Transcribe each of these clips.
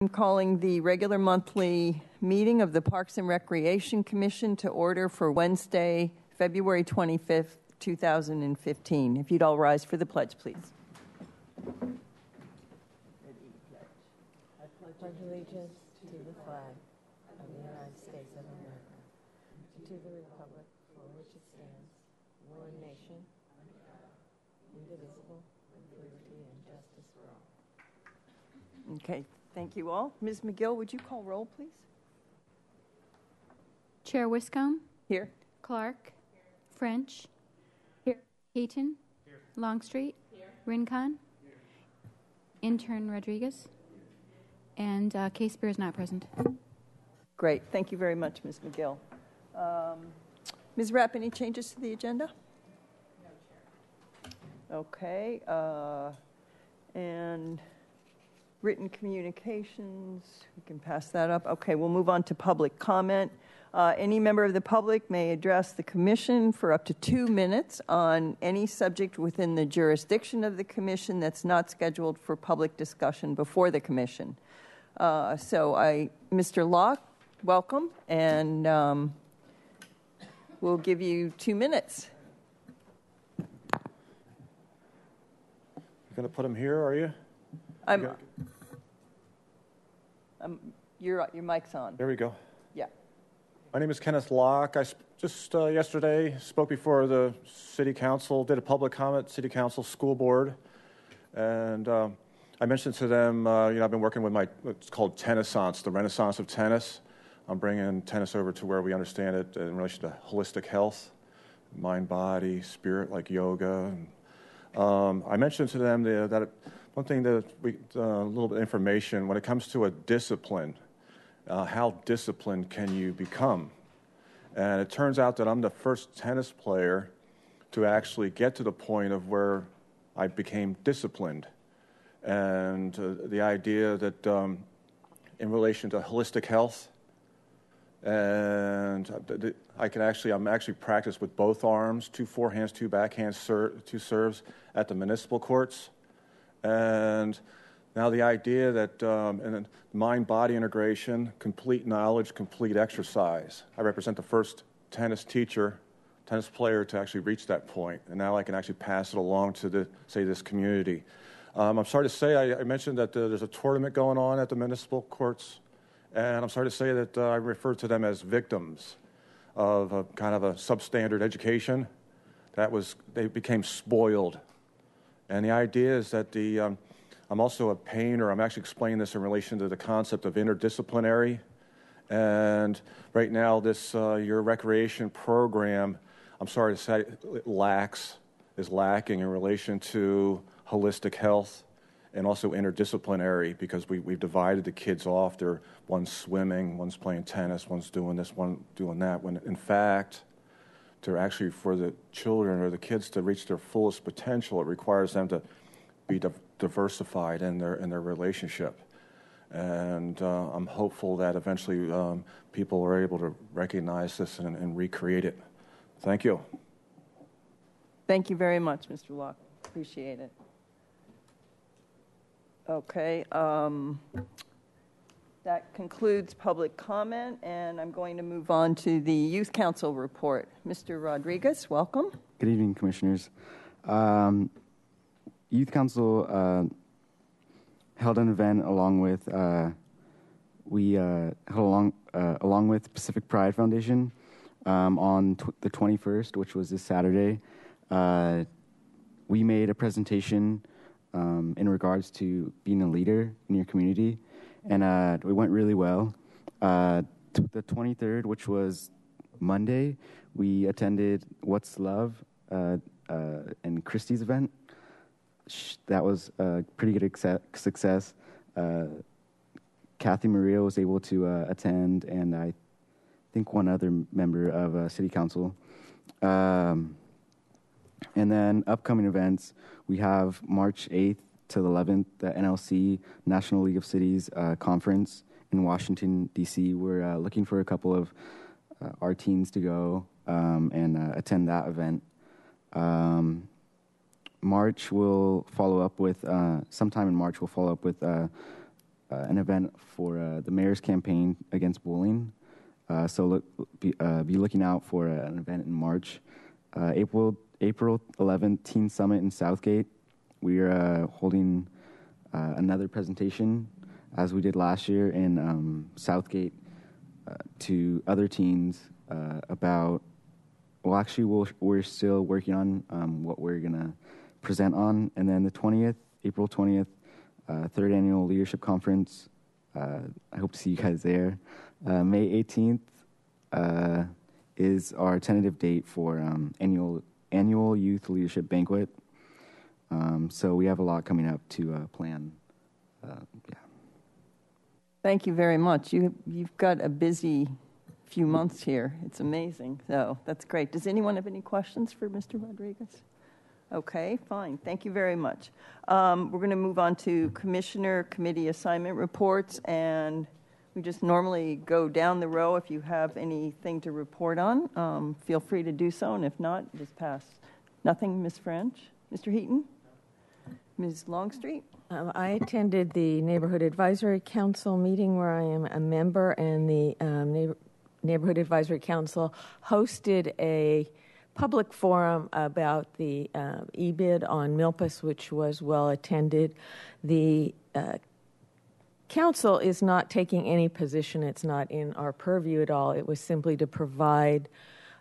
I'm calling the regular monthly meeting of the Parks and Recreation Commission to order for Wednesday, February 25th, 2015. If you'd all rise for the pledge, please. I pledge allegiance to the flag of the United States of America, to the republic for which it stands, one nation, indivisible, with liberty and justice for all. Okay, thank you all. Ms. McGill, would you call roll, please? Chair Wiscombe. Here. Clark. French. Here. Hayton. Here. Longstreet. Here. Rincon. Here. Intern Rodriguez. And Case Spear is not present. Great. Thank you very much, Ms. McGill. Ms. Rapp, any changes to the agenda? No, Chair. Okay. And written communications, we can pass that up. Okay, we'll move on to public comment. Any member of the public may address the commission for up to 2 minutes on any subject within the jurisdiction of the commission that's not scheduled for public discussion before the commission. Mr. Locke, welcome, and we'll give you 2 minutes. You're going to put him here, are you? Your mic's on. There we go. Yeah. My name is Kenneth Locke. I just yesterday spoke before the City Council, did a public comment, City Council School Board, and I mentioned to them, I've been working with what's called Tennisance, the Renaissance of tennis. I'm bringing tennis over to where we understand it in relation to holistic health, mind, body, spirit, like yoga. I mentioned to them that one thing that a little bit of information when it comes to a discipline, how disciplined can you become? And it turns out that I'm the first tennis player to actually get to the point of where I became disciplined. And the idea that in relation to holistic health, and I'm actually practiced with both arms, 2 forehands, 2 backhands, 2 serves at the municipal courts. And now the idea that and mind-body integration, complete knowledge, complete exercise. I represent the first tennis player to actually reach that point. And now I can actually pass it along to this community. I'm sorry to say, I mentioned that there's a tournament going on at the municipal courts. And I'm sorry to say that I refer to them as victims of a kind of a substandard education. They became spoiled. And the idea is that I'm also a painter. I'm actually explaining this in relation to the concept of interdisciplinary. And right now, your recreation program, I'm sorry to say, is lacking in relation to holistic health and also interdisciplinary, because we've divided the kids off. One's swimming, one's playing tennis, one's doing this, one doing that. When in fact, to actually for the children or the kids to reach their fullest potential, it requires them to be diversified in their relationship. And I'm hopeful that eventually people are able to recognize this and recreate it. Thank you. Thank you very much, Mr. Locke. Appreciate it. Okay. That concludes public comment, and I'm going to move on to the Youth Council report. Mr. Rodriguez, welcome. Good evening, Commissioners. Youth Council held an event along with along with Pacific Pride Foundation on the 21st, which was this Saturday. We made a presentation in regards to being a leader in your community, and it went really well. The 23rd, which was Monday, we attended What's Love and Christie's event. That was a pretty good success. Kathy Maria was able to attend, and I think one other member of City Council. And then upcoming events, we have March 8th to the 11th, the NLC, National League of Cities Conference in Washington, D.C. We're looking for a couple of our teens to go and attend that event. March will follow up with, sometime in March, we'll follow up with an event for the mayor's campaign against bullying. So be looking out for an event in March. April 11th, Teen Summit in Southgate. We are holding another presentation, as we did last year in Southgate, to other teens about. Well, actually, we're still working on what we're gonna present on, and then the 20th, April 20th, third annual leadership conference. I hope to see you guys there. May 18th is our tentative date for annual youth leadership banquet. So we have a lot coming up to plan. Yeah. Thank you very much. You've got a busy few months here. It's amazing. So that's great. Does anyone have any questions for Mr. Rodriguez? Okay, fine. Thank you very much. We're going to move on to Commissioner Committee Assignment Reports, and we just normally go down the row. If you have anything to report on, feel free to do so, and if not, just pass. Nothing, Ms. French? Mr. Heaton? Ms. Longstreet? I attended the Neighborhood Advisory Council meeting where I am a member, and the Neighborhood Advisory Council hosted a public forum about the e-bid on Milpas, which was well attended. The council is not taking any position. It's not in our purview at all. It was simply to provide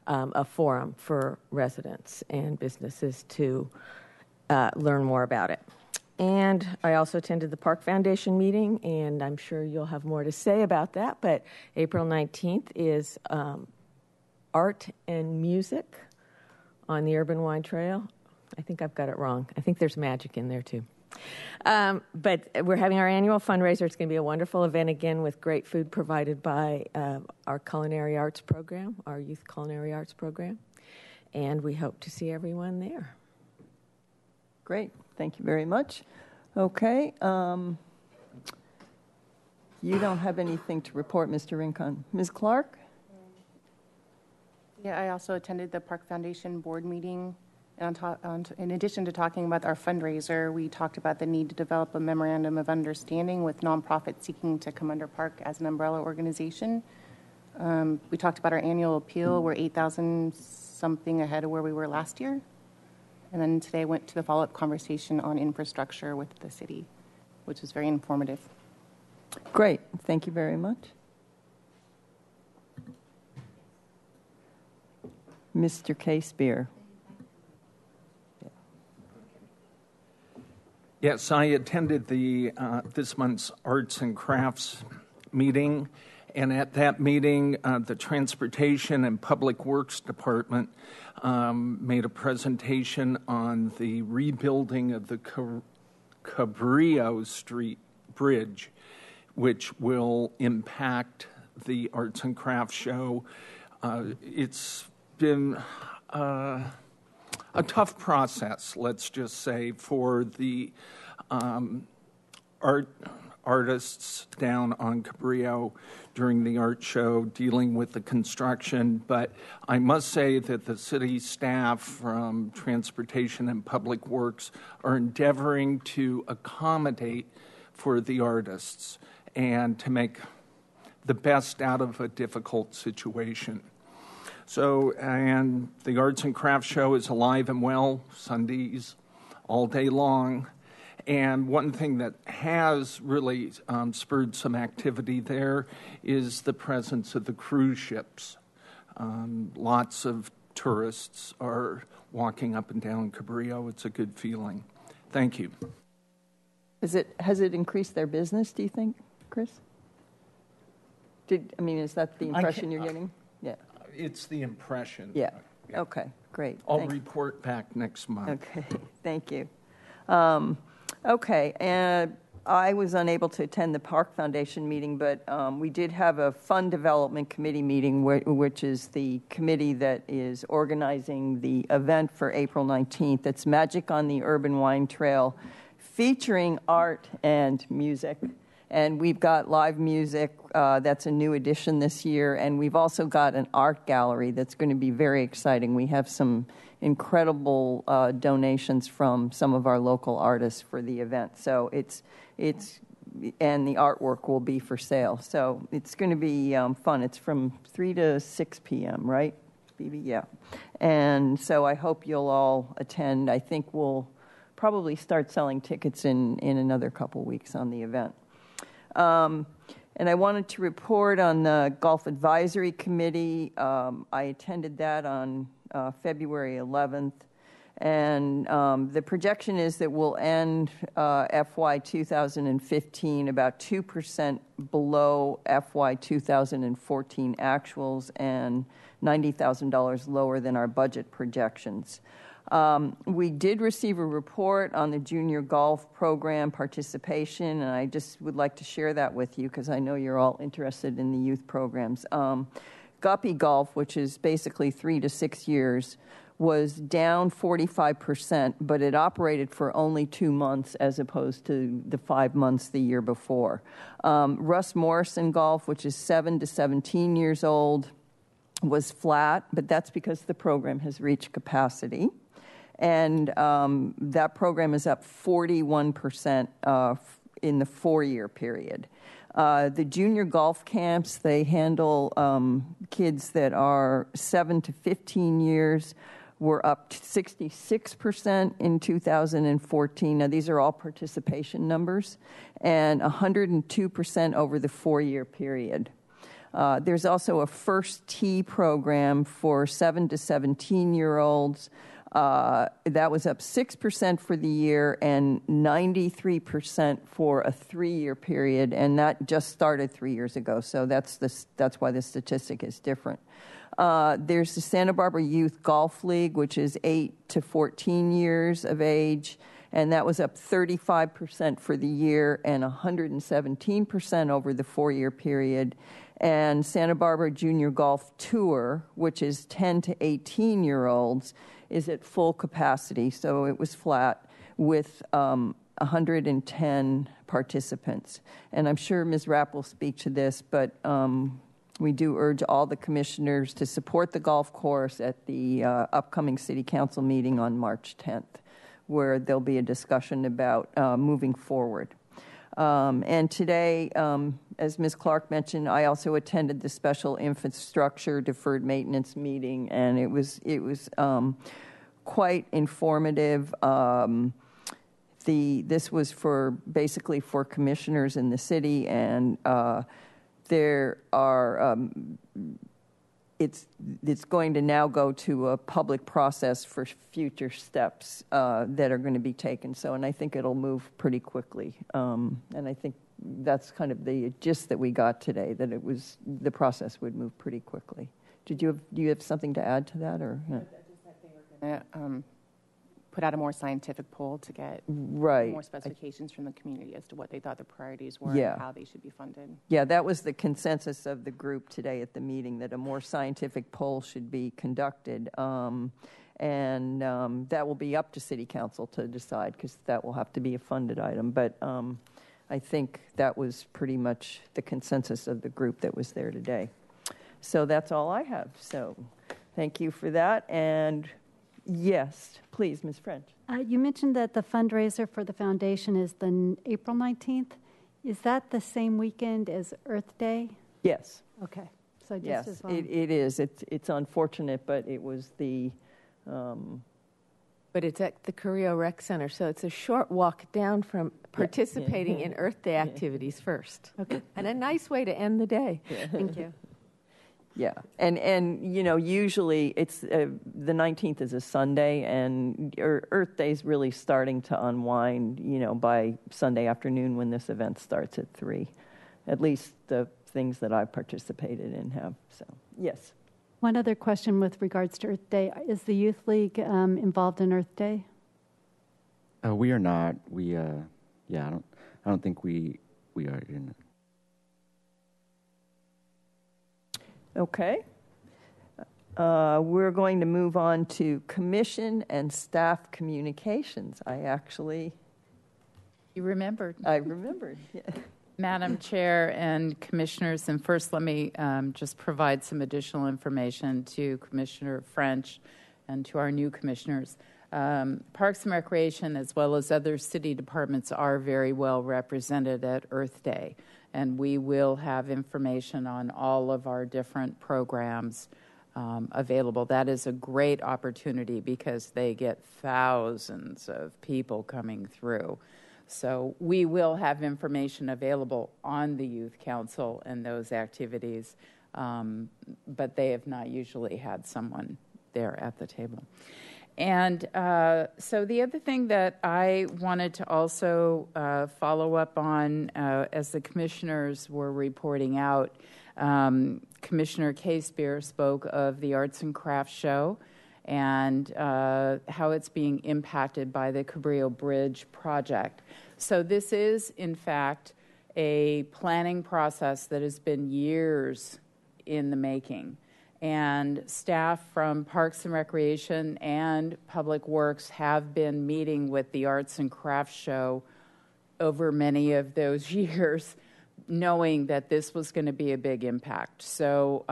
a forum for residents and businesses to learn more about it. And I also attended the Park Foundation meeting, and I'm sure you'll have more to say about that. But April 19th is art and music on the Urban Wine Trail. I think I've got it wrong. I think there's magic in there, too. But we're having our annual fundraiser. It's going to be a wonderful event again with great food provided by our culinary arts program, our youth culinary arts program. And we hope to see everyone there. Great. Thank you very much. Okay. You don't have anything to report, Mr. Rincon. Ms. Clark? Yeah, I also attended the Park Foundation board meeting. And in addition to talking about our fundraiser, we talked about the need to develop a memorandum of understanding with nonprofits seeking to come under Park as an umbrella organization. We talked about our annual appeal. We're 8,000 something ahead of where we were last year. And then today I went to the follow-up conversation on infrastructure with the city, which was very informative. Great. Thank you very much. Mr. K-Spear. Yes, I attended the this month's Arts and Crafts meeting, and at that meeting, the Transportation and Public Works Department made a presentation on the rebuilding of the Cabrillo Street Bridge, which will impact the Arts and Crafts show. It's been a tough process, let's just say, for the artists down on Cabrillo during the art show dealing with the construction. But I must say that the city staff from Transportation and Public Works are endeavoring to accommodate for the artists and to make the best out of a difficult situation. So, and the Arts and Crafts Show is alive and well, Sundays, all day long. And one thing that has really spurred some activity there is the presence of the cruise ships. Lots of tourists are walking up and down Cabrillo. It's a good feeling. Thank you. Has it increased their business, do you think, Chris? Is that the impression you're getting? Yeah. It's the impression. Yeah. Okay, great. I'll report back next month. Okay, thank you. Okay, and I was unable to attend the Park Foundation meeting, but we did have a Fund Development Committee meeting, which is the committee that is organizing the event for April 19th. It's Magic on the Urban Wine Trail, featuring art and music. And we've got live music. That's a new addition this year. And we've also got an art gallery that's going to be very exciting. We have some incredible donations from some of our local artists for the event. So it's and the artwork will be for sale. So it's going to be fun. It's from 3 to 6 p.m., right, Phoebe? Yeah. And so I hope you'll all attend. I think we'll probably start selling tickets in another couple weeks on the event. And I wanted to report on the Golf Advisory Committee. I attended that on February 11th. And the projection is that we'll end FY 2015 about 2% below FY 2014 actuals and $90,000 lower than our budget projections. We did receive a report on the junior golf program participation, and I just would like to share that with you because I know you're all interested in the youth programs. Guppy Golf, which is basically 3 to 6 years, was down 45%, but it operated for only 2 months as opposed to the 5 months the year before. Russ Morrison Golf, which is 7 to 17 years old, was flat, but that's because the program has reached capacity. And that program is up 41% in the 4-year period. The junior golf camps, they handle kids that are 7 to 15 years, were up 66% in 2014. Now, these are all participation numbers, and 102% over the 4-year period. There's also a First Tee program for 7 to 17-year-olds. That was up 6% for the year and 93% for a 3-year period, and that just started 3 years ago. So that's why the statistic is different. There's the Santa Barbara Youth Golf League, which is 8 to 14 years of age, and that was up 35% for the year and 117% over the 4-year period. And Santa Barbara Junior Golf Tour, which is 10 to 18-year-olds, is at full capacity, so it was flat, with 110 participants. And I'm sure Ms. Rapp will speak to this, but we do urge all the commissioners to support the golf course at the upcoming City Council meeting on March 10th, where there'll be a discussion about moving forward. And today, as Ms. Clark mentioned, I also attended the Special Infrastructure Deferred Maintenance meeting, and it was quite informative. This was basically for commissioners in the city, and there are. It's going to now go to a public process for future steps that are going to be taken. So, and I think it'll move pretty quickly. And I think that's kind of the gist that we got today, that the process would move pretty quickly. Do you have something to add to that, or? Yeah. Just that they were going to put out a more scientific poll to get right. more specifications from the community as to what they thought the priorities were and how they should be funded. Yeah, that was the consensus of the group today at the meeting, that a more scientific poll should be conducted. And that will be up to City Council to decide, because that will have to be a funded item. But I think that was pretty much the consensus of the group that was there today. So that's all I have. So thank you for that. And yes, please, Ms. French. You mentioned that the fundraiser for the foundation is the April 19th. Is that the same weekend as Earth Day? Yes. Okay. So just yes, as well. It is. It's unfortunate, but it was the... But it's at the Carrillo Rec Center, so it's a short walk down from participating in Earth Day activities first. Okay. And a nice way to end the day. Thank you. Yeah, and usually it's the 19th is a Sunday, and Earth Day's really starting to unwind, by Sunday afternoon when this event starts at 3. At least the things that I've participated in have. So, yes. One other question with regards to Earth Day. Is the Youth League involved in Earth Day? We are not. I don't think we are in it. Okay. We're going to move on to commission and staff communications. You remembered. I remembered. Yeah. Madam Chair and Commissioners, and first let me just provide some additional information to Commissioner French and to our new commissioners. Parks and Recreation, as well as other city departments, are very well represented at Earth Day, and we will have information on all of our different programs available. That is a great opportunity because they get thousands of people coming through. So we will have information available on the Youth Council and those activities, but they have not usually had someone there at the table. And so the other thing that I wanted to also follow up on as the commissioners were reporting out, Commissioner K-Spear spoke of the Arts and Crafts Show and how it's being impacted by the Cabrillo Bridge project. So this is, in fact, a planning process that has been years in the making. And staff from Parks and Recreation and Public Works have been meeting with the Arts and Crafts Show over many of those years, knowing that this was going to be a big impact. So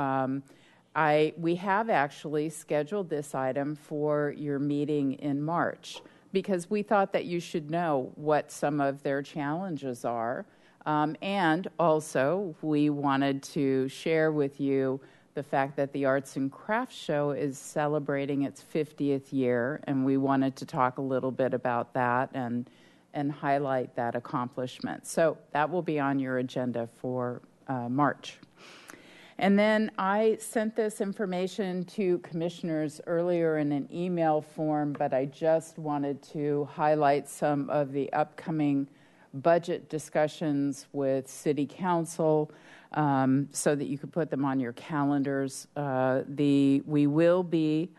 we have actually scheduled this item for your meeting in March because we thought that you should know what some of their challenges are. And also, we wanted to share with you the fact that the Arts and Crafts Show is celebrating its 50th year, and we wanted to talk a little bit about that and highlight that accomplishment. So that will be on your agenda for March. And then I sent this information to commissioners earlier in an email form, but I just wanted to highlight some of the upcoming budget discussions with City Council so that you could put them on your calendars. We will be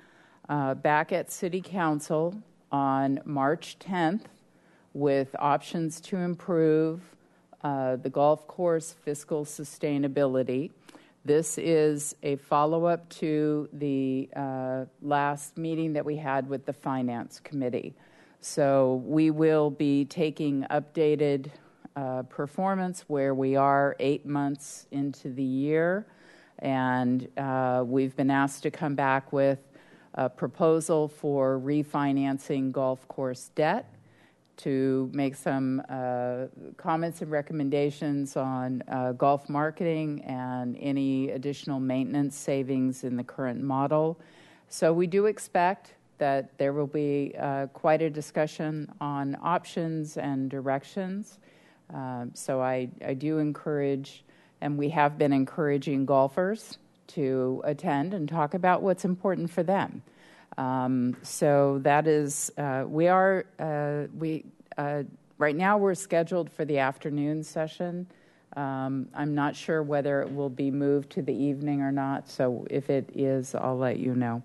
back at City Council on March 10th with options to improve the golf course fiscal sustainability. This is a follow-up to the last meeting that we had with the Finance Committee. So we will be taking updated performance where we are 8 months into the year, and we've been asked to come back with a proposal for refinancing golf course debt, to make some comments and recommendations on golf marketing and any additional maintenance savings in the current model. So we do expect that there will be quite a discussion on options and directions. So I do encourage, and we have been encouraging golfers to attend and talk about what's important for them. So that is, right now we're scheduled for the afternoon session. I'm not sure whether it will be moved to the evening or not, so if it is, I'll let you know.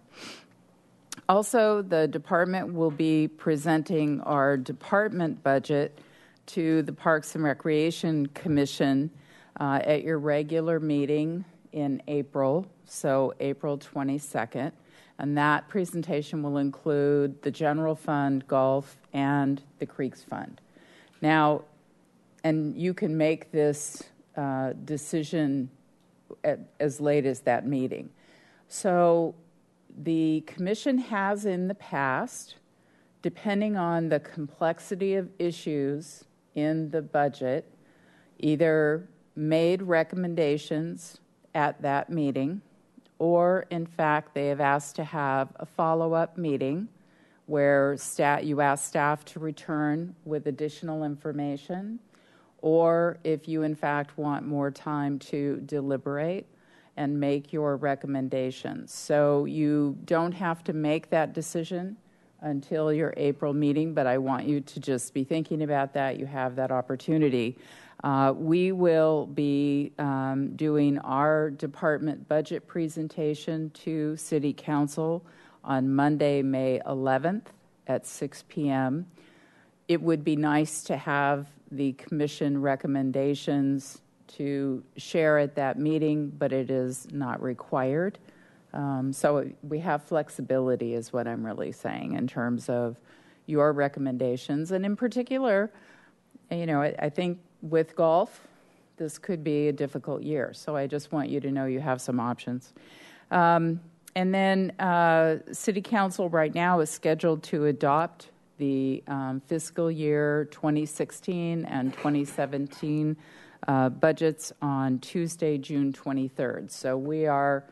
Also, the department will be presenting our department budget to the Parks and Recreation Commission at your regular meeting in April, so April 22nd. And that presentation will include the general fund, golf, and the Creeks Fund. Now, and you can make this decision as late as that meeting. So the commission has in the past, depending on the complexity of issues in the budget, either made recommendations at that meeting, or in fact they have asked to have a follow-up meeting where you ask staff to return with additional information, or if you in fact want more time to deliberate and make your recommendations. So you don't have to make that decision until your April meeting, but I want you to just be thinking about that. You have that opportunity. We will be doing our department budget presentation to City Council on Monday, May 11th at 6 p.m. It would be nice to have the commission recommendations to share at that meeting, but it is not required. So we have flexibility is what I'm really saying in terms of your recommendations. And in particular, you know, I think with golf, this could be a difficult year. So I just want you to know you have some options. And then City Council right now is scheduled to adopt the fiscal year 2016 and 2017 budgets on Tuesday, June 23rd. So we are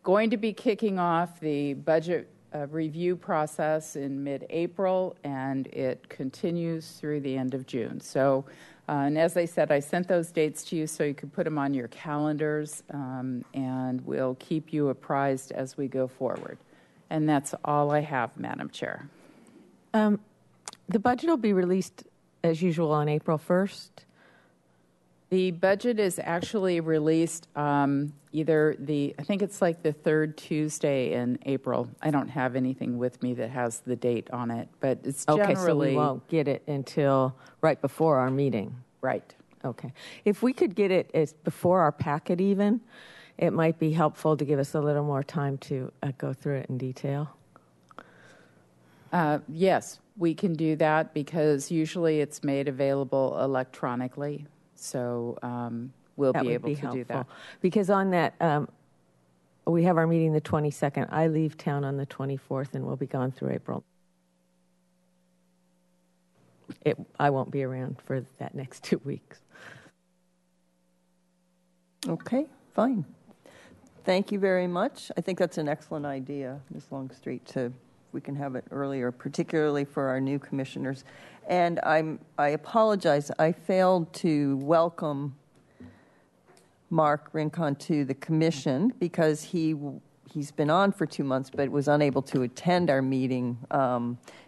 going to be kicking off the budget review process in mid-April, and it continues through the end of June. So, and as I said, I sent those dates to you so you could put them on your calendars, and we'll keep you apprised as we go forward. And that's all I have, Madam Chair. The budget will be released as usual on April 1st. The budget is actually released either I think it's like the third Tuesday in April. I don't have anything with me that has the date on it, but it's generally... Okay, so we won't get it until right before our meeting. Right. Okay. If we could get it as before our packet even, it might be helpful to give us a little more time to go through it in detail. Yes, we can do that because usually it's made available electronically. So we'll be able to do that. Because on that, we have our meeting the 22nd. I leave town on the 24th, and we'll be gone through April. I won't be around for that next 2 weeks. Okay, fine. Thank you very much. I think that's an excellent idea, Ms. Longstreet, we can have it earlier, particularly for our new commissioners. And I apologize, I failed to welcome Mark Rincon to the commission because he's been on for 2 months but was unable to attend our meeting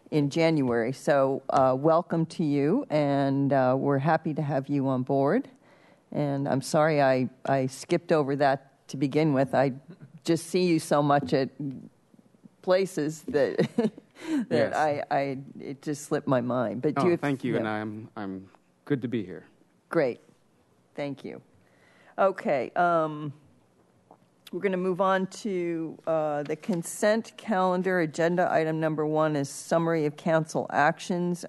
in January. So welcome to you, and we're happy to have you on board. And I'm sorry I skipped over that to begin with. I just see you so much at places that yes. It just slipped my mind. But thank you, yeah. And I'm good to be here. Great, thank you. Okay, we're going to move on to the consent calendar. Agenda item number 1 is summary of council actions.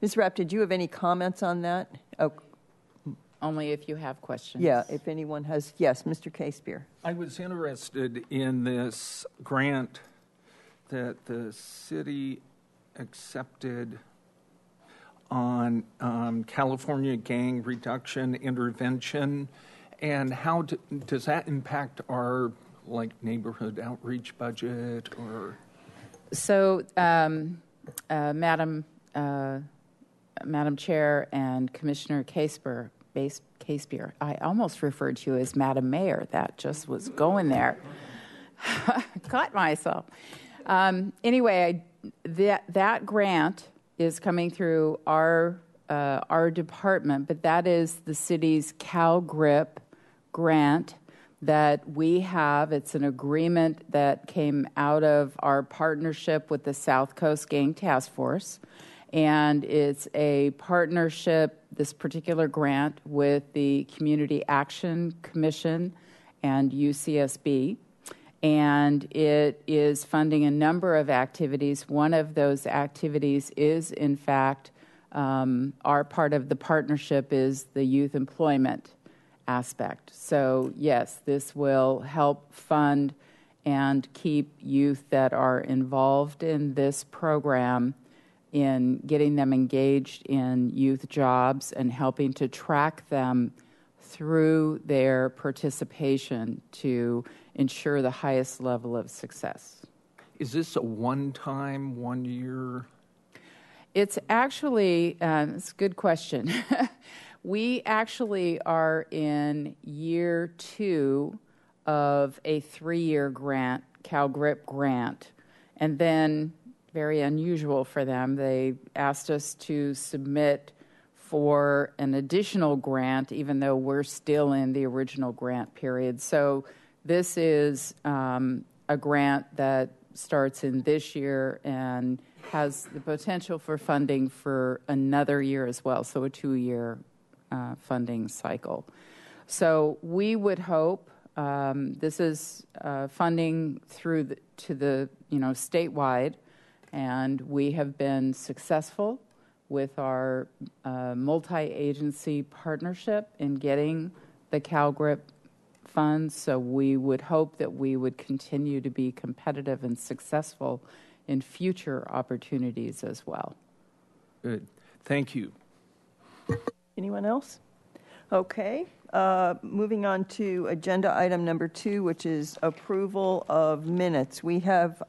Ms. Rapp, did you have any comments on that? Oh. Only if you have questions. Yeah, if anyone has. Yes, Mr. K-Spear. I was interested in this grant that the city accepted on California gang reduction intervention, and how does that impact our neighborhood outreach budget? Or so, Madam Chair and Commissioner K-Spear, I almost referred to you as Madam Mayor. That just was going there. Caught myself. Anyway, that grant is coming through our department, but that is the city's CalGRIP grant that we have. It's an agreement that came out of our partnership with the South Coast Gang Task Force, and it's a partnership, this particular grant, with the Community Action Commission and UCSB. And it is funding a number of activities. One of those activities is, in fact, our part of the partnership is the youth employment aspect. So, yes, this will help fund and keep youth that are involved in this program in getting them engaged in youth jobs and helping to track them through their participation to ensure the highest level of success. Is this a one-time, 1 year? It's actually, it's a good question. We actually are in year 2 of a 3-year grant, CalGRIP grant. And then, very unusual for them, they asked us to submit for an additional grant, even though we're still in the original grant period. So this is a grant that starts in this year and has the potential for funding for another year as well, so a 2-year funding cycle. So we would hope this is funding through to the statewide, and we have been successful with our multi-agency partnership in getting the CalGRIP funds. So we would hope that we would continue to be competitive and successful in future opportunities as well. Good. Thank you. Anyone else? Okay. Moving on to agenda item number 2, which is approval of minutes. We have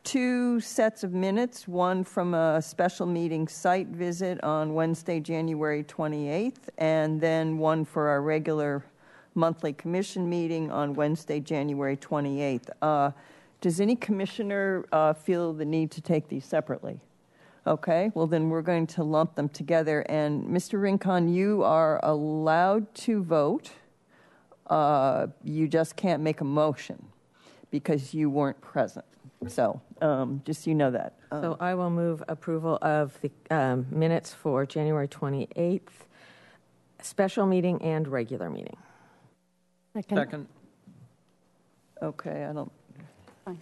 2 sets of minutes, one from a special meeting site visit on Wednesday, January 28th, and then one for our regular monthly commission meeting on Wednesday, January 28th. Does any commissioner feel the need to take these separately? Okay, well then we're going to lump them together. And Mr. Rincon, you are allowed to vote. You just can't make a motion because you weren't present. So just so you know that. So I will move approval of the minutes for January 28th, special meeting and regular meeting. Second. Okay, I don't. Fine.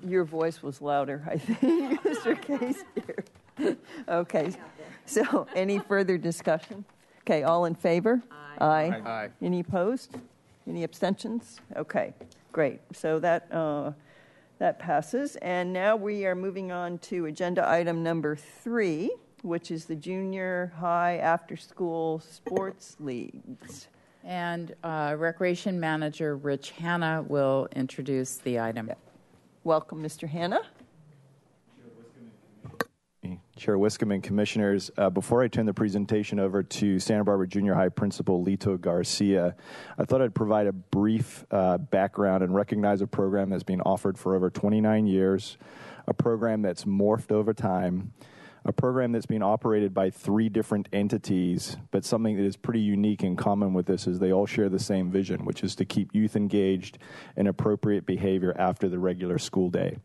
Your voice was louder, I think, Mr. Case here. Okay, so any further discussion? Okay, all in favor? Aye. Aye. Any opposed? Any abstentions? Okay, great. So that passes. And now we are moving on to agenda item number 3, which is the junior high after-school sports leagues. And Recreation Manager Rich Hanna will introduce the item. Welcome, Mr. Hanna. Chair Wiscombe and Commissioners, before I turn the presentation over to Santa Barbara Junior High Principal Lito Garcia, I thought I'd provide a brief background and recognize a program that's been offered for over 29 years, a program that's morphed over time, a program that's being operated by 3 different entities, but something that is pretty unique in common with this is they all share the same vision, which is to keep youth engaged in appropriate behavior after the regular school day.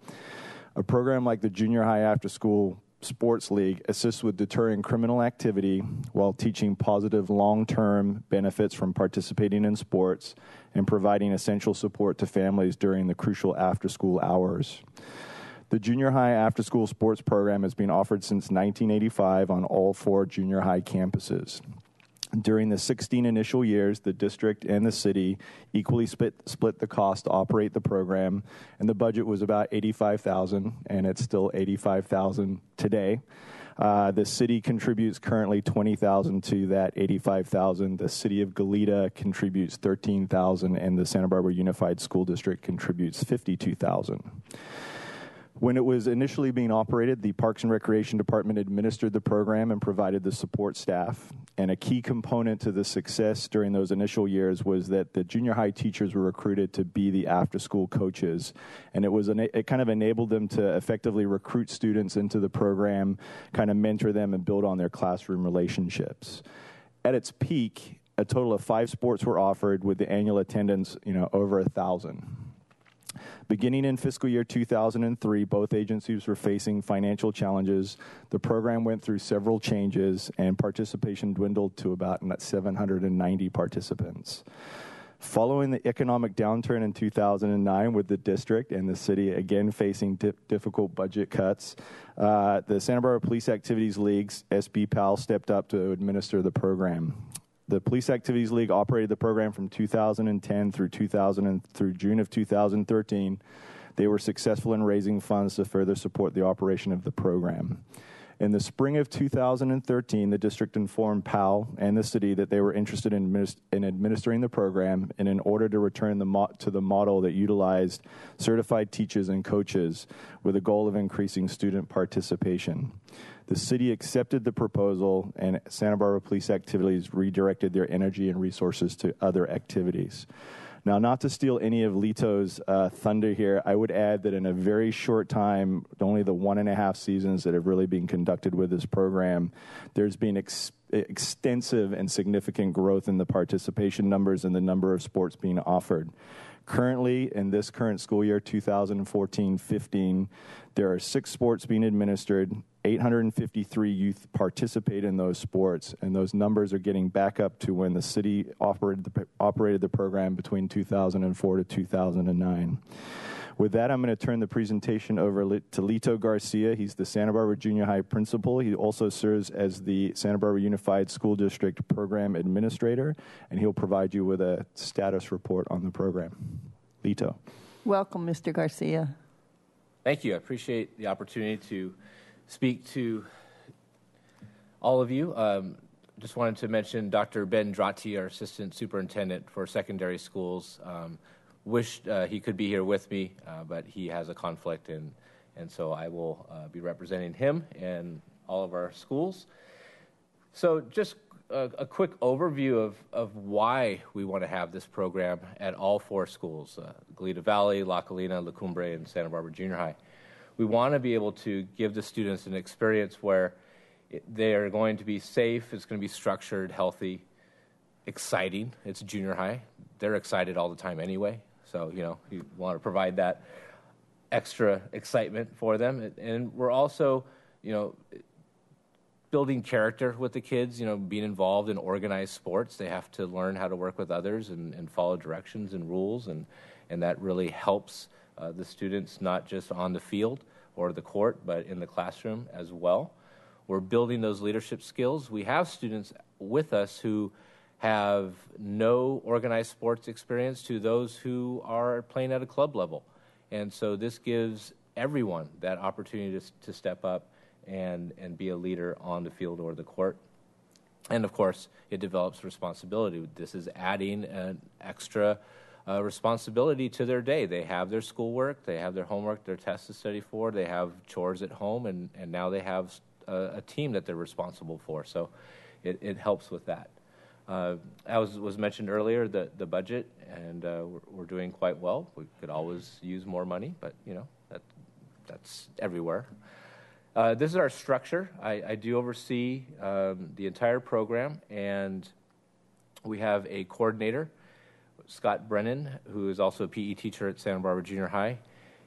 A program like the Junior High After School Sports League assists with deterring criminal activity while teaching positive long-term benefits from participating in sports and providing essential support to families during the crucial after-school hours. The Junior High After School Sports Program has been offered since 1985 on all 4 junior high campuses. During the 16 initial years, the district and the city equally split the cost to operate the program, and the budget was about $85,000, and it's still $85,000 today. The city contributes currently $20,000 to that $85,000. The city of Goleta contributes $13,000, and the Santa Barbara Unified School District contributes $52,000. When it was initially being operated, the Parks and Recreation Department administered the program and provided the support staff. And a key component to the success during those initial years was that the junior high teachers were recruited to be the after-school coaches. And it kind of enabled them to effectively recruit students into the program, kind of mentor them and build on their classroom relationships. At its peak, a total of 5 sports were offered with the annual attendance, over 1,000. Beginning in fiscal year 2003, both agencies were facing financial challenges. The program went through several changes, and participation dwindled to about 790 participants. Following the economic downturn in 2009, with the district and the city again facing difficult budget cuts, the Santa Barbara Police Activities League's SBPAL stepped up to administer the program. The Police Activities League operated the program from 2010 through June of 2013. They were successful in raising funds to further support the operation of the program. In the spring of 2013, the district informed PAL and the city that they were interested in administering the program, and in order to return to the model that utilized certified teachers and coaches with a goal of increasing student participation. The city accepted the proposal, and Santa Barbara Police Activities redirected their energy and resources to other activities. Now, not to steal any of Lito's thunder here, I would add that in a very short time, only the 1.5 seasons that have really been conducted with this program, there's been extensive and significant growth in the participation numbers and the number of sports being offered. Currently, in this current school year, 2014-15, there are 6 sports being administered, 853 youth participate in those sports, and those numbers are getting back up to when the city operated the program between 2004 to 2009. With that, I'm going to turn the presentation over to Lito Garcia. He's the Santa Barbara Junior High principal. He also serves as the Santa Barbara Unified School District Program Administrator, and he'll provide you with a status report on the program. Lito. Welcome, Mr. Garcia. Thank you. I appreciate the opportunity to speak to all of you. Just wanted to mention Dr. Ben Drotti, our Assistant Superintendent for Secondary Schools. Wished he could be here with me, but he has a conflict, and so I will be representing him and all of our schools. So just a quick overview of why we want to have this program at all 4 schools, Goleta Valley, La Colina, La Cumbre, and Santa Barbara Junior High. We want to be able to give the students an experience where they are going to be safe, it's going to be structured, healthy, exciting. It's junior high. They're excited all the time anyway. So, you want to provide that extra excitement for them. And we're also, building character with the kids, being involved in organized sports. They have to learn how to work with others and follow directions and rules. And that really helps the students, not just on the field or the court, but in the classroom as well. We're building those leadership skills. We have students with us who have no organized sports experience to those who are playing at a club level. And so this gives everyone that opportunity to step up and be a leader on the field or the court. And of course, it develops responsibility. This is adding an extra responsibility to their day. They have their schoolwork, they have their homework, their tests to study for, they have chores at home, and now they have a team that they're responsible for. So it helps with that. As was mentioned earlier, the budget, and we're doing quite well. We could always use more money, but that's everywhere. This is our structure. I do oversee the entire program, and we have a coordinator, Scott Brennan, who is also a PE teacher at Santa Barbara Junior High.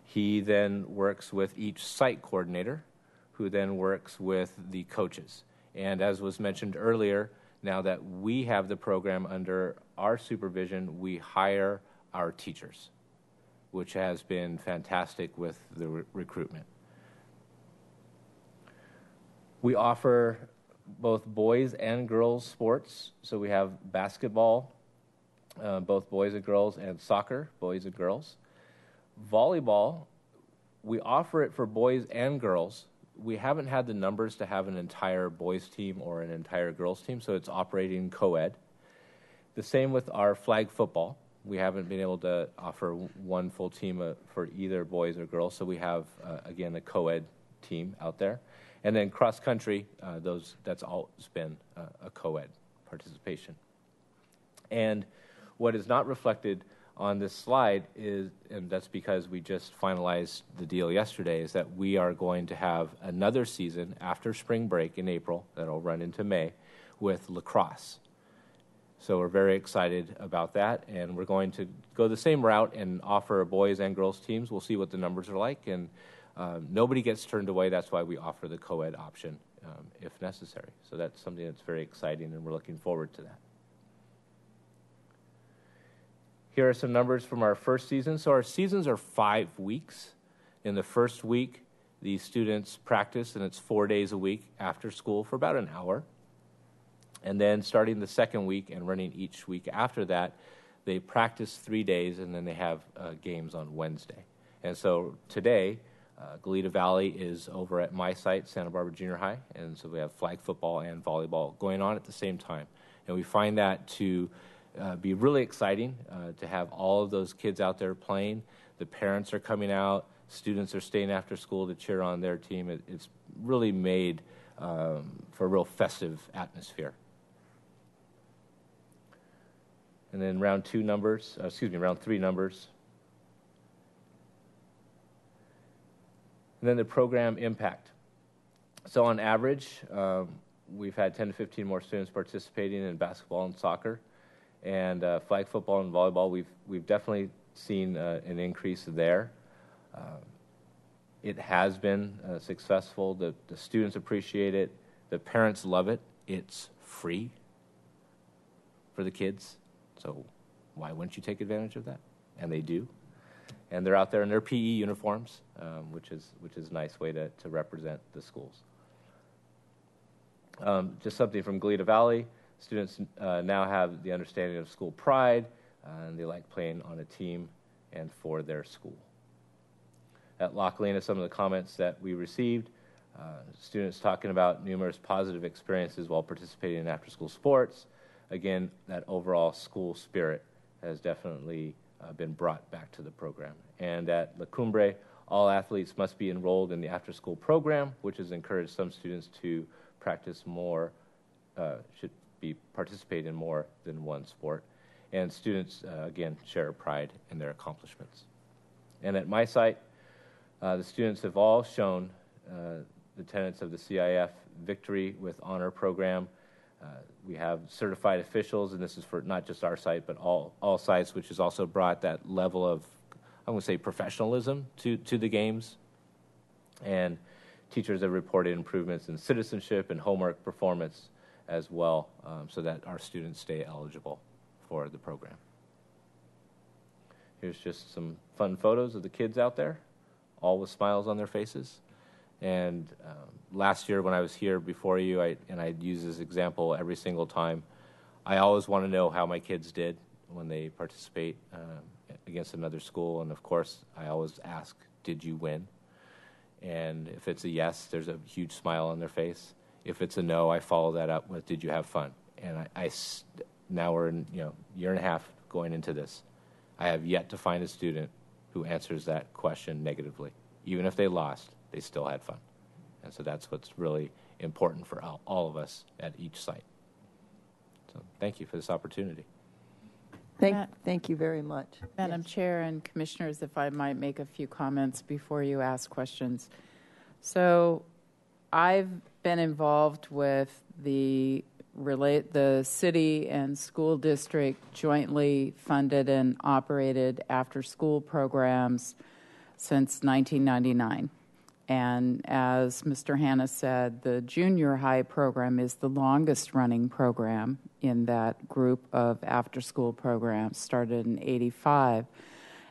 He then works with each site coordinator, who then works with the coaches. And as was mentioned earlier, now that we have the program under our supervision, we hire our teachers, which has been fantastic with the recruitment. We offer both boys and girls sports. So we have basketball, both boys and girls, and soccer, boys and girls. Volleyball, we offer it for boys and girls. We haven't had the numbers to have an entire boys team or an entire girls team, so it's operating co-ed. The same with our flag football. We haven't been able to offer one full team for either boys or girls, so we have, again, a co-ed team out there. And then cross country, that's always been a co-ed participation. And what is not reflected on this slide is, and that's because we just finalized the deal yesterday, is that we are going to have another season after spring break in April that'll run into May with lacrosse. So we're very excited about that, and we're going to go the same route and offer boys and girls teams. We'll see what the numbers are like, and nobody gets turned away. That's why we offer the co-ed option if necessary. So that's something that's very exciting, and we're looking forward to that. Here are some numbers from our first season. So our seasons are 5 weeks. In the first week, the students practice, and it's 4 days a week after school for about an hour. And then starting the second week and running each week after that, they practice 3 days, and then they have games on Wednesday. And so today, Goleta Valley is over at my site, Santa Barbara Junior High, and so we have flag football and volleyball going on at the same time. And we find that to be really exciting to have all of those kids out there playing. The parents are coming out. Students are staying after school to cheer on their team. It's really made for a real festive atmosphere. And then round 3 numbers. And then the program impact. So on average, we've had 10 to 15 more students participating in basketball and soccer. And flag football and volleyball, we've definitely seen an increase there. It has been successful. The students appreciate it. The parents love it. It's free for the kids, so why wouldn't you take advantage of that? And they do. And they're out there in their PE uniforms, which is a nice way to represent the schools. Just something from Goleta Valley. Students now have the understanding of school pride, and they like playing on a team and for their school. At Loch Lena, some of the comments that we received, students talking about numerous positive experiences while participating in after-school sports. Again, that overall school spirit has definitely been brought back to the program. And at La Cumbre, all athletes must be enrolled in the after-school program, which has encouraged some students to practice more, participate in more than one sport. And students, again, share pride in their accomplishments. And at my site, the students have all shown the tenets of the CIF Victory with Honor program. We have certified officials, and this is for not just our site, but all sites, which has also brought that level of, I'm going to say, professionalism to the games. And teachers have reported improvements in citizenship and homework performance as well, so that our students stay eligible for the program. Here's just some fun photos of the kids out there, all with smiles on their faces. And last year when I was here before you, I use this example every single time, I always want to know how my kids did when they participate against another school. And of course, I always ask, did you win? And if it's a yes, there's a huge smile on their face. If it's a no, I follow that up with, did you have fun? And now we're in, year and a half going into this. I have yet to find a student who answers that question negatively. Even if they lost, they still had fun. And so that's what's really important for all of us at each site. So thank you for this opportunity. Thank you very much. Madam Chair and Commissioners, if I might make a few comments before you ask questions. So I've been involved with the city and school district jointly funded and operated after-school programs since 1999. And as Mr. Hanna said, the junior high program is the longest running program in that group of after-school programs, started in '85.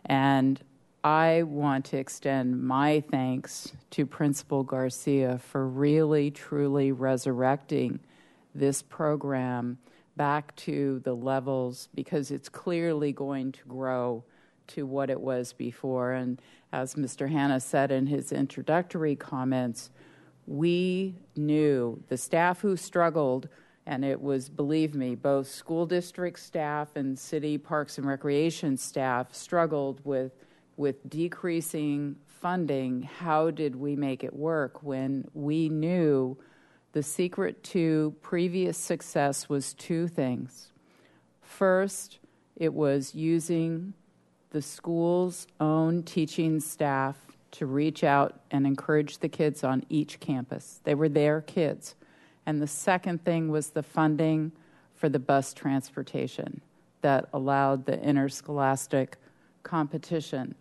And I want to extend my thanks to Principal Garcia for really, truly resurrecting this program back to the levels, because it's clearly going to grow to what it was before. And as Mr. Hanna said in his introductory comments, we knew the staff who struggled, and it was, believe me, both school district staff and city parks and recreation staff struggled with decreasing funding. How did we make it work when we knew the secret to previous success was two things? First, it was using the school's own teaching staff to reach out and encourage the kids on each campus. They were their kids. And the second thing was the funding for the bus transportation that allowed the interscholastic competition.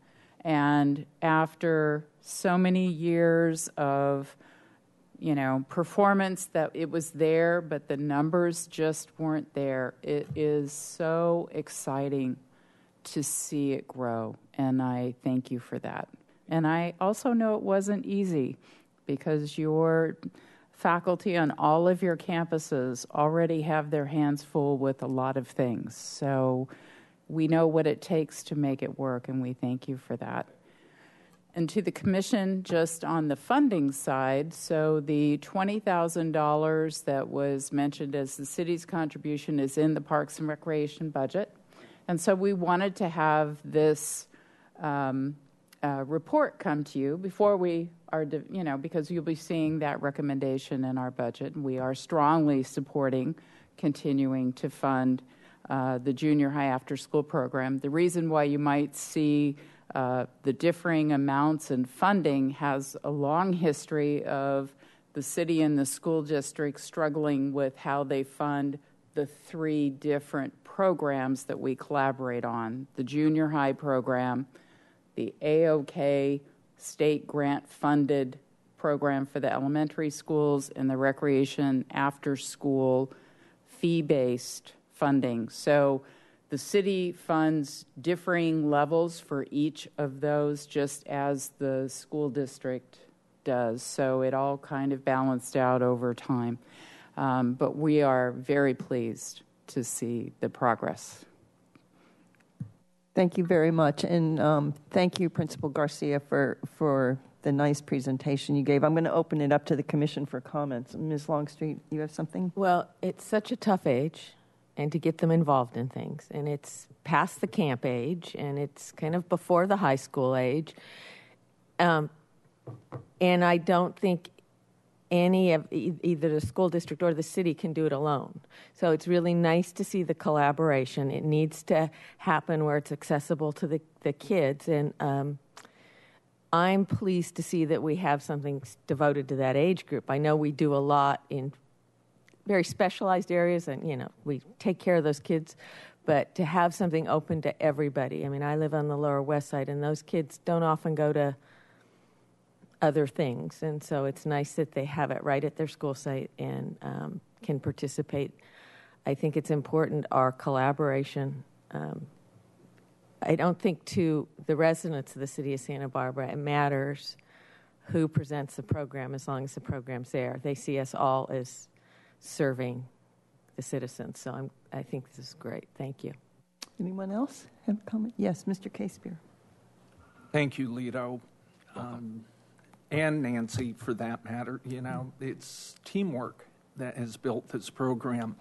And after so many years of performance that it was there, but the numbers just weren't there, it is so exciting to see it grow, and I thank you for that. And I also know it wasn't easy, because your faculty on all of your campuses already have their hands full with a lot of things. So we know what it takes to make it work, and we thank you for that. And to the Commission, just on the funding side, so the $20,000 that was mentioned as the city's contribution is in the Parks and Recreation budget. And so we wanted to have this report come to you before we are, because you'll be seeing that recommendation in our budget. And we are strongly supporting continuing to fund the junior high after-school program. The reason why you might see the differing amounts in funding has a long history of the city and the school district struggling with how they fund the three different programs that we collaborate on: the junior high program, the AOK state grant-funded program for the elementary schools and the recreation after-school fee-based funding. So the city funds differing levels for each of those, just as the school district does. So it all kind of balanced out over time. But we are very pleased to see the progress. Thank you very much. And thank you, Principal Garcia, for the nice presentation you gave. I'm going to open it up to the commission for comments. Ms. Longstreet, you have something? Well, it's such a tough age, and to get them involved in things. And it's past the camp age, and it's kind of before the high school age. And I don't think any of either the school district or the city can do it alone. So it's really nice to see the collaboration. It needs to happen where it's accessible to the kids. And I'm pleased to see that we have something devoted to that age group. I know we do a lot in very specialized areas, and, you know, we take care of those kids, but to have something open to everybody. I mean, I live on the Lower West Side, and those kids don't often go to other things, and so it's nice that they have it right at their school site and can participate. I think it's important, our collaboration. I don't think to the residents of the city of Santa Barbara it matters who presents the program as long as the program's there. They see us all as serving the citizens. So I think this is great. Thank you. Anyone else have a comment? Yes, Mr. Casebeer. Thank you, Lito. And Nancy, for that matter. You know, it's teamwork that has built this program.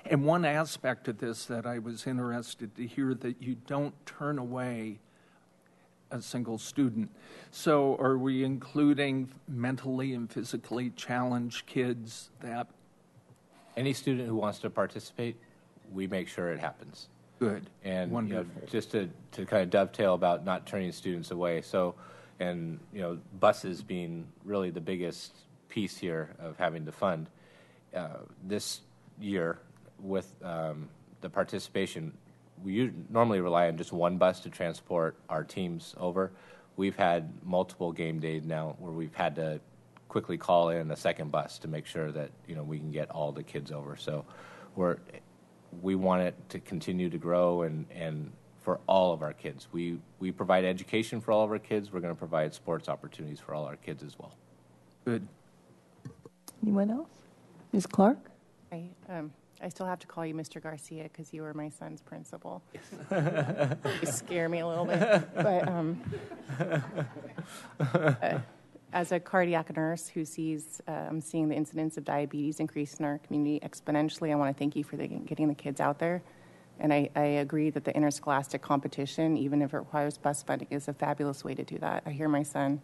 And one aspect of this that I was interested to hear, that you don't turn away a single student. So are we including mentally and physically challenged kids that... Any student who wants to participate, we make sure it happens. Good. And wonderful. You know, just to kind of dovetail about not turning students away. So, and you know, buses being really the biggest piece here of having to fund. This year, with the participation, we normally rely on just one bus to transport our teams over. We've had multiple game days now where we've had to quickly call in a second bus to make sure that, you know, we can get all the kids over. So we want it to continue to grow and for all of our kids. We provide education for all of our kids. We're going to provide sports opportunities for all our kids as well. Good. Anyone else? Ms. Clark? I still have to call you Mr. Garcia because you were my son's principal. You scare me a little bit. But as a cardiac nurse who sees, seeing the incidence of diabetes increase in our community exponentially, I want to thank you for getting the kids out there. And I agree that the interscholastic competition, even if it requires bus funding, is a fabulous way to do that. I hear my son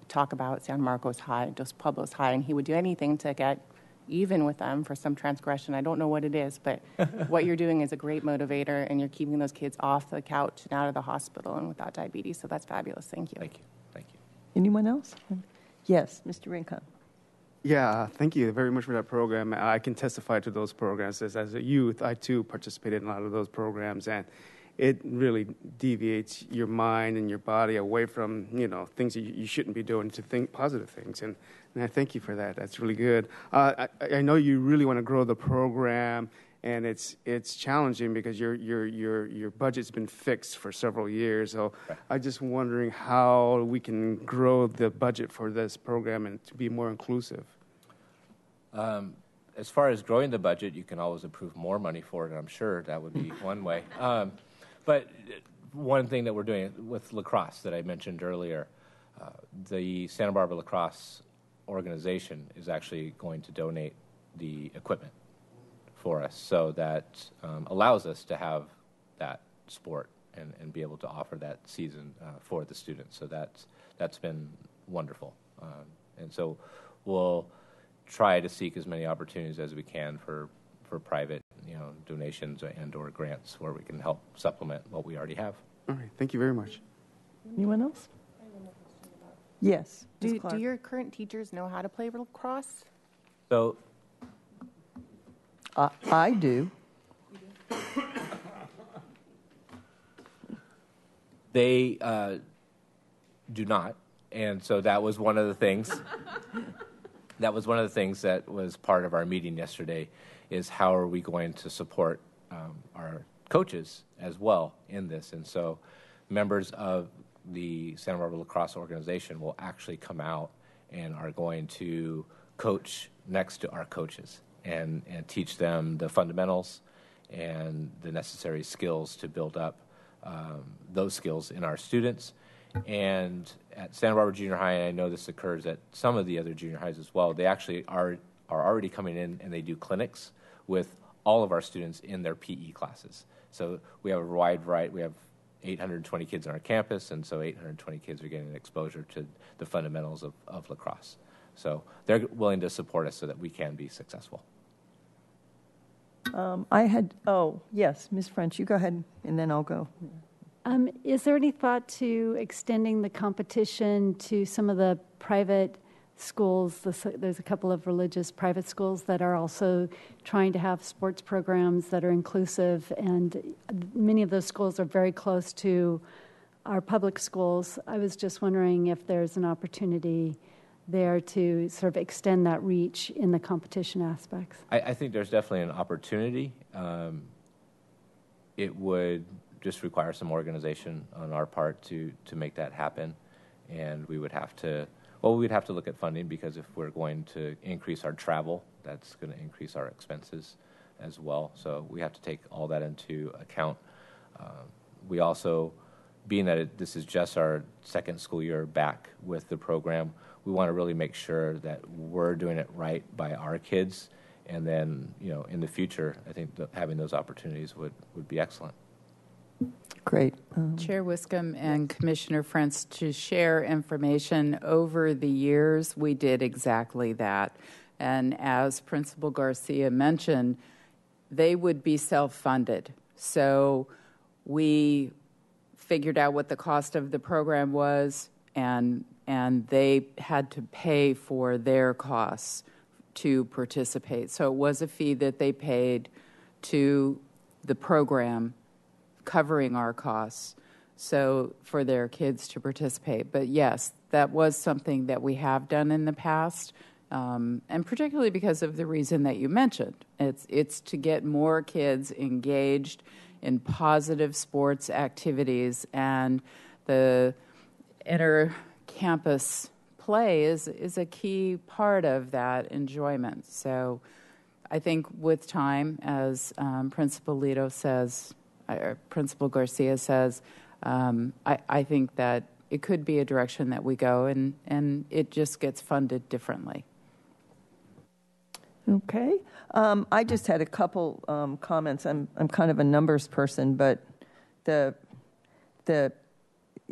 talk about San Marcos High, Dos Pueblos High, and he would do anything to get even with them for some transgression. I don't know what it is, but what you're doing is a great motivator, and you're keeping those kids off the couch and out of the hospital and without diabetes. So that's fabulous. Thank you. Thank you. Thank you. Anyone else? Yes, Mr. Rincon. Yeah, thank you very much for that program. I can testify to those programs. As a youth, I too participated in a lot of those programs, and it really deviates your mind and your body away from, you know, things that you shouldn't be doing to think positive things. And I thank you for that. That's really good. I know you really want to grow the program, and it's challenging because your budget's been fixed for several years. So I'm just wondering how we can grow the budget for this program and to be more inclusive. As far as growing the budget, you can always approve more money for it, and I'm sure that would be one way. But one thing that we're doing with lacrosse that I mentioned earlier, the Santa Barbara Lacrosse organization is actually going to donate the equipment for us, so that allows us to have that sport and be able to offer that season for the students. So that's been wonderful. And so we'll try to seek as many opportunities as we can for private, you know, donations and or grants where we can help supplement what we already have. All right. Thank you very much. Anyone else? Yes. Do your current teachers know how to play lacrosse? So I do. They do not. And so that was one of the things. That was one of the things that was part of our meeting yesterday, is how are we going to support our coaches as well in this. And so members of the Santa Barbara Lacrosse organization will actually come out and are going to coach next to our coaches and teach them the fundamentals and the necessary skills to build up those skills in our students. And at Santa Barbara Junior High, and I know this occurs at some of the other junior highs as well, they actually are already coming in and they do clinics with all of our students in their PE classes. So we have a wide variety. We have 820 kids on our campus, and so 820 kids are getting exposure to the fundamentals of lacrosse. So they're willing to support us so that we can be successful. Yes, Ms. French, you go ahead, and then I'll go. Is there any thought to extending the competition to some of the private schools? There's a couple of religious private schools that are also trying to have sports programs that are inclusive, and many of those schools are very close to our public schools. I was just wondering if there's an opportunity there to sort of extend that reach in the competition aspects. I think there's definitely an opportunity. It would just require some organization on our part to make that happen, and we'd have to look at funding, because if we're going to increase our travel, that's going to increase our expenses as well. So we have to take all that into account. We also, being that this is just our second school year back with the program, we want to really make sure that we're doing it right by our kids, and then in the future, I think having those opportunities would be excellent. Great. Chair Wiscombe and Commissioner French, to share information, over the years, we did exactly that. And as Principal Garcia mentioned, they would be self-funded. So we figured out what the cost of the program was, and they had to pay for their costs to participate. So it was a fee that they paid to the program, covering our costs, so for their kids to participate. But yes, that was something that we have done in the past, and particularly because of the reason that you mentioned. It's to get more kids engaged in positive sports activities, and the inter-campus play is a key part of that enjoyment. So I think with time, as Principal Lito says, Principal Garcia says, I think that it could be a direction that we go, and it just gets funded differently. Okay. I just had a couple comments. I'm kind of a numbers person, but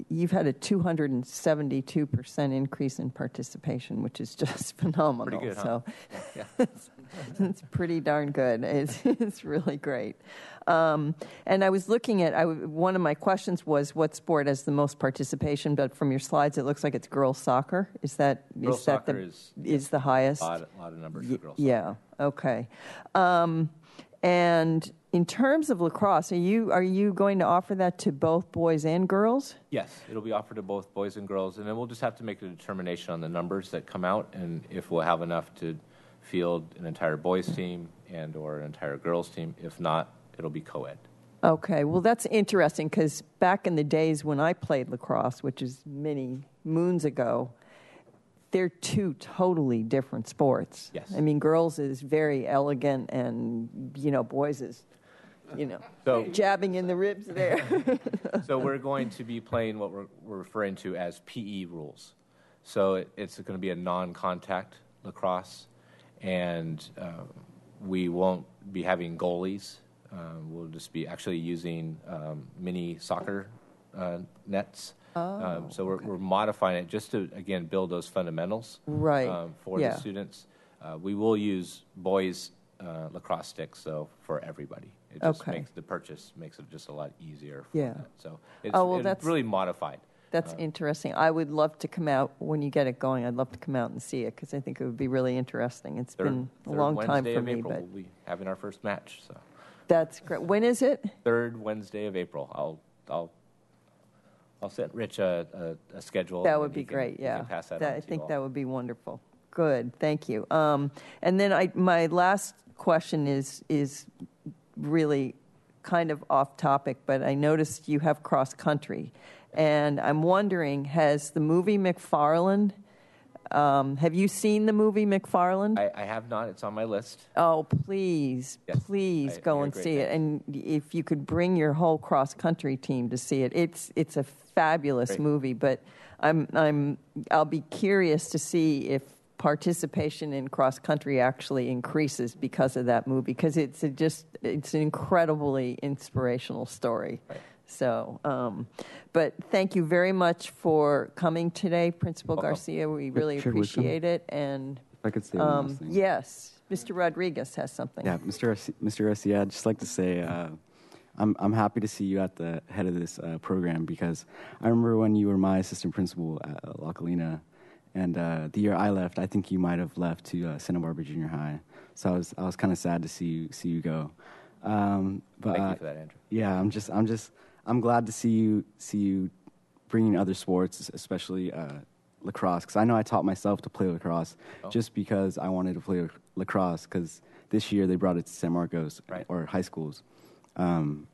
you've had a 272% increase in participation, which is just phenomenal. Pretty good, huh? So yeah. it's pretty darn good. It's really great. And I was looking at, one of my questions was what sport has the most participation, but from your slides it looks like it's girls soccer. Is that the highest? A lot of numbers for girls soccer. Yeah, okay. And in terms of lacrosse, are you going to offer that to both boys and girls? Yes, it'll be offered to both boys and girls, and then we'll just have to make a determination on the numbers that come out, and if we'll have enough to field an entire boys team and or an entire girls team. If not, it'll be co-ed. Okay, well that's interesting, because back in the days when I played lacrosse, which is many moons ago, they're two totally different sports. Yes. I mean, girls is very elegant, and boys is so jabbing in the ribs there. So we're going to be playing what we're referring to as PE rules. So it's going to be a non-contact lacrosse, and we won't be having goalies. We'll just be actually using mini soccer nets. So we're modifying it just to, again, build those fundamentals for the students. We will use boys lacrosse sticks, though, for everybody. It just makes it just a lot easier for that. So it's really modified. That's interesting. I would love to come out when you get it going. I'd love to come out and see it, because I think it would be really interesting. It's been a long time for me. April, we'll be having our first match. So that's great. When is it? Third Wednesday of April. I'll I'll send Rich a schedule. That and would be he can- great, he yeah. can pass that on I to you think all. that would be wonderful. Good, thank you. And then my last question is really kind of off topic, but I noticed you have cross country. And I'm wondering, has the movie McFarland, have you seen the movie McFarland? I have not. It's on my list. Oh, please, Yes, please I go hear and great see it. things. And if you could bring your whole cross country team to see it, it's a fabulous Great. movie. But I'll be curious to see if participation in cross country actually increases because of that movie, because it's an incredibly inspirational story. Right. So, but thank you very much for coming today, Principal Welcome. Garcia. We really Chair Wisdom. appreciate it. And If I could say one last thing. yes, Mr. Rodriguez has something. Yeah, Mr. Garcia, I'd just like to say I'm happy to see you at the head of this program, because I remember when you were my assistant principal at La Colina, and the year I left, I think you might have left to Santa Barbara Junior High. So I was kind of sad to see you go. But Thank you for that, Andrew. yeah, I'm glad to see you bringing other sports, especially lacrosse, because I know I taught myself to play lacrosse just because I wanted to play lacrosse, because this year they brought it to San Marcos or high schools. And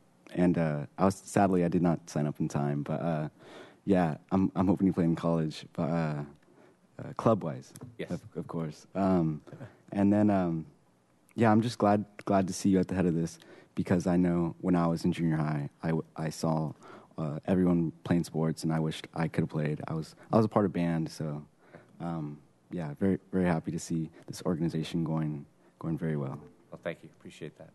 sadly I did not sign up in time, but yeah, I'm hoping to play in college, but club-wise, Yes. of course. And then, yeah, I'm just glad to see you at the head of this, because I know when I was in junior high, I saw everyone playing sports, and I wished I could have played. I was a part of band, so yeah, very very happy to see this organization going very well. Well, thank you. Appreciate that.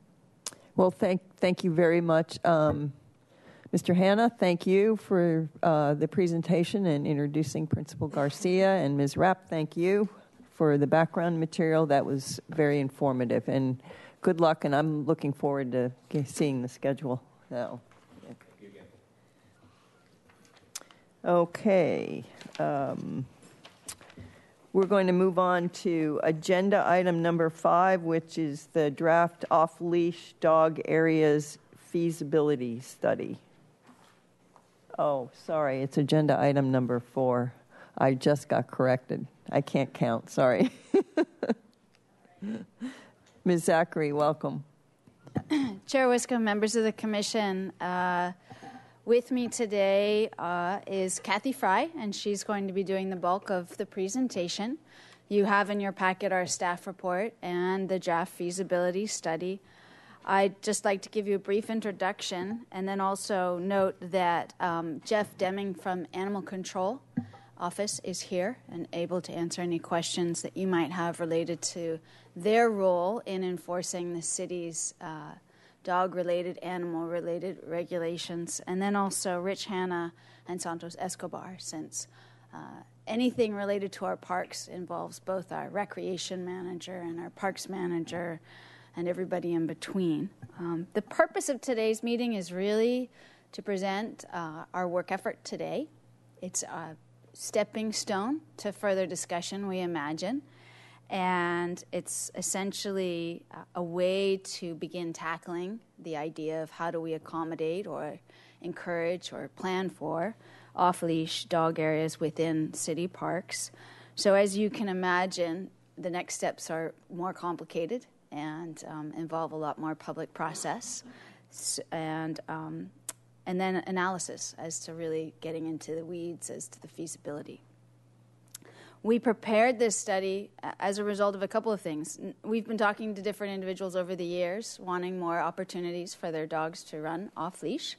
Well, thank you very much. Mr. Hanna, thank you for the presentation and introducing Principal Garcia. And Ms. Rapp, thank you for the background material. That was very informative. And good luck, and I'm looking forward to seeing the schedule. So, okay. We're going to move on to agenda item number 5, which is the draft off-leash dog areas feasibility study. Oh, sorry, it's agenda item number 4. I just got corrected. I can't count, sorry. Ms. Zachary, welcome. Chair Wiscombe, members of the commission, with me today is Kathy Fry, and she's going to be doing the bulk of the presentation. You have in your packet our staff report and the draft feasibility study. I'd just like to give you a brief introduction, and then also note that Jeff Deming from Animal Control Office is here and able to answer any questions that you might have related to their role in enforcing the city's dog-related, animal-related regulations. And then also Rich Hanna and Santos Escobar, since anything related to our parks involves both our recreation manager and our parks manager and everybody in between. The purpose of today's meeting is really to present our work effort today. It's a stepping stone to further discussion, we imagine. And it's essentially a way to begin tackling the idea of how do we accommodate or encourage or plan for off-leash dog areas within city parks. So as you can imagine, the next steps are more complicated and involve a lot more public process and then analysis as to really getting into the weeds as to the feasibility. We prepared this study as a result of a couple of things. We've been talking to different individuals over the years, wanting more opportunities for their dogs to run off-leash.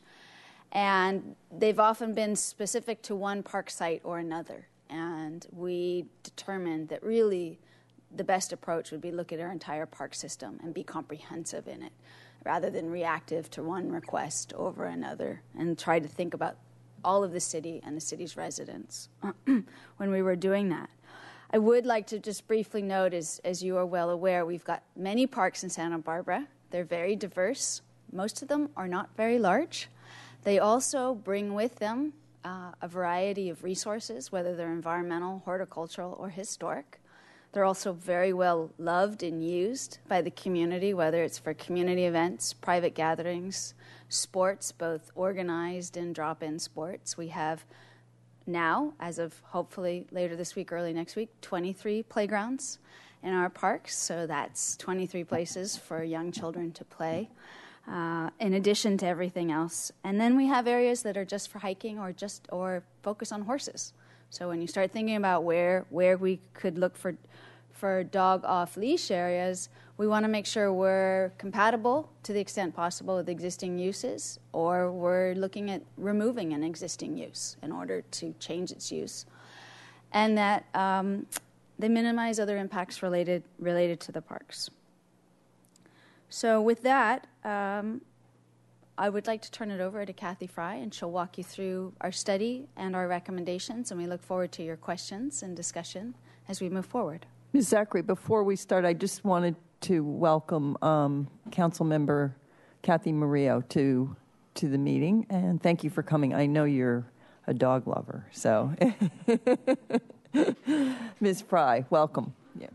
And they've often been specific to one park site or another. And we determined that really the best approach would be look at our entire park system and be comprehensive in it, rather than reactive to one request over another, and try to think about all of the city and the city's residents when we were doing that. I would like to just briefly note, as you are well aware, we've got many parks in Santa Barbara. They're very diverse. Most of them are not very large. They also bring with them a variety of resources, whether they're environmental, horticultural, or historic. They're also very well loved and used by the community, whether it's for community events, private gatherings, sports, both organized and drop-in sports. We have now, as of hopefully later this week, early next week, 23 playgrounds in our parks. So that's 23 places for young children to play, in addition to everything else. And then we have areas that are just for hiking or focus on horses. So when you start thinking about where we could look for dog off-leash areas, we want to make sure we're compatible to the extent possible with existing uses, or we're looking at removing an existing use in order to change its use, and that they minimize other impacts related to the parks. So with that, I would like to turn it over to Kathy Fry, and she'll walk you through our study and our recommendations, and we look forward to your questions and discussion as we move forward. Ms. Zachary, before we start, I just wanted to welcome Council Member Kathy Murillo to the meeting, and thank you for coming. I know you're a dog lover, so Ms. Fry, welcome. Yeah.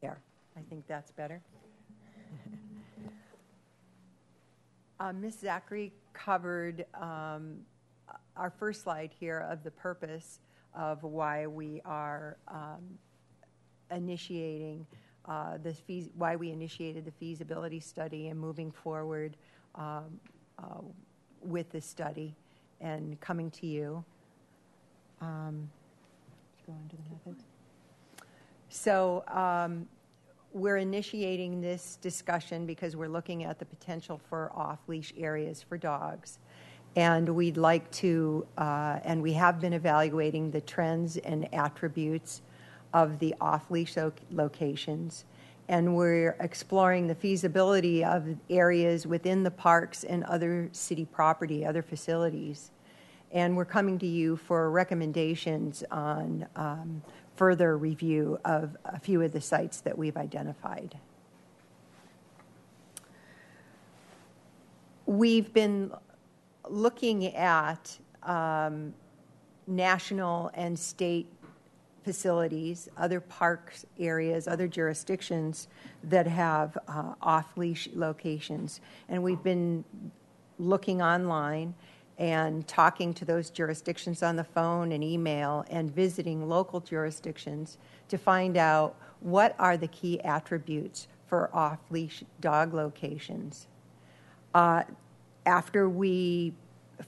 There, I think that's better. Ms. Zachary covered our first slide here of the purpose of why we are initiating why we initiated the feasibility study and moving forward with the study and coming to you. Go on to the methods. So we're initiating this discussion because we're looking at the potential for off-leash areas for dogs. And we'd like to, and we have been evaluating the trends and attributes of the off-leash locations. And we're exploring the feasibility of areas within the parks and other city property, other facilities. And we're coming to you for recommendations on further review of a few of the sites that we've identified. We've been looking at national and state facilities, other parks areas, other jurisdictions that have off-leash locations. And we've been looking online and talking to those jurisdictions on the phone and email and visiting local jurisdictions to find out what are the key attributes for off-leash dog locations. After we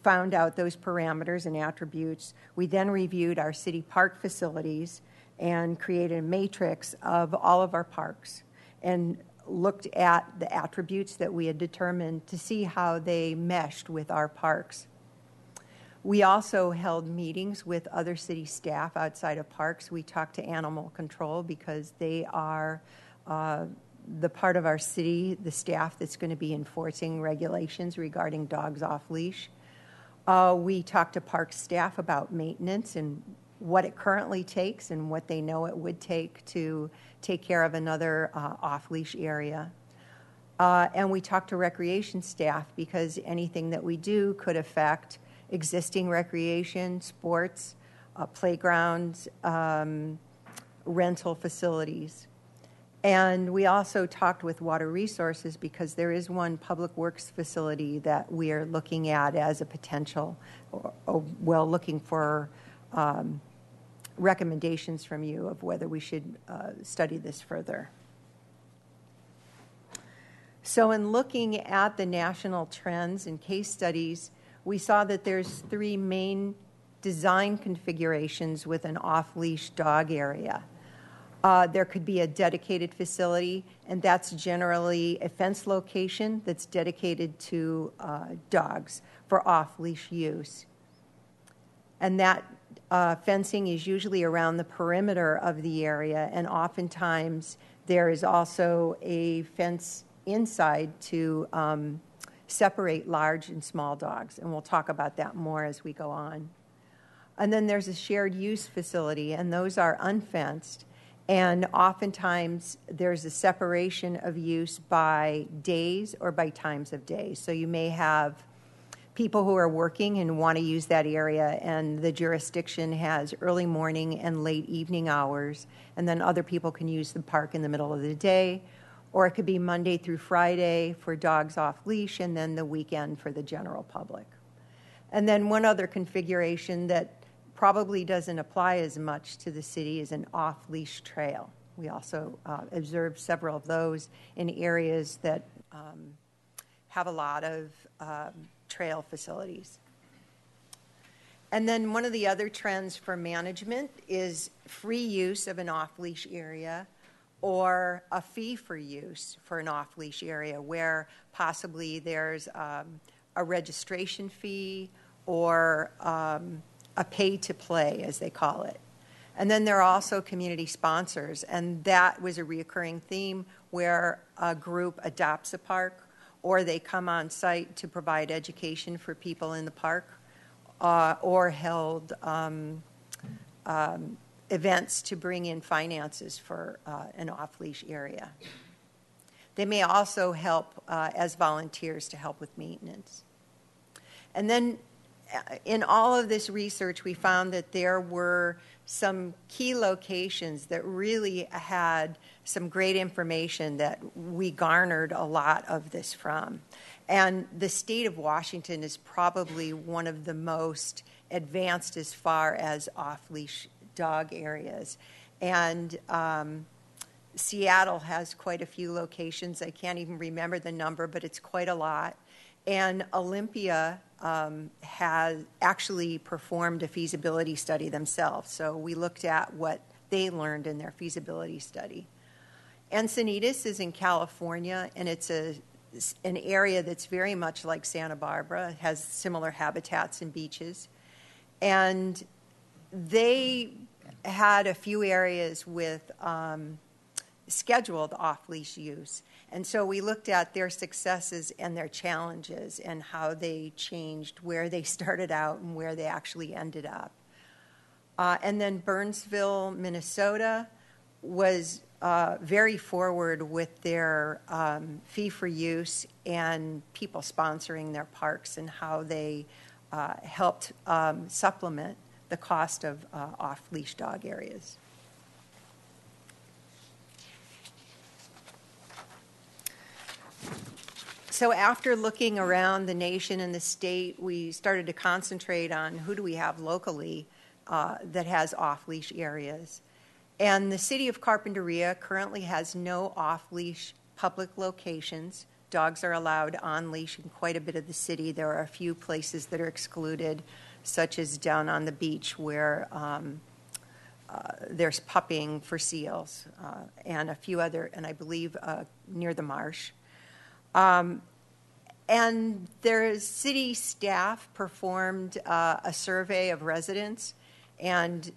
found out those parameters and attributes, we then reviewed our city park facilities and created a matrix of all of our parks and looked at the attributes that we had determined to see how they meshed with our parks. We also held meetings with other city staff outside of parks. We talked to animal control because they are the part of our city, the staff that's going to be enforcing regulations regarding dogs off leash. We talked to park staff about maintenance and what it currently takes and what they know it would take to take care of another off-leash area. And we talked to recreation staff because anything that we do could affect existing recreation, sports, playgrounds, rental facilities. And we also talked with Water Resources because there is one public works facility that we are looking at as a potential, looking for recommendations from you of whether we should study this further. So in looking at the national trends and case studies, we saw that there's three main design configurations with an off-leash dog area. There could be a dedicated facility, and that's generally a fence location that's dedicated to dogs for off-leash use. And that fencing is usually around the perimeter of the area, and oftentimes there is also a fence inside to separate large and small dogs, and we'll talk about that more as we go on. And then there's a shared use facility, and those are unfenced, And oftentimes there's a separation of use by days or by times of day. So you may have people who are working and want to use that area, and the jurisdiction has early morning and late evening hours, and then other people can use the park in the middle of the day. Or it could be Monday through Friday for dogs off leash, and then the weekend for the general public. And then one other configuration that probably doesn't apply as much to the city is an off-leash trail. We also observed several of those in areas that have a lot of trail facilities. And then one of the other trends for management is free use of an off-leash area, or a fee for use for an off-leash area where possibly there's a registration fee or a pay-to-play, as they call it. And then there are also community sponsors, and that was a reoccurring theme where a group adopts a park, or they come on site to provide education for people in the park, or held events to bring in finances for an off-leash area. They may also help as volunteers to help with maintenance. And then in all of this research, we found that there were some key locations that really had some great information that we garnered a lot of this from. And the state of Washington is probably one of the most advanced as far as off-leash dog areas. And Seattle has quite a few locations. I can't even remember the number, but it's quite a lot. And Olympia has actually performed a feasibility study themselves. So we looked at what they learned in their feasibility study. Encinitas is in California, and it's an area that's very much like Santa Barbara. It has similar habitats and beaches. And they had a few areas with scheduled off-leash use. And so we looked at their successes and their challenges and how they changed, where they started out and where they actually ended up. And then Burnsville, Minnesota was very forward with their fee for use and people sponsoring their parks and how they helped supplement the cost of off-leash dog areas. So after looking around the nation and the state, we started to concentrate on who do we have locally that has off-leash areas. And the city of Carpinteria currently has no off-leash public locations. Dogs are allowed on leash in quite a bit of the city. There are a few places that are excluded, such as down on the beach where there's pupping for seals, and a few other, and I believe near the marsh. And their city staff performed a survey of residents, and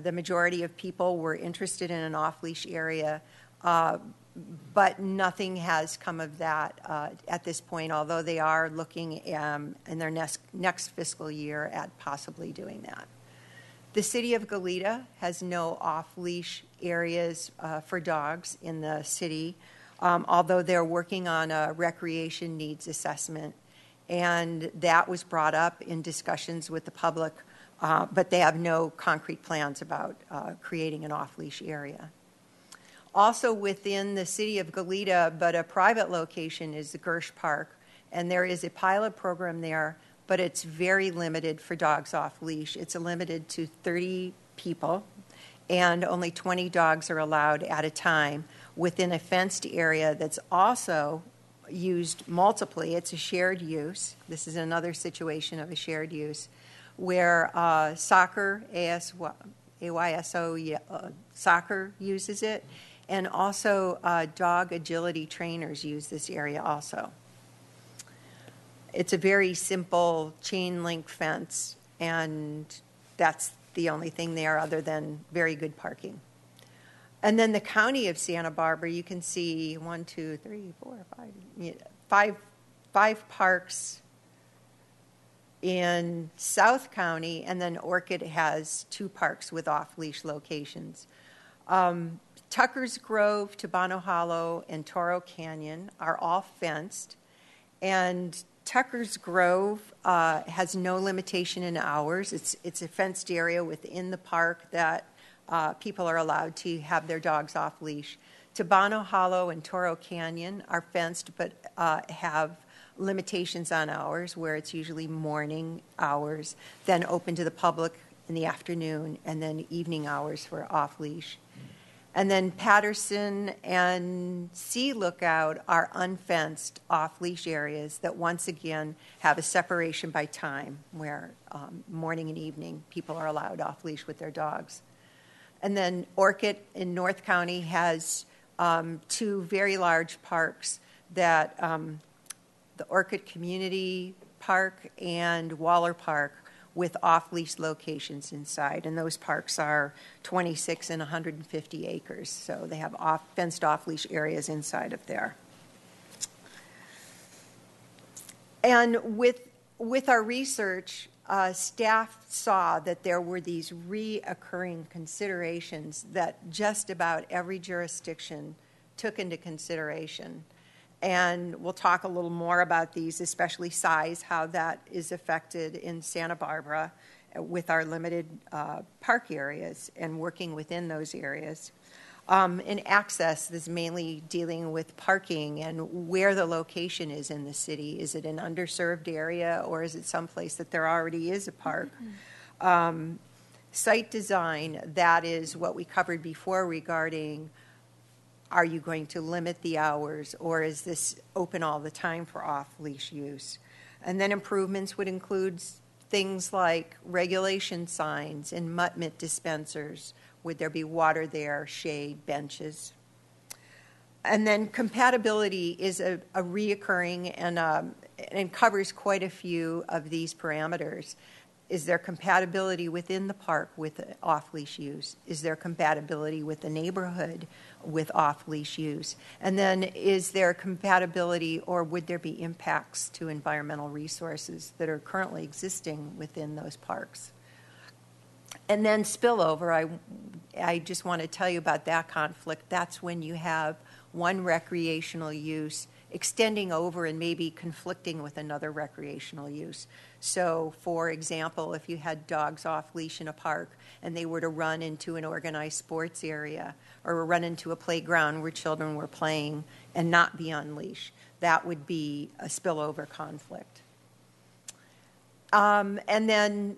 the majority of people were interested in an off-leash area, but nothing has come of that at this point, although they are looking in their next fiscal year at possibly doing that. The city of Goleta has no off-leash areas for dogs in the city, although they're working on a recreation needs assessment. And that was brought up in discussions with the public, but they have no concrete plans about creating an off-leash area. Also within the city of Goleta, but a private location, is the Gersh Park. And there is a pilot program there, but it's very limited for dogs off leash. It's limited to 30 people, and only 20 dogs are allowed at a time within a fenced area that's also used multiply. It's a shared use. This is another situation of a shared use where soccer, AYSO soccer uses it, and also dog agility trainers use this area also. It's a very simple chain link fence, and that's the only thing there other than very good parking. And then the county of Santa Barbara, you can see 5 parks in South County, and then Orchid has 2 parks with off-leash locations. Tucker's Grove, Tabano Hollow, and Toro Canyon are all fenced, and Tucker's Grove has no limitation in hours. It's a fenced area within the park that people are allowed to have their dogs off leash. Tabano Hollow and Toro Canyon are fenced but have limitations on hours, where it's usually morning hours, then open to the public in the afternoon, and then evening hours for off leash. And then Patterson and Sea Lookout are unfenced off-leash areas that once again have a separation by time, where morning and evening people are allowed off-leash with their dogs. And then Orchid in North County has two very large parks that the Orchid Community Park and Waller Park, with off-leash locations inside. And those parks are 26 and 150 acres. So they have fenced off-leash areas inside of there. And with our research, staff saw that there were these reoccurring considerations that just about every jurisdiction took into consideration. And we'll talk a little more about these, especially size, how that is affected in Santa Barbara with our limited park areas and working within those areas. And access is mainly dealing with parking and where the location is in the city. Is it an underserved area, or is it someplace that there already is a park? Site design, that is what we covered before regarding, are you going to limit the hours, or is this open all the time for off-leash use? And then improvements would include things like regulation signs and mutt mitt dispensers. Would there be water there, shade, benches? And then compatibility is a reoccurring and covers quite a few of these parameters. Is there compatibility within the park with off-leash use? Is there compatibility with the neighborhood with off-leash use? And then is there compatibility, or would there be impacts to environmental resources that are currently existing within those parks? And then spillover, I just want to tell you about that conflict. That's when you have one recreational use extending over and maybe conflicting with another recreational use. So, for example, if you had dogs off leash in a park and they were to run into an organized sports area or run into a playground where children were playing and not be on leash, that would be a spillover conflict. And then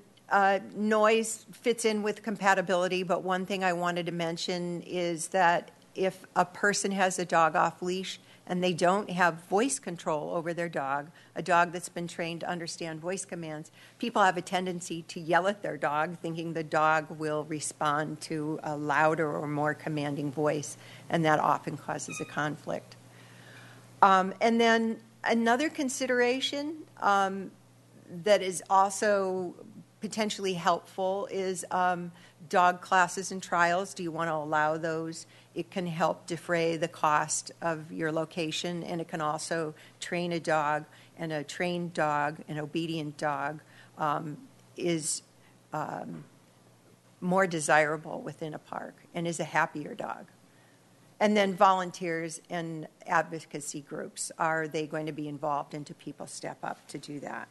noise fits in with compatibility, but one thing I wanted to mention is that if a person has a dog off leash and they don't have voice control over their dog, a dog that's been trained to understand voice commands, people have a tendency to yell at their dog, thinking the dog will respond to a louder or more commanding voice, and that often causes a conflict. And then another consideration that is also potentially helpful is dog classes and trials. Do you want to allow those? It can help defray the cost of your location, and it can also train a dog, and a trained dog, an obedient dog, is more desirable within a park and is a happier dog. And then volunteers and advocacy groups, are they going to be involved, and do people step up to do that?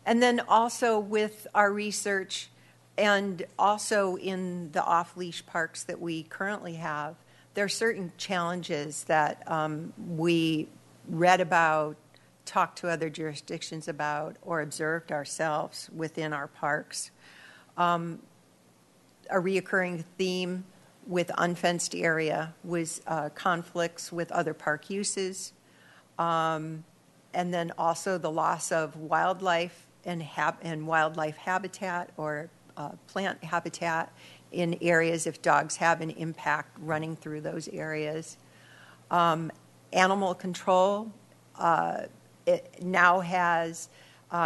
And then also with our research, and also in the off-leash parks that we currently have, there are certain challenges that we read about, talked to other jurisdictions about, or observed ourselves within our parks. A reoccurring theme with unfenced area was conflicts with other park uses, and then also the loss of wildlife and wildlife habitat or plant habitat in areas if dogs have an impact running through those areas. Animal control it now has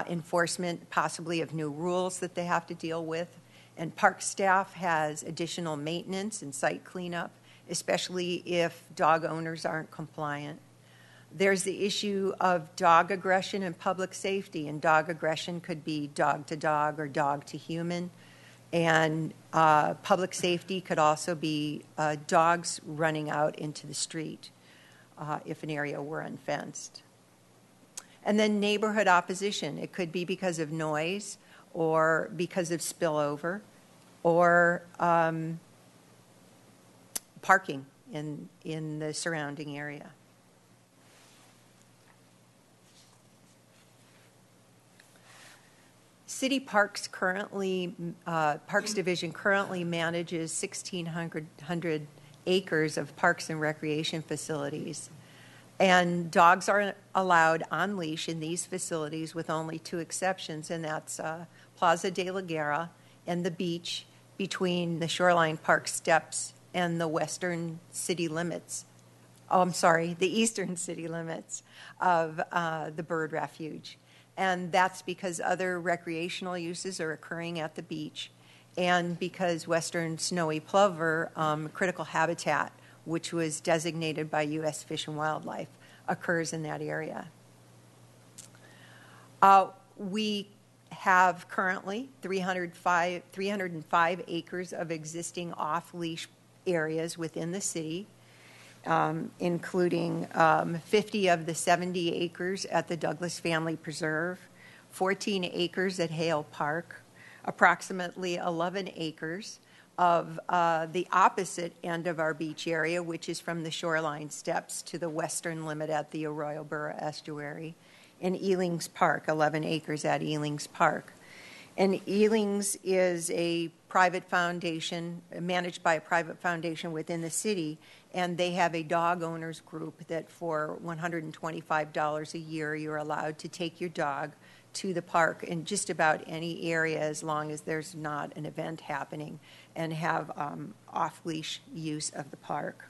enforcement possibly of new rules that they have to deal with, and park staff has additional maintenance and site cleanup, especially if dog owners aren't compliant. There's the issue of dog aggression and public safety, and dog aggression could be dog to dog or dog to human. And public safety could also be dogs running out into the street if an area were unfenced. And then neighborhood opposition. It could be because of noise or because of spillover or parking in the surrounding area. City Parks currently, Parks Division currently manages 1,600 acres of parks and recreation facilities. And dogs are allowed on leash in these facilities with only two exceptions, and that's Plaza de la Guerra and the beach between the Shoreline Park steps and the western city limits. Oh, I'm sorry, the eastern city limits of the bird refuge. And that's because other recreational uses are occurring at the beach, and because western snowy plover, critical habitat, which was designated by U.S. Fish and Wildlife, occurs in that area. We have currently 305 acres of existing off-leash areas within the city, including 50 of the 70 acres at the Douglas Family Preserve, 14 acres at Hale Park, approximately 11 acres of the opposite end of our beach area, which is from the Shoreline Steps to the western limit at the Arroyo Burro Estuary, and Ealings Park, 11 acres at Ealings Park. And Ealings is a private foundation, managed by a private foundation within the city, and they have a dog owners group that for $125 a year, you're allowed to take your dog to the park in just about any area as long as there's not an event happening, and have off-leash use of the park.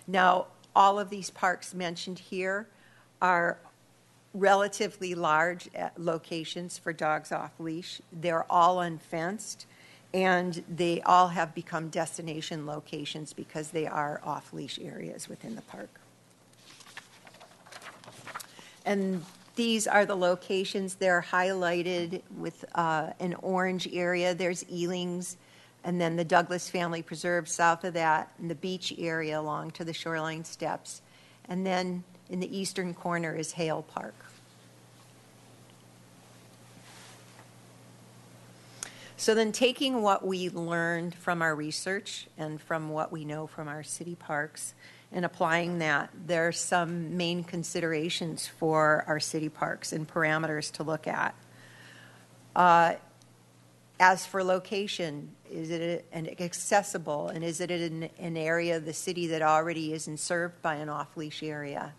Now, all of these parks mentioned here are relatively large locations for dogs off-leash. They're all unfenced, and they all have become destination locations because they are off-leash areas within the park. And these are the locations. They're highlighted with an orange area. There's Ealings, and then the Douglas Family Preserve south of that, and the beach area along to the Shoreline Steps. And then in the eastern corner is Hale Park. So then, taking what we learned from our research and from what we know from our city parks and applying that, there are some main considerations for our city parks and parameters to look at. As for location, is it accessible, and is it in an area of the city that already isn't served by an off-leash area?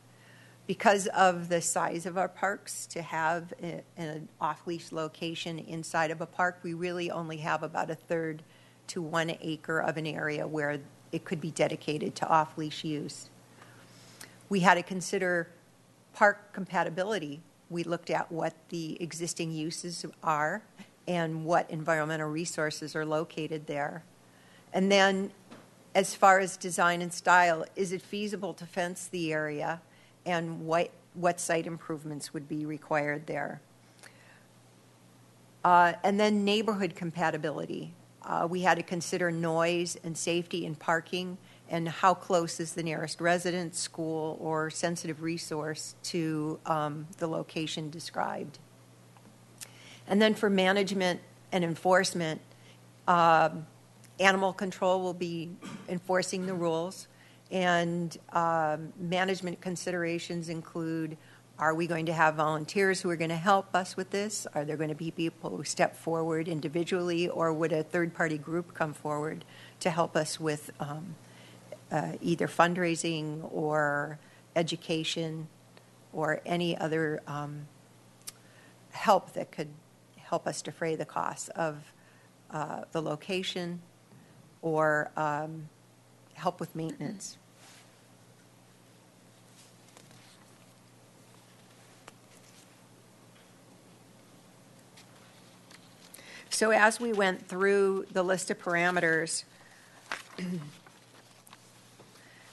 Because of the size of our parks, to have an off-leash location inside of a park, we really only have about 1/3 to 1 acre of an area where it could be dedicated to off-leash use. We had to consider park compatibility. We looked at what the existing uses are and what environmental resources are located there. And then, as far as design and style, is it feasible to fence the area? And what site improvements would be required there. And then neighborhood compatibility. We had to consider noise and safety in parking, and how close is the nearest residence, school, or sensitive resource to the location described. And then for management and enforcement, animal control will be enforcing the rules. And management considerations include, are we going to have volunteers who are going to help us with this? Are there going to be people who step forward individually, or would a third-party group come forward to help us with either fundraising or education or any other help that could help us defray the costs of the location or help with maintenance? So as we went through the list of parameters,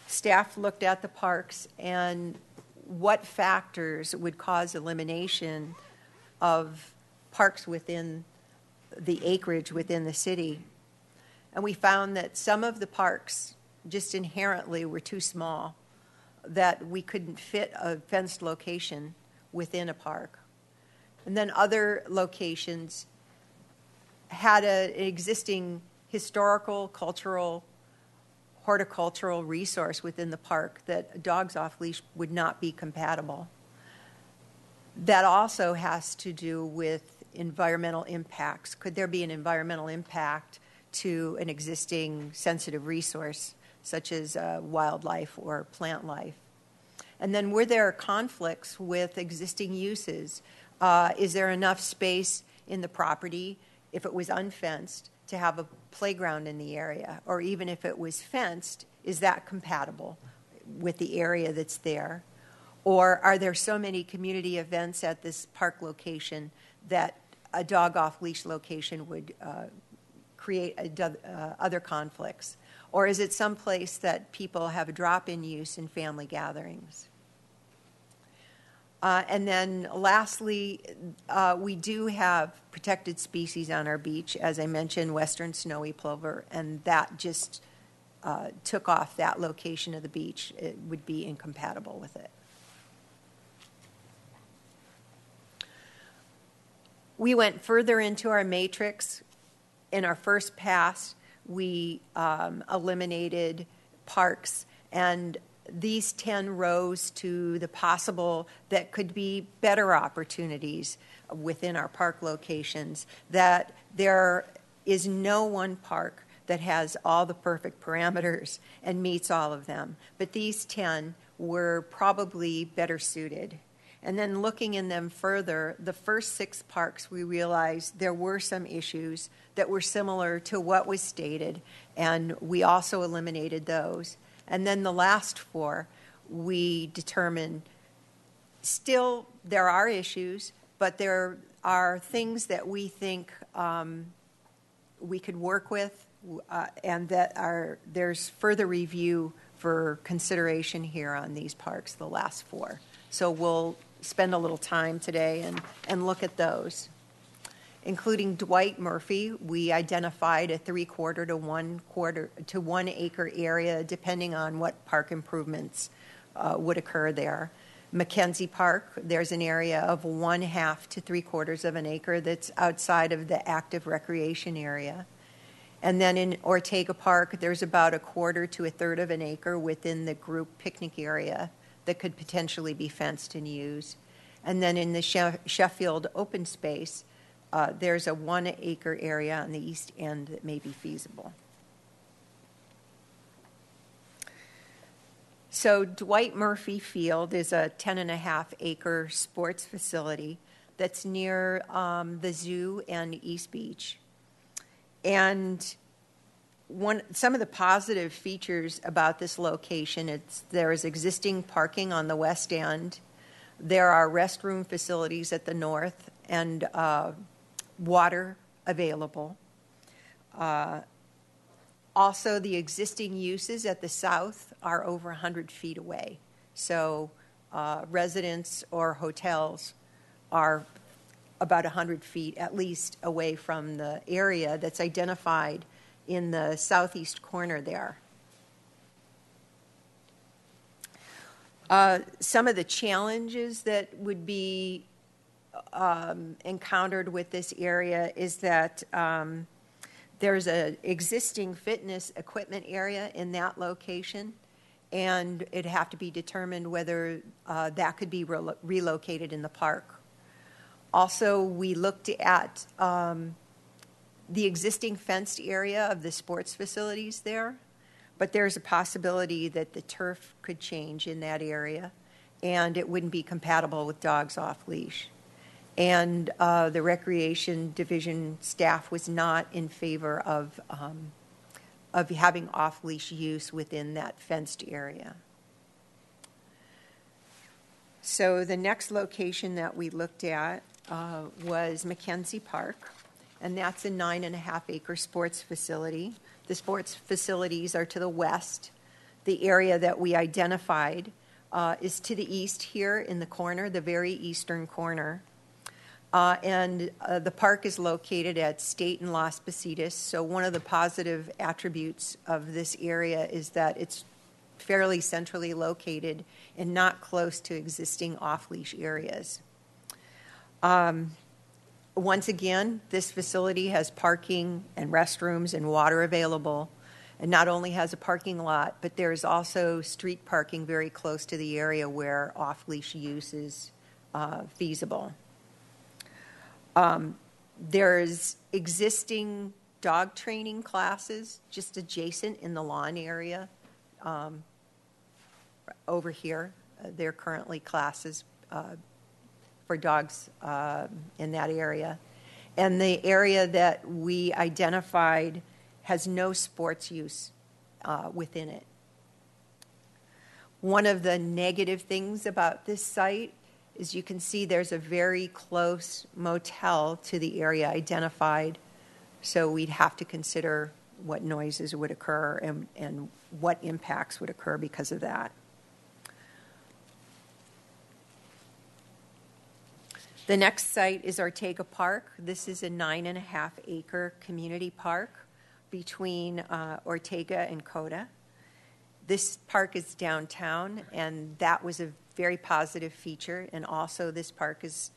staff looked at the parks, and what factors would cause elimination of parks within the acreage within the city. And we found that some of the parks just inherently were too small, that we couldn't fit a fenced location within a park. And then other locations had an existing historical, cultural, horticultural resource within the park that dogs off leash would not be compatible. That also has to do with environmental impacts. Could there be an environmental impact to an existing sensitive resource, such as wildlife or plant life? And then were there conflicts with existing uses? Is there enough space in the property, if it was unfenced, to have a playground in the area? Or even if it was fenced, is that compatible with the area that's there? Or are there so many community events at this park location that a dog off-leash location would create other conflicts? Or is it someplace that people have a drop-in use in family gatherings? And then lastly, we do have protected species on our beach, as I mentioned, western snowy plover, and that just took off that location of the beach. It would be incompatible with it. We went further into our matrix. In our first pass, we eliminated parks, and these 10 rose to the possible that could be better opportunities within our park locations, that there is no one park that has all the perfect parameters and meets all of them. But these 10 were probably better suited. And then looking in them further, the first 6 parks, we realized there were some issues that were similar to what was stated, and we also eliminated those. And then the last 4, we determined still there are issues, but there are things that we think we could work with, and that there's further review for consideration here on these parks, the last 4. So we'll spend a little time today and look at those. Including Dwight Murphy, we identified a 3/4 to 1 acre area, depending on what park improvements would occur there. Mackenzie Park, there's an area of 1/2 to 3/4 of an acre that's outside of the active recreation area. And then in Ortega Park, there's about 1/4 to 1/3 of an acre within the group picnic area that could potentially be fenced and used. And then in the Sheffield open space, there's a 1 acre area on the east end that may be feasible. So Dwight Murphy Field is a 10.5 acre sports facility that's near the zoo and East Beach. And some of the positive features about this location, there is existing parking on the west end. There are restroom facilities at the north and water available. Also, the existing uses at the south are over 100 feet away. So residents or hotels are about 100 feet at least away from the area that's identified in the southeast corner there. Some of the challenges that would be encountered with this area is that there's an existing fitness equipment area in that location, and it'd have to be determined whether that could be relocated in the park. Also, we looked at the existing fenced area of the sports facilities there, but there's a possibility that the turf could change in that area, and it wouldn't be compatible with dogs off leash. And the recreation division staff was not in favor of having off-leash use within that fenced area. So the next location that we looked at was Mackenzie Park, and that's a 9.5 acre sports facility. The sports facilities are to the west. The area that we identified is to the east here in the corner, the very eastern corner. And the park is located at State and Las Positas. So one of the positive attributes of this area is that it's fairly centrally located and not close to existing off-leash areas. Once again, this facility has parking and restrooms and water available. And not only has a parking lot, but there's also street parking very close to the area where off-leash use is feasible. There's existing dog training classes just adjacent in the lawn area over here. There are currently classes for dogs in that area. And the area that we identified has no sports use within it. One of the negative things about this site is you can see there's a very close motel to the area identified, so we'd have to consider what noises would occur and what impacts would occur because of that. The next site is Ortega Park. This is a 9.5-acre community park between Ortega and Coda. This park is downtown, and that was a very positive feature. And also this park is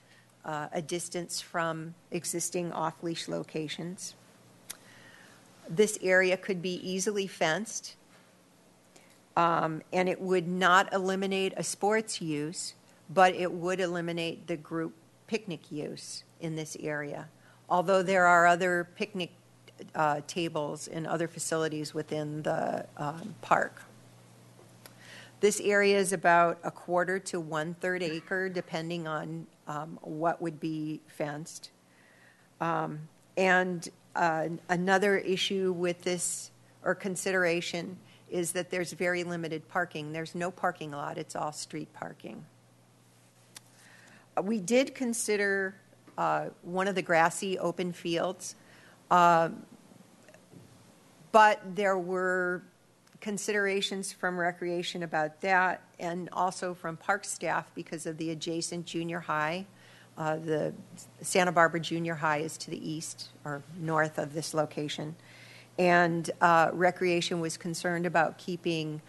a distance from existing off-leash locations. This area could be easily fenced, and it would not eliminate a sports use, but it would eliminate the group picnic use in this area. Although there are other picnic tables and other facilities within the park. This area is about 1/4 to 1/3 acre, depending on what would be fenced. And another issue with this, or consideration, is that there's very limited parking. There's no parking lot. It's all street parking. We did consider one of the grassy open fields, but there were considerations from Recreation about that, and also from park staff because of the adjacent junior high. The Santa Barbara Junior High is to the east or north of this location. And Recreation was concerned about keeping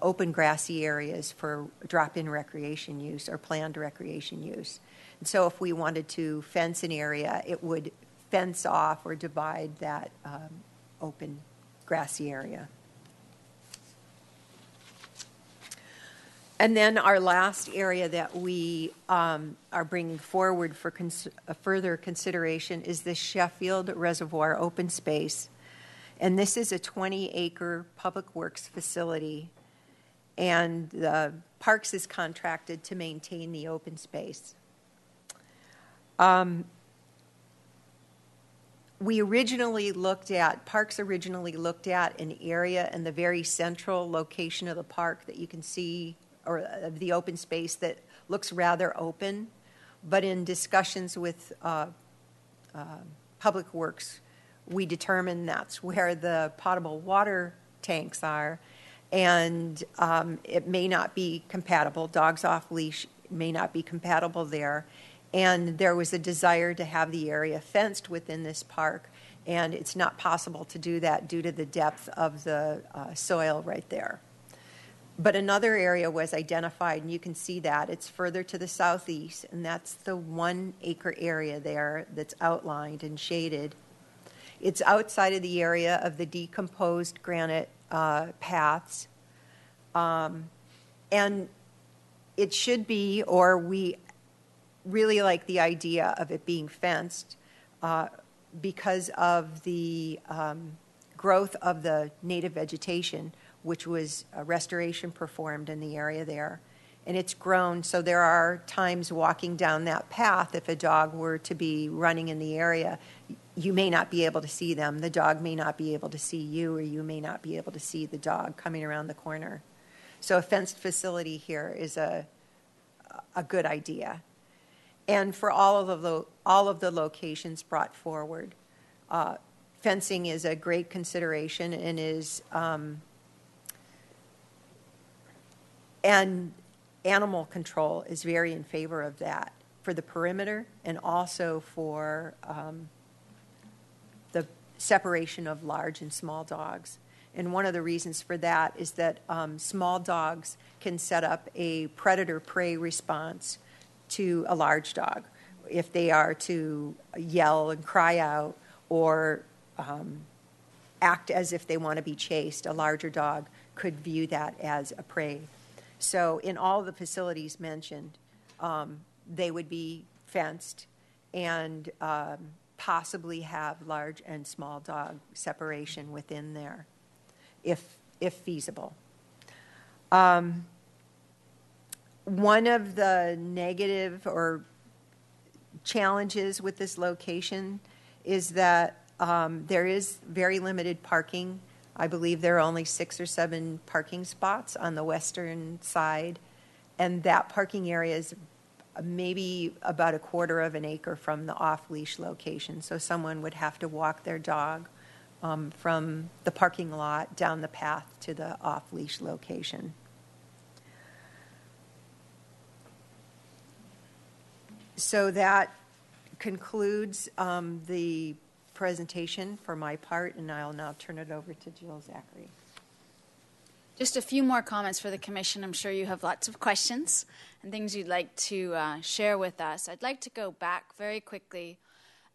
open grassy areas for drop-in recreation use or planned recreation use. And so if we wanted to fence an area, it would fence off or divide that open grassy area. And then our last area that we are bringing forward for further consideration is the Sheffield Reservoir open space. And this is a 20-acre public works facility, and the Parks is contracted to maintain the open space. Parks originally looked at an area in the very central location of the park that you can see, or of the open space that looks rather open. But in discussions with Public Works, we determined that's where the potable water tanks are, and it may not be compatible. Dogs off leash may not be compatible there. And there was a desire to have the area fenced within this park, and it's not possible to do that due to the depth of the soil right there. But another area was identified, and you can see that. It's further to the southeast, and that's the 1-acre area there that's outlined and shaded. It's outside of the area of the decomposed granite paths. And it should be, or we really like the idea of it being fenced because of the growth of the native vegetation, which was a restoration performed in the area there. And it's grown, so there are times walking down that path, if a dog were to be running in the area, you may not be able to see them. The dog may not be able to see you, or you may not be able to see the dog coming around the corner. So a fenced facility here is a good idea. And for all of the locations brought forward, fencing is a great consideration and is and animal control is very in favor of that for the perimeter and also for the separation of large and small dogs. And one of the reasons for that is that small dogs can set up a predator-prey response to a large dog if they are to yell and cry out or act as if they want to be chased. A larger dog could view that as a prey. So in all the facilities mentioned, they would be fenced and possibly have large and small dog separation within there, if feasible. One of the negative or challenges with this location is that there is very limited parking. I believe there are only 6 or 7 parking spots on the western side, and that parking area is maybe about 1/4 of an acre from the off-leash location. So someone would have to walk their dog from the parking lot down the path to the off-leash location. So that concludes the presentation for my part, and I'll now turn it over to Jill Zachary. Just a few more comments for the Commission. I'm sure you have lots of questions and things you'd like to share with us. I'd like to go back very quickly,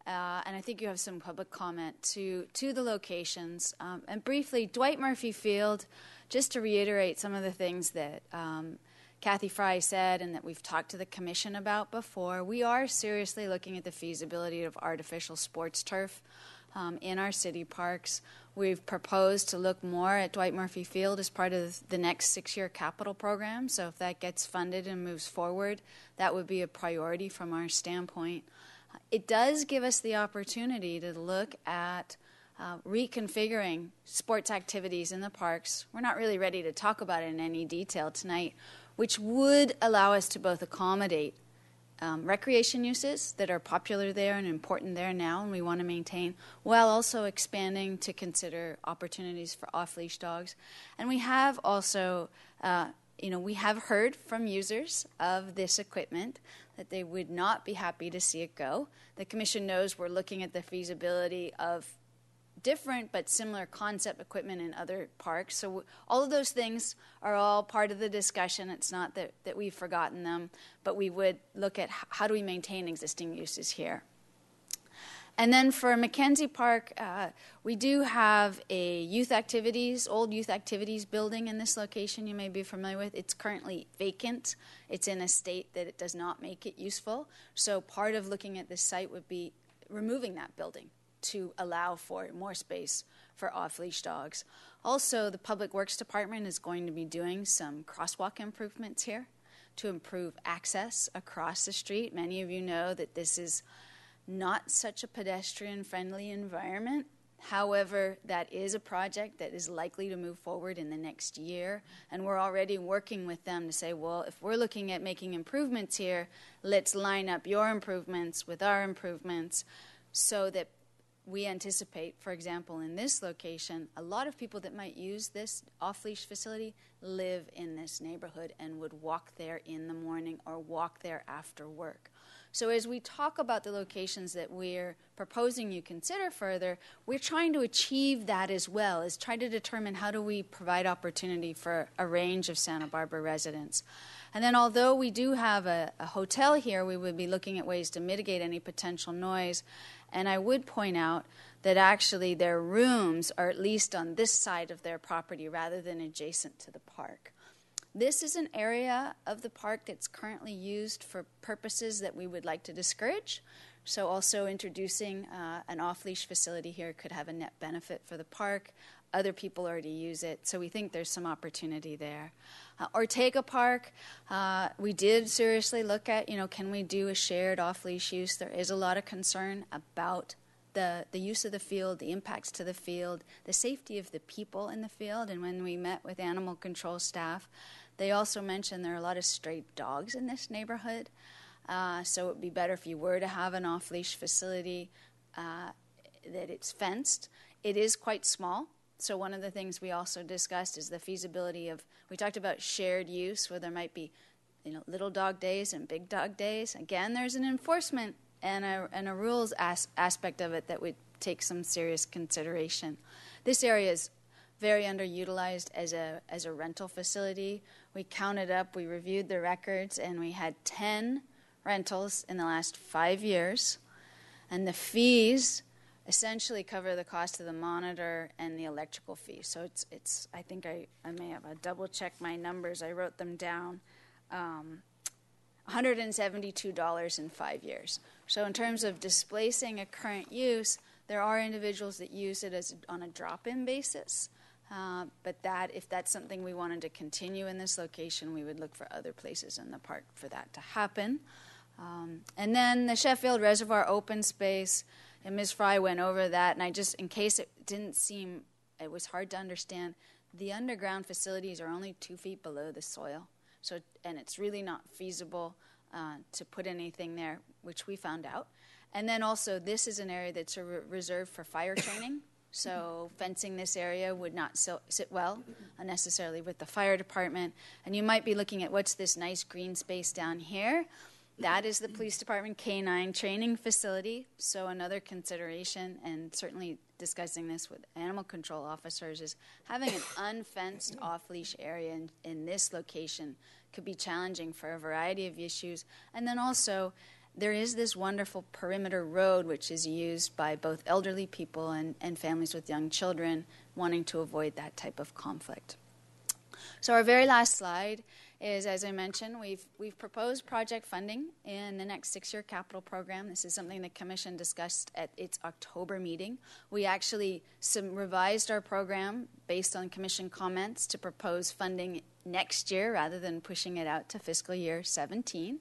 and I think you have some public comment, to the locations. And briefly, Dwight Murphy Field, just to reiterate some of the things that Kathy Fry said and that we've talked to the Commission about before, we are seriously looking at the feasibility of artificial sports turf in our city parks. We've proposed to look more at Dwight Murphy Field as part of the next 6-year capital program. So if that gets funded and moves forward, that would be a priority from our standpoint. It does give us the opportunity to look at reconfiguring sports activities in the parks. We're not really ready to talk about it in any detail tonight, which would allow us to both accommodate recreation uses that are popular there and important there now and we want to maintain, while also expanding to consider opportunities for off-leash dogs. And we have also, we have heard from users of this equipment that they would not be happy to see it go. The Commission knows we're looking at the feasibility of different but similar concept equipment in other parks. So all of those things are all part of the discussion. It's not that we've forgotten them, but we would look at how do we maintain existing uses here. And then for Mackenzie Park, we do have a old youth activities building in this location you may be familiar with. It's currently vacant. It's in a state that it does not make it useful. So part of looking at this site would be removing that building to allow for more space for off-leash dogs. Also, the Public Works Department is going to be doing some crosswalk improvements here to improve access across the street. Many of you know that this is not such a pedestrian-friendly environment. However, that is a project that is likely to move forward in the next year, and we're already working with them to say, well, if we're looking at making improvements here, let's line up your improvements with our improvements so that we anticipate, for example, in this location, a lot of people that might use this off-leash facility live in this neighborhood and would walk there in the morning or walk there after work. So as we talk about the locations that we're proposing you consider further, we're trying to achieve that as well, is try to determine how do we provide opportunity for a range of Santa Barbara residents. And then although we do have a hotel here, we would be looking at ways to mitigate any potential noise. And I would point out that actually their rooms are at least on this side of their property rather than adjacent to the park. This is an area of the park that's currently used for purposes that we would like to discourage. So also introducing an off-leash facility here could have a net benefit for the park. Other people already use it, so we think there's some opportunity there. Ortega Park, we did seriously look at, can we do a shared off-leash use? There is a lot of concern about the use of the field, the impacts to the field, the safety of the people in the field. And when we met with animal control staff, they also mentioned there are a lot of stray dogs in this neighborhood. So it would be better if you were to have an off-leash facility that it's fenced. It is quite small. So one of the things we also discussed is the feasibility of, we talked about shared use where there might be little dog days and big dog days. Again, there's an enforcement and a rules aspect of it that would take some serious consideration. This area is very underutilized as a rental facility. We counted up, we reviewed the records, and we had 10 rentals in the last 5 years. And the fees essentially cover the cost of the monitor and the electrical fee. So it's I think I may have double checked my numbers. I wrote them down. $172 in 5 years. So in terms of displacing a current use, there are individuals that use it on a drop-in basis. But if that's something we wanted to continue in this location, we would look for other places in the park for that to happen. And then the Sheffield Reservoir open space, and Ms. Fry went over that, and in case it was hard to understand, the underground facilities are only 2 feet below the soil. And it's really not feasible to put anything there, which we found out. And then also, this is an area that's reserved for fire training. So fencing this area would not sit well necessarily with the fire department. And you might be looking at what's this nice green space down here. That is the police department K-9 training facility. So another consideration, and certainly discussing this with animal control officers, is having an unfenced off-leash area in this location could be challenging for a variety of issues. And then also, there is this wonderful perimeter road which is used by both elderly people and families with young children wanting to avoid that type of conflict. So our very last slide is, as I mentioned, we've proposed project funding in the next 6-year capital program. This is something the Commission discussed at its October meeting. We actually revised our program based on Commission comments to propose funding next year rather than pushing it out to fiscal year 17.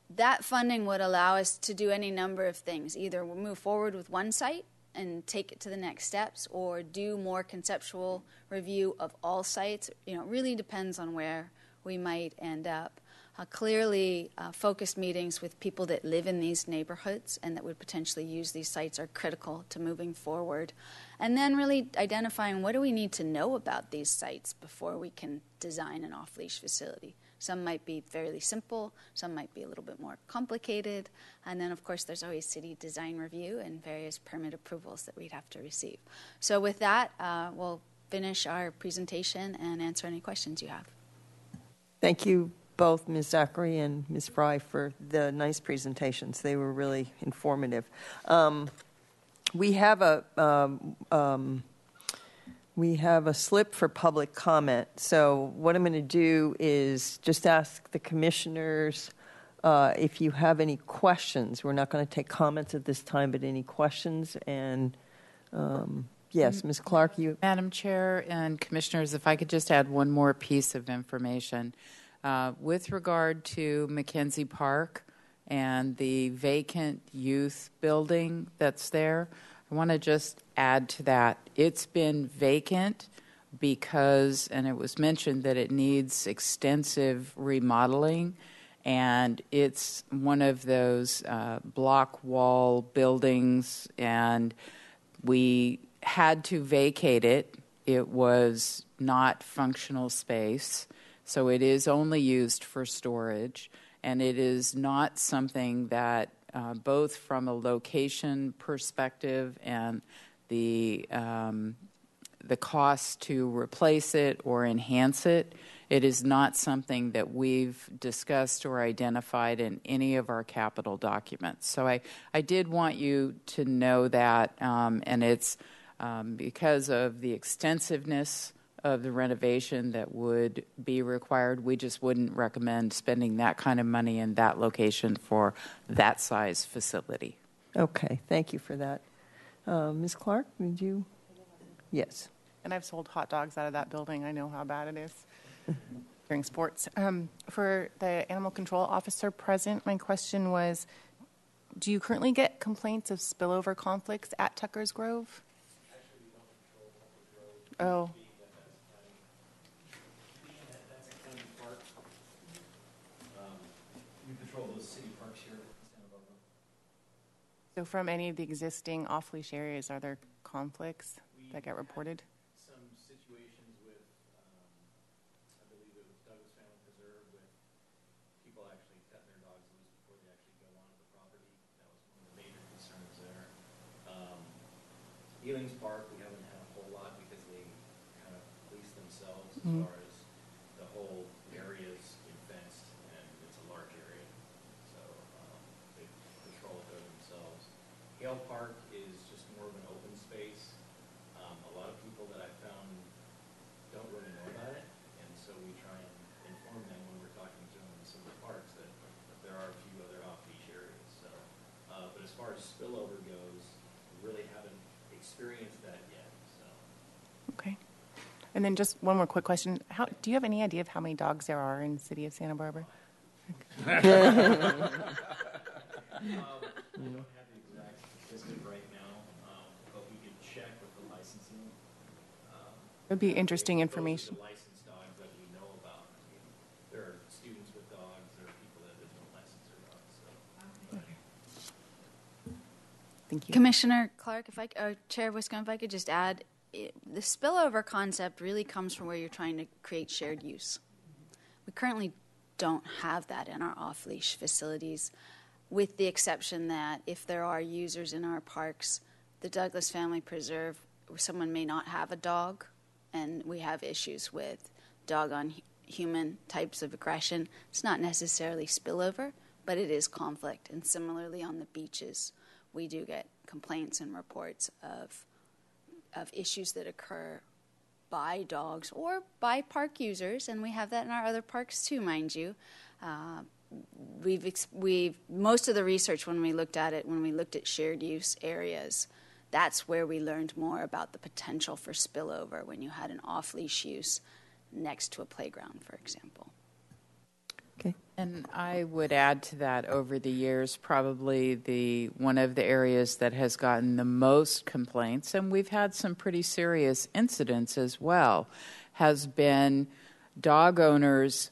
That funding would allow us to do any number of things. Either move forward with one site and take it to the next steps, or do more conceptual review of all sites. It really depends on where we might end up. Clearly, focused meetings with people that live in these neighborhoods and that would potentially use these sites are critical to moving forward. And then really identifying what do we need to know about these sites before we can design an off-leash facility. Some might be fairly simple, some might be a little bit more complicated, and then of course there's always city design review and various permit approvals that we'd have to receive. So with that, we'll finish our presentation and answer any questions you have. Thank you both, Ms. Zachary and Ms. Fry, for the nice presentations. They were really informative. We have a slip for public comment. So what I'm going to do is just ask the commissioners if you have any questions. We're not going to take comments at this time, but any questions? And yes, Ms. Clark, you. Madam Chair and commissioners, if I could just add one more piece of information. With regard to Mackenzie Park and the vacant youth building that's there, I want to just add to that. It's been vacant because, and it was mentioned that it needs extensive remodeling, and it's one of those block wall buildings, and we had to vacate it. It was not functional space, so it is only used for storage, and it is not something that both from a location perspective and the cost to replace it or enhance it, it is not something that we've discussed or identified in any of our capital documents. So I did want you to know that, and it's because of the extensiveness of the renovation that would be required, we just wouldn't recommend spending that kind of money in that location for that size facility. Okay, thank you for that. Ms. Clark, did you? Yes. And I've sold hot dogs out of that building. I know how bad it is during sports. For the animal control officer present, my question was, do you currently get complaints of spillover conflicts at Tucker's Grove? Actually, we don't control Tucker's Grove. Oh. That's a county park. We control those city parks here in Santa Barbara. So from any of the existing off-leash areas, are there conflicts that get reported? Some situations with, I believe it was Douglas Family Preserve, Dealings Park, we haven't had a whole lot because they kind of police themselves as far as the whole area's fenced, and it's a large area, so they control it themselves. Hale Park is just more of an open space. A lot of people that I found don't really know about it, and so we try and inform them when we're talking to them in some of the parks that there are a few other off-leash areas. So, but as far as spillover goes, we really haven't experienced that yet. So. Okay. And then just one more quick question. Do you have any idea of how many dogs there are in the city of Santa Barbara? I don't have the exact statistic right now, but we could check with the licensing. It would be interesting information. The licensed dogs that we know about. I mean, there are students with dogs. There are people that don't license their dogs. So. Okay. Thank you. Commissioner Clark, Chair Wiscombe, if I could just add, the spillover concept really comes from where you're trying to create shared use. We currently don't have that in our off-leash facilities, with the exception that if there are users in our parks, the Douglas Family Preserve, someone may not have a dog, and we have issues with dog-on-human types of aggression. It's not necessarily spillover, but it is conflict. And similarly on the beaches, we do get complaints and reports of issues that occur by dogs or by park users, and we have that in our other parks too, mind you. Most of the research when we looked at shared use areas, that's where we learned more about the potential for spillover when you had an off-leash use next to a playground, for example. Okay. And I would add to that, over the years, probably one of the areas that has gotten the most complaints, and we've had some pretty serious incidents as well, has been dog owners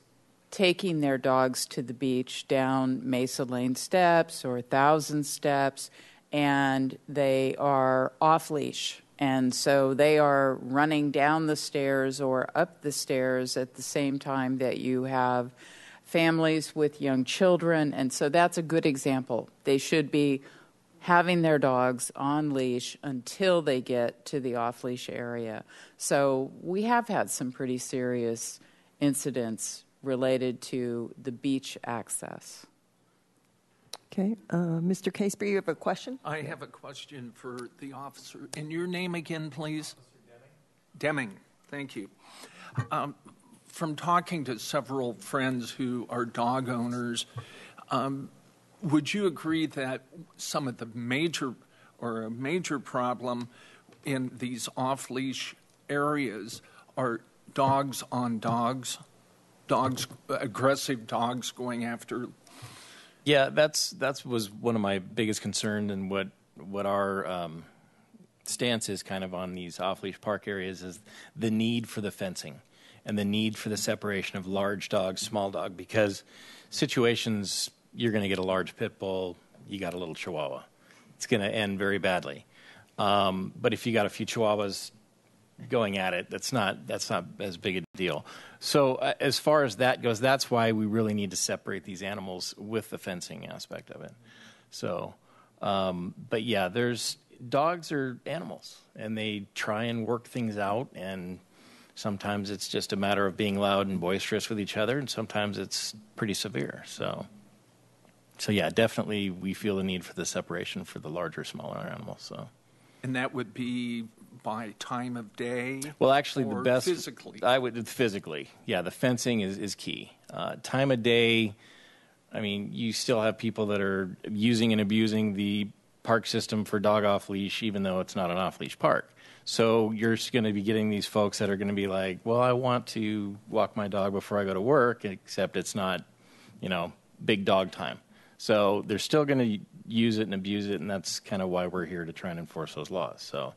taking their dogs to the beach down Mesa Lane steps or 1,000 steps, and they are off-leash. And so they are running down the stairs or up the stairs at the same time that you have families with young children. And so that's a good example. They should be having their dogs on leash until they get to the off-leash area. So we have had some pretty serious incidents related to the beach access. Okay. Mr. Caseberry, you have a question? I have a question for the officer. And your name again, please? Officer Deming. Deming. Thank you. From talking to several friends who are dog owners, would you agree that some of the major problem in these off-leash areas are dogs on dogs, aggressive dogs going after? Yeah, that was one of my biggest concerns, and what our stance is kind of on these off-leash park areas is the need for the fencing and the need for the separation of large dog, small dog, because situations, you're going to get a large pit bull, you got a little chihuahua. It's going to end very badly. But if you got a few chihuahuas going at it, that's not as big a deal. So as far as that goes, that's why we really need to separate these animals with the fencing aspect of it. So, but yeah, dogs are animals, and they try and work things out, and sometimes it's just a matter of being loud and boisterous with each other, and sometimes it's pretty severe. So yeah, definitely we feel the need for the separation for the larger, smaller animals. So. And that would be by time of day? Well, actually, the best physically. Physically, yeah. The fencing is key. Time of day. I mean, you still have people that are using and abusing the park system for dog off leash, even though it's not an off leash park. So you're going to be getting these folks that are going to be like, well, I want to walk my dog before I go to work, except it's not, big dog time. So they're still going to use it and abuse it, and that's kind of why we're here to try and enforce those laws. So,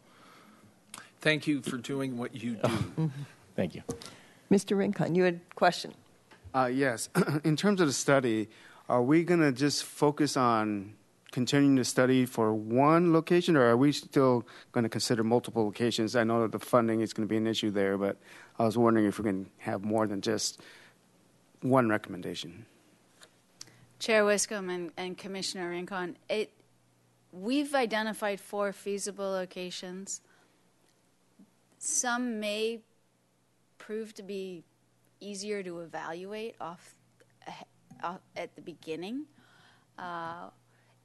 thank you for doing what you do. Thank you. Mr. Rincon, you had a question. Yes. In terms of the study, are we going to just focus on continuing to study for one location, or are we still going to consider multiple locations? I know that the funding is going to be an issue there, but I was wondering if we can have more than just one recommendation. Chair Wiscombe and Commissioner Rincon, we've identified 4 feasible locations. Some may prove to be easier to evaluate off at the beginning.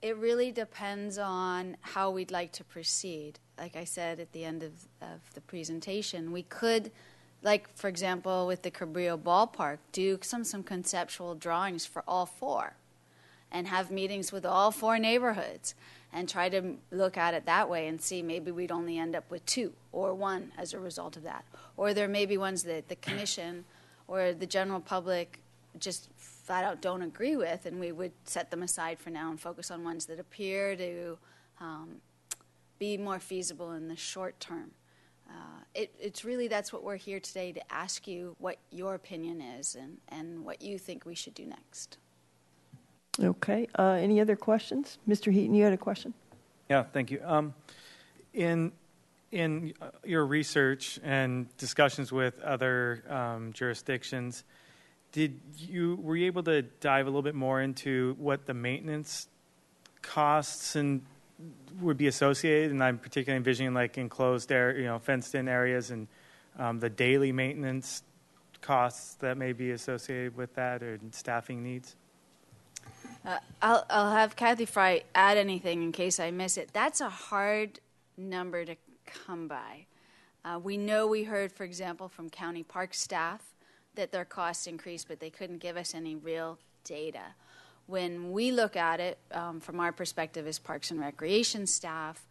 It really depends on how we'd like to proceed. Like I said at the end of the presentation, we could, like, for example, with the Cabrillo Ballpark, do some conceptual drawings for all 4 and have meetings with all 4 neighborhoods and try to look at it that way and see maybe we'd only end up with 2 or 1 as a result of that. Or there may be ones that the commission or the general public just flat out don't agree with, and we would set them aside for now and focus on ones that appear to be more feasible in the short term. It's really, that's what we're here today to ask you what your opinion is and what you think we should do next. Okay. Any other questions? Mr. Heaton, you had a question? Yeah, thank you. In your research and discussions with other jurisdictions, were you able to dive a little bit more into what the maintenance costs and would be associated? And I'm particularly envisioning like enclosed area, fenced-in areas, and the daily maintenance costs that may be associated with that, or staffing needs. I'll have Kathy Fry add anything in case I miss it. That's a hard number to come by. We heard, for example, from county park staff that their costs increased, but they couldn't give us any real data. When we look at it from our perspective as Parks and Recreation staff,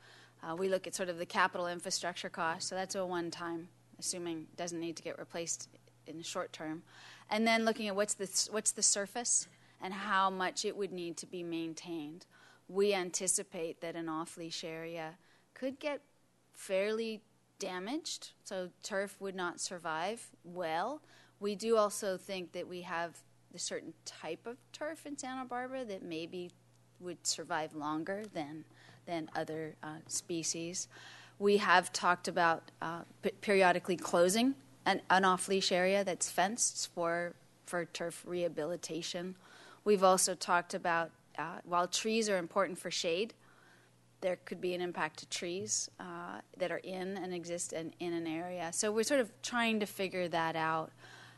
we look at sort of the capital infrastructure cost, so that's a one-time, assuming it doesn't need to get replaced in the short term, and then looking at what's the surface and how much it would need to be maintained. We anticipate that an off-leash area could get fairly damaged, so turf would not survive well. We do also think that we have a certain type of turf in Santa Barbara that maybe would survive longer than other species. We have talked about periodically closing an off-leash area that's fenced for turf rehabilitation. We've also talked about, while trees are important for shade, there could be an impact to trees that are in and exist in an area. So we're sort of trying to figure that out.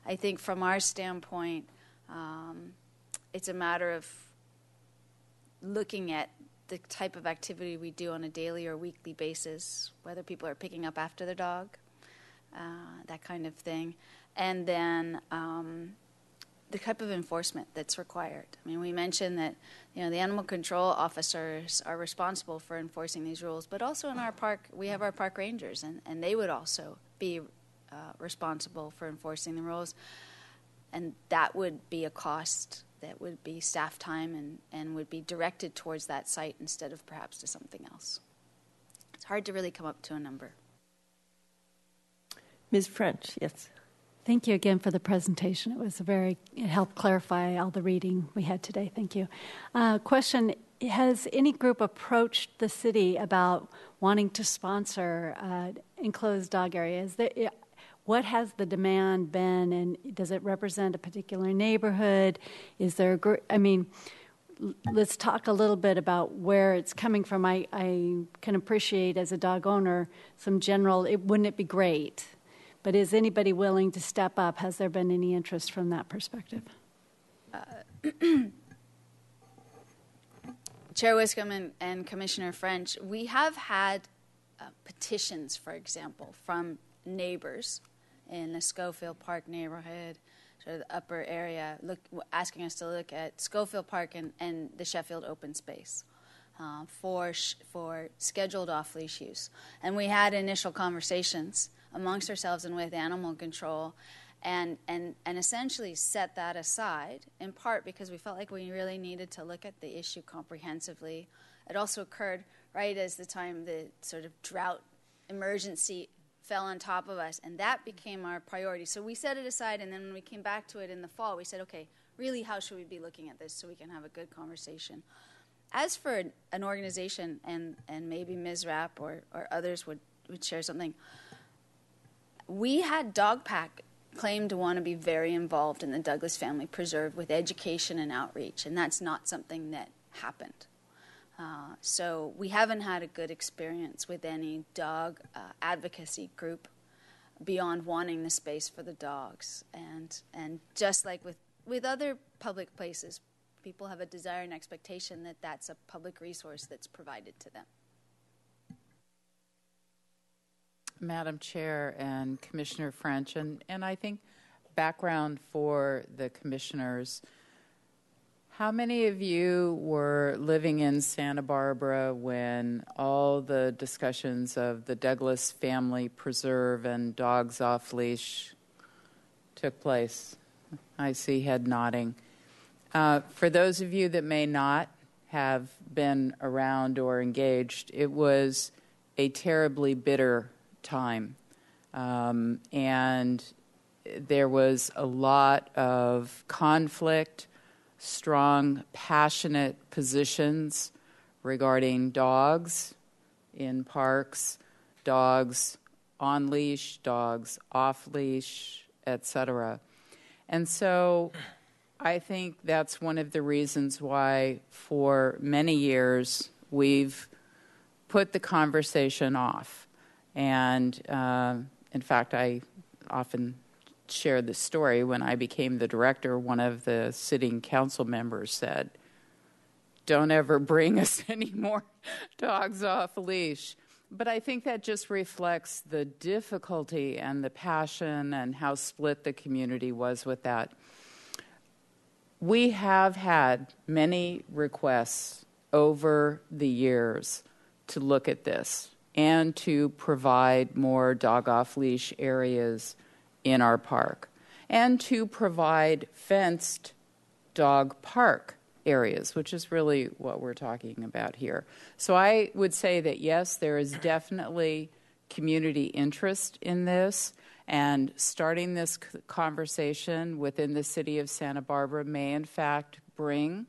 I think from our standpoint, it's a matter of looking at the type of activity we do on a daily or weekly basis, whether people are picking up after their dog, that kind of thing, and then the type of enforcement that's required. I mean, we mentioned that the animal control officers are responsible for enforcing these rules, but also in our park, we have our park rangers, and they would also be responsible for enforcing the rules, and that would be a cost that would be staff time and would be directed towards that site instead of perhaps to something else. It's hard to really come up to a number. Ms. French, yes. Thank you again for the presentation. It helped clarify all the reading we had today. Thank you. Question, has any group approached the city about wanting to sponsor enclosed dog areas? What has the demand been, and does it represent a particular neighborhood? Is there a group? I mean, let's talk a little bit about where it's coming from. I can appreciate as a dog owner some general, wouldn't it be great? But is anybody willing to step up? Has there been any interest from that perspective? Chair Wiscombe and Commissioner French, we have had petitions, for example, from neighbors in the Schofield Park neighborhood, sort of the upper area, asking us to look at Schofield Park and the Sheffield open space for scheduled off-leash use. And we had initial conversations amongst ourselves and with animal control, and essentially set that aside, in part because we felt like we really needed to look at the issue comprehensively. It also occurred right as the time the sort of drought emergency fell on top of us, and that became our priority. So we set it aside, and then when we came back to it in the fall, we said, okay, really, how should we be looking at this so we can have a good conversation? As for an organization, and maybe Ms. Rapp or others would share something, we had Dogpack claim to want to be very involved in the Douglas Family Preserve with education and outreach, and that's not something that happened. So we haven't had a good experience with any dog advocacy group beyond wanting the space for the dogs. And just like with other public places, people have a desire and expectation that that's a public resource that's provided to them. Madam Chair and Commissioner French, and I think background for the commissioners. How many of you were living in Santa Barbara when all the discussions of the Douglas Family Preserve and Dogs Off Leash took place? I see head nodding. For those of you that may not have been around or engaged, it was a terribly bitter time. And there was a lot of conflict, strong, passionate positions regarding dogs in parks, dogs on leash, dogs off leash, etc. And so I think that's one of the reasons why for many years we've put the conversation off. And in fact, I often share the story. When I became the director, one of the sitting council members said, "Don't ever bring us any more dogs off a leash." But I think that just reflects the difficulty and the passion and how split the community was with that. We have had many requests over the years to look at this and to provide more dog off leash areas in our park, and to provide fenced dog park areas, which is really what we're talking about here. So I would say that, yes, there is definitely community interest in this, and starting this conversation within the city of Santa Barbara may, in fact, bring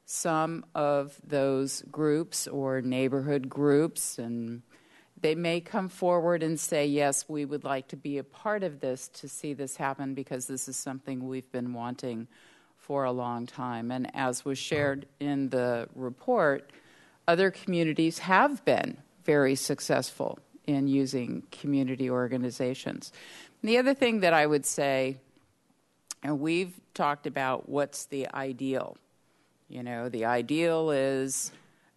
some of those groups or neighborhood groups, and they may come forward and say, yes, we would like to be a part of this to see this happen because this is something we've been wanting for a long time. And as was shared in the report, other communities have been very successful in using community organizations. And the other thing that I would say, and we've talked about what's the ideal. You know, the ideal is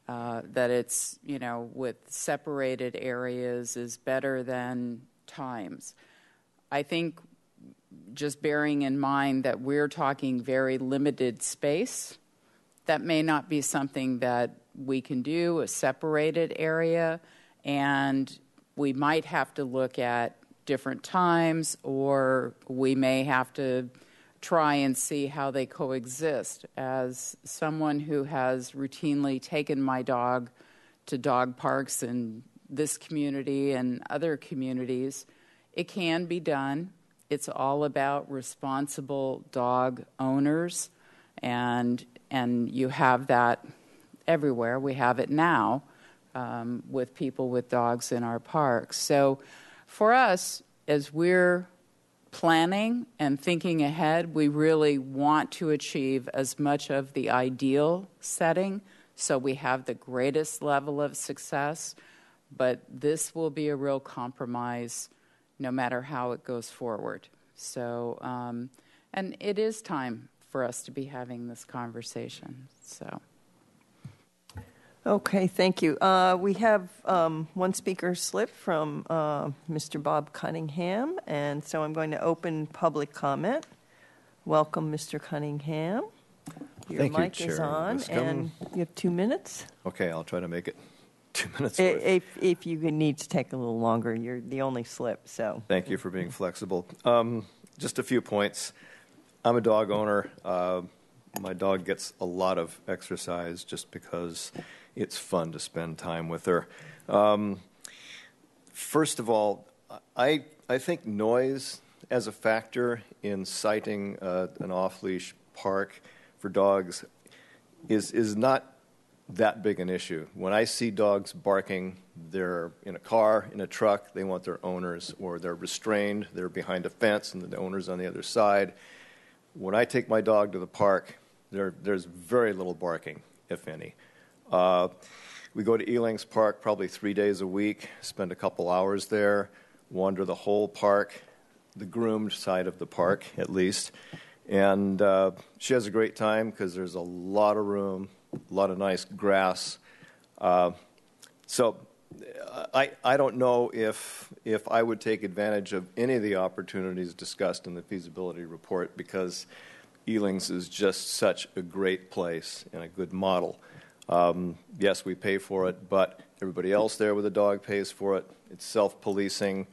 that it's, you know, with separated areas is better than times. I think just bearing in mind that we're talking very limited space, that may not be something that we can do, a separated area, and we might have to look at different times, or we may have to try and see how they coexist. As someone who has routinely taken my dog to dog parks in this community and other communities, it can be done. It's all about responsible dog owners, and you have that everywhere. We have it now with people with dogs in our parks. So for us, as we're planning and thinking ahead, we really want to achieve as much of the ideal setting so we have the greatest level of success, but this will be a real compromise no matter how it goes forward. So, and it is time for us to be having this conversation, so. Okay, thank you. We have one speaker slip from Mr. Bob Cunningham, and so I'm going to open public comment. Welcome, Mr. Cunningham. Your Thank you, mic is Chair on, Wiscombe. and you have 2 minutes. Okay, I'll try to make it 2 minutes. If you need to take a little longer, you're the only slip, so. Thank you for being flexible. Just a few points. I'm a dog owner. My dog gets a lot of exercise just because it's fun to spend time with her. First of all, I think noise as a factor in siting an off-leash park for dogs is not that big an issue. When I see dogs barking, they're in a car, in a truck, they want their owners, or they're restrained, they're behind a fence and the owner's on the other side. When I take my dog to the park, there's very little barking, if any. We go to Elings Park probably 3 days a week, spend a couple hours there, wander the whole park, the groomed side of the park at least. And she has a great time because there's a lot of room, a lot of nice grass. So I don't know if I would take advantage of any of the opportunities discussed in the feasibility report because Elings is just such a great place and a good model. Yes, we pay for it, but everybody else there with a dog pays for it. It's self-policing.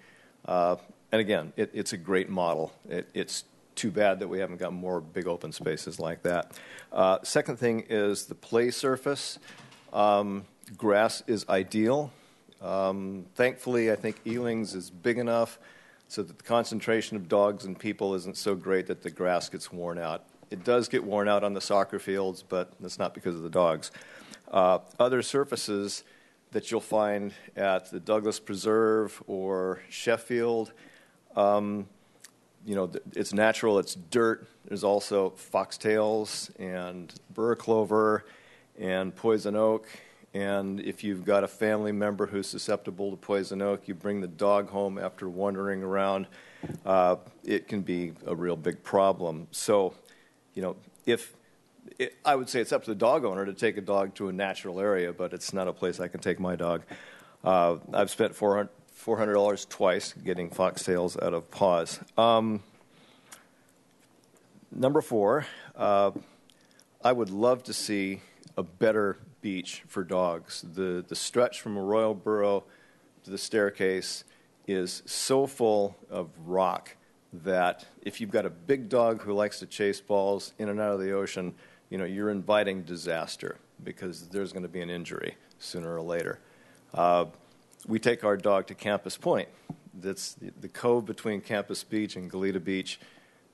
And again, it's a great model. It's too bad that we haven't got more big open spaces like that. Second thing is the play surface. Grass is ideal. Thankfully, I think Elings is big enough so that the concentration of dogs and people isn't so great that the grass gets worn out. It does get worn out on the soccer fields, but that's not because of the dogs. Other surfaces that you'll find at the Douglas Preserve or Sheffield, it's natural, it's dirt. There's also foxtails and burr clover and poison oak. And if you've got a family member who's susceptible to poison oak, you bring the dog home after wandering around, it can be a real big problem. So, I would say it's up to the dog owner to take a dog to a natural area, but it's not a place I can take my dog. I've spent $400 twice getting foxtails out of paws. Number 4, I would love to see a better beach for dogs. The stretch from Arroyo Burro to the staircase is so full of rock that if you've got a big dog who likes to chase balls in and out of the ocean, you're inviting disaster because there's going to be an injury sooner or later. We take our dog to Campus Point. That's the cove between Campus Beach and Goleta Beach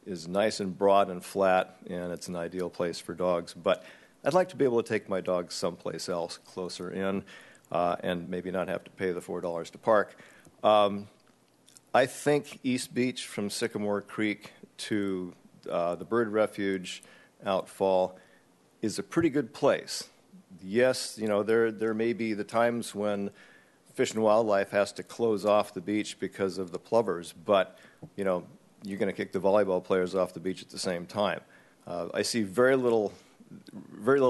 is nice and broad and flat, and it's an ideal place for dogs. But I'd like to be able to take my dog someplace else closer in and maybe not have to pay the $4 to park. I think East Beach from Sycamore Creek to the Bird Refuge Outfall is a pretty good place. Yes, there may be the times when Fish and Wildlife has to close off the beach because of the plovers, but, you're going to kick the volleyball players off the beach at the same time. I see very little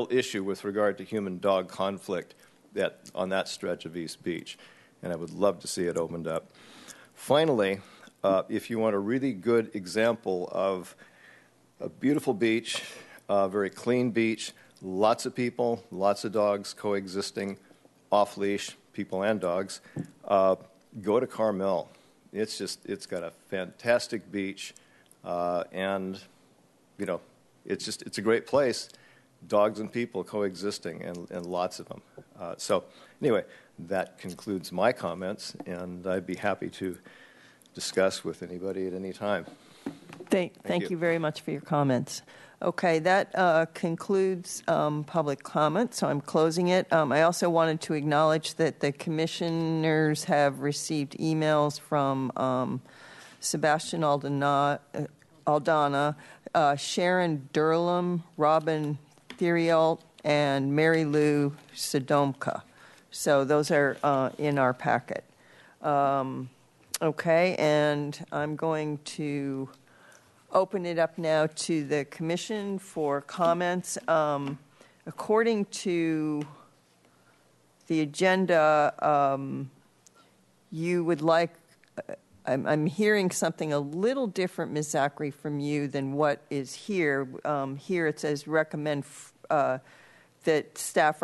issue with regard to human-dog conflict on that stretch of East Beach, and I would love to see it opened up. Finally, if you want a really good example of a beautiful beach, a very clean beach, lots of people, lots of dogs coexisting, off-leash, people and dogs, go to Carmel. It's got a fantastic beach, and it's a great place. Dogs and people coexisting, and lots of them. So anyway, that concludes my comments, and I'd be happy to discuss with anybody at any time. Thank you very much for your comments. Okay, that concludes public comment, so I'm closing it. I also wanted to acknowledge that the commissioners have received emails from Sebastian Aldana, Sharon Durlam, Robin Theriault, and Mary Lou Sodomka. So those are in our packet. Okay, and I'm going to open it up now to the commission for comments. According to the agenda, you would like, I'm hearing something a little different, Ms. Zachary, from you than what is here. Here it says recommend that staff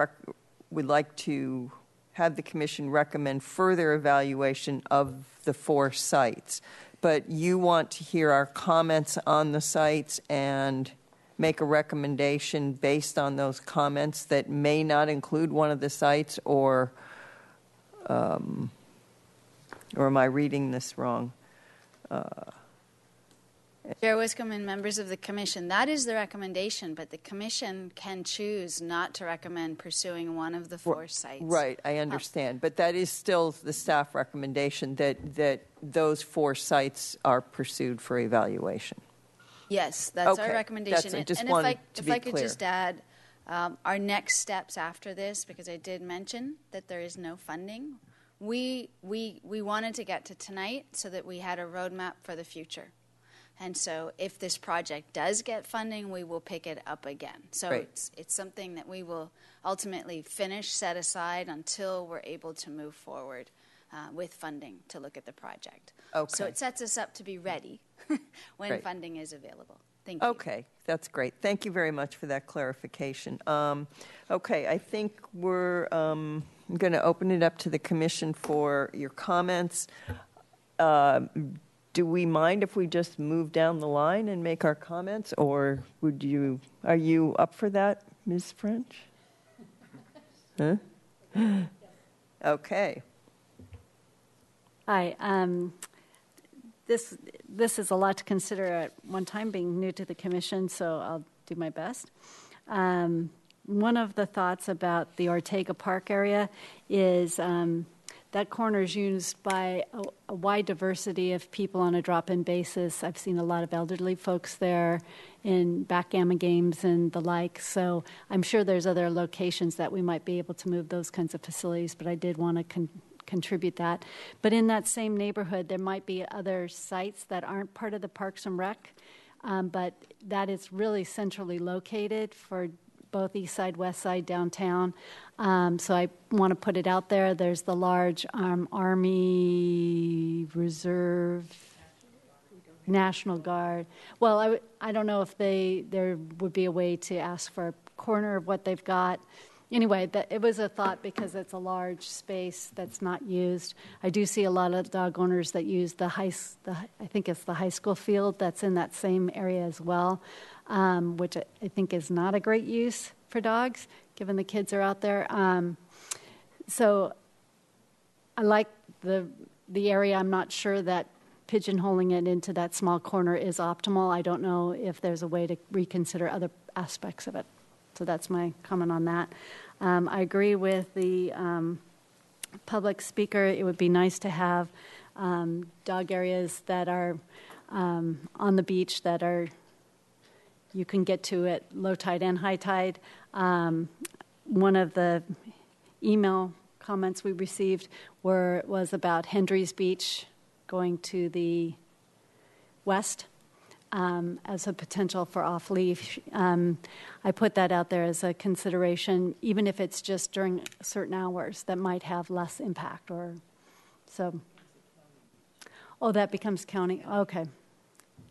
would like to have the commission recommend further evaluation of the 4 sites. But you want to hear our comments on the sites and make a recommendation based on those comments that may not include one of the sites, or am I reading this wrong? Chair Wiscombe and members of the commission, that is the recommendation, but the commission can choose not to recommend pursuing one of the 4 sites. Right, I understand. But that is still the staff recommendation that those 4 sites are pursued for evaluation. Yes, that's Okay, our recommendation. I just and wanted if to I be could clear. just add, Our next steps after this, because I did mention that there is no funding, we wanted to get to tonight so that we had a roadmap for the future. And so if this project does get funding, we will pick it up again. So it's something that we will ultimately finish, set aside until we're able to move forward with funding to look at the project. Okay. So it sets us up to be ready when funding is available. Thank you. Okay, that's great. Thank you very much for that clarification. Okay, I think we're going to open it up to the commission for your comments. Do we mind if we just move down the line and make our comments, or are you up for that, Ms. French? Huh? Okay. Hi. This is a lot to consider at one time, being new to the commission, so I'll do my best. One of the thoughts about the Ortega Park area is that corner is used by a wide diversity of people on a drop-in basis. I've seen a lot of elderly folks there in backgammon games and the like, so I'm sure there's other locations that we might be able to move those kinds of facilities, but I did want to contribute that. But in that same neighborhood, there might be other sites that aren't part of the Parks and Rec, but that is really centrally located for both East Side, West Side, downtown. So I want to put it out there. There's the large Army Reserve National Guard. Well, I don't know if there would be a way to ask for a corner of what they've got. Anyway, it was a thought because it's a large space that's not used. I do see a lot of dog owners that use I think it's the high school field that's in that same area as well, which I think is not a great use for dogs, given the kids are out there. So I like the area. I'm not sure that pigeonholing it into that small corner is optimal. I don't know if there's a way to reconsider other aspects of it. So that's my comment on that. I agree with the public speaker. It would be nice to have dog areas that are on the beach that you can get to at low tide and high tide. One of the email comments we received was about Hendry's Beach going to the west. As a potential for off-leash. I put that out there as a consideration, even if it's just during certain hours that might have less impact. That becomes county. Okay,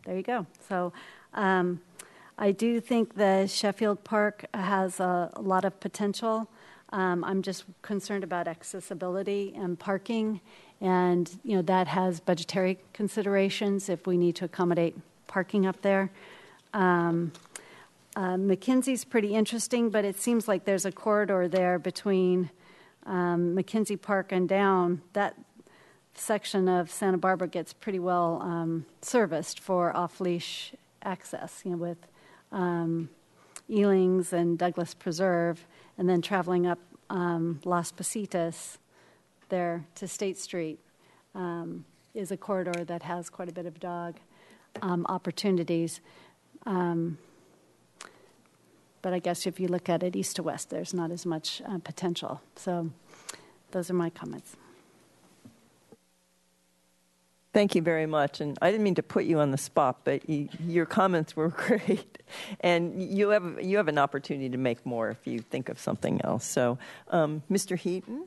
there you go. So I do think the Sheffield Park has a lot of potential. I'm just concerned about accessibility and parking, and that has budgetary considerations if we need to accommodate parking up there. McKinsey's pretty interesting, but it seems like there's a corridor there between McKinsey Park and down. That section of Santa Barbara gets pretty well serviced for off-leash access, with Ealing's and Douglas Preserve, and then traveling up Las Positas there to State Street is a corridor that has quite a bit of dog opportunities. But I guess if you look at it east to west, there's not as much potential. So those are my comments. Thank you very much. And I didn't mean to put you on the spot, but your comments were great. And you have an opportunity to make more if you think of something else. So, Mr. Heaton?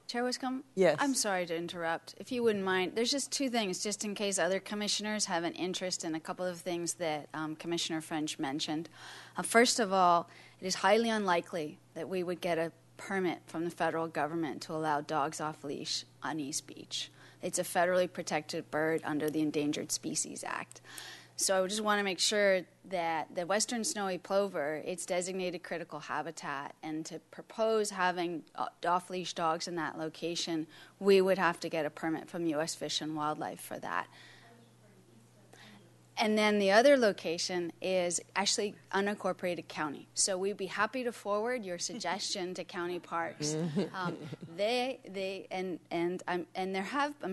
Chair Wiscombe? Yes. I'm sorry to interrupt. If you wouldn't mind, there's just two things, just in case other commissioners have an interest in a couple of things that Commissioner French mentioned. First of all, it is highly unlikely that we would get a permit from the federal government to allow dogs off leash on East Beach. It's a federally protected bird under the Endangered Species Act. So I just want to make sure that the western snowy plover, it's designated critical habitat, and to propose having off-leash dogs in that location, we would have to get a permit from U.S. Fish and Wildlife for that. And then the other location is actually unincorporated county. So we'd be happy to forward your suggestion to county parks. I'm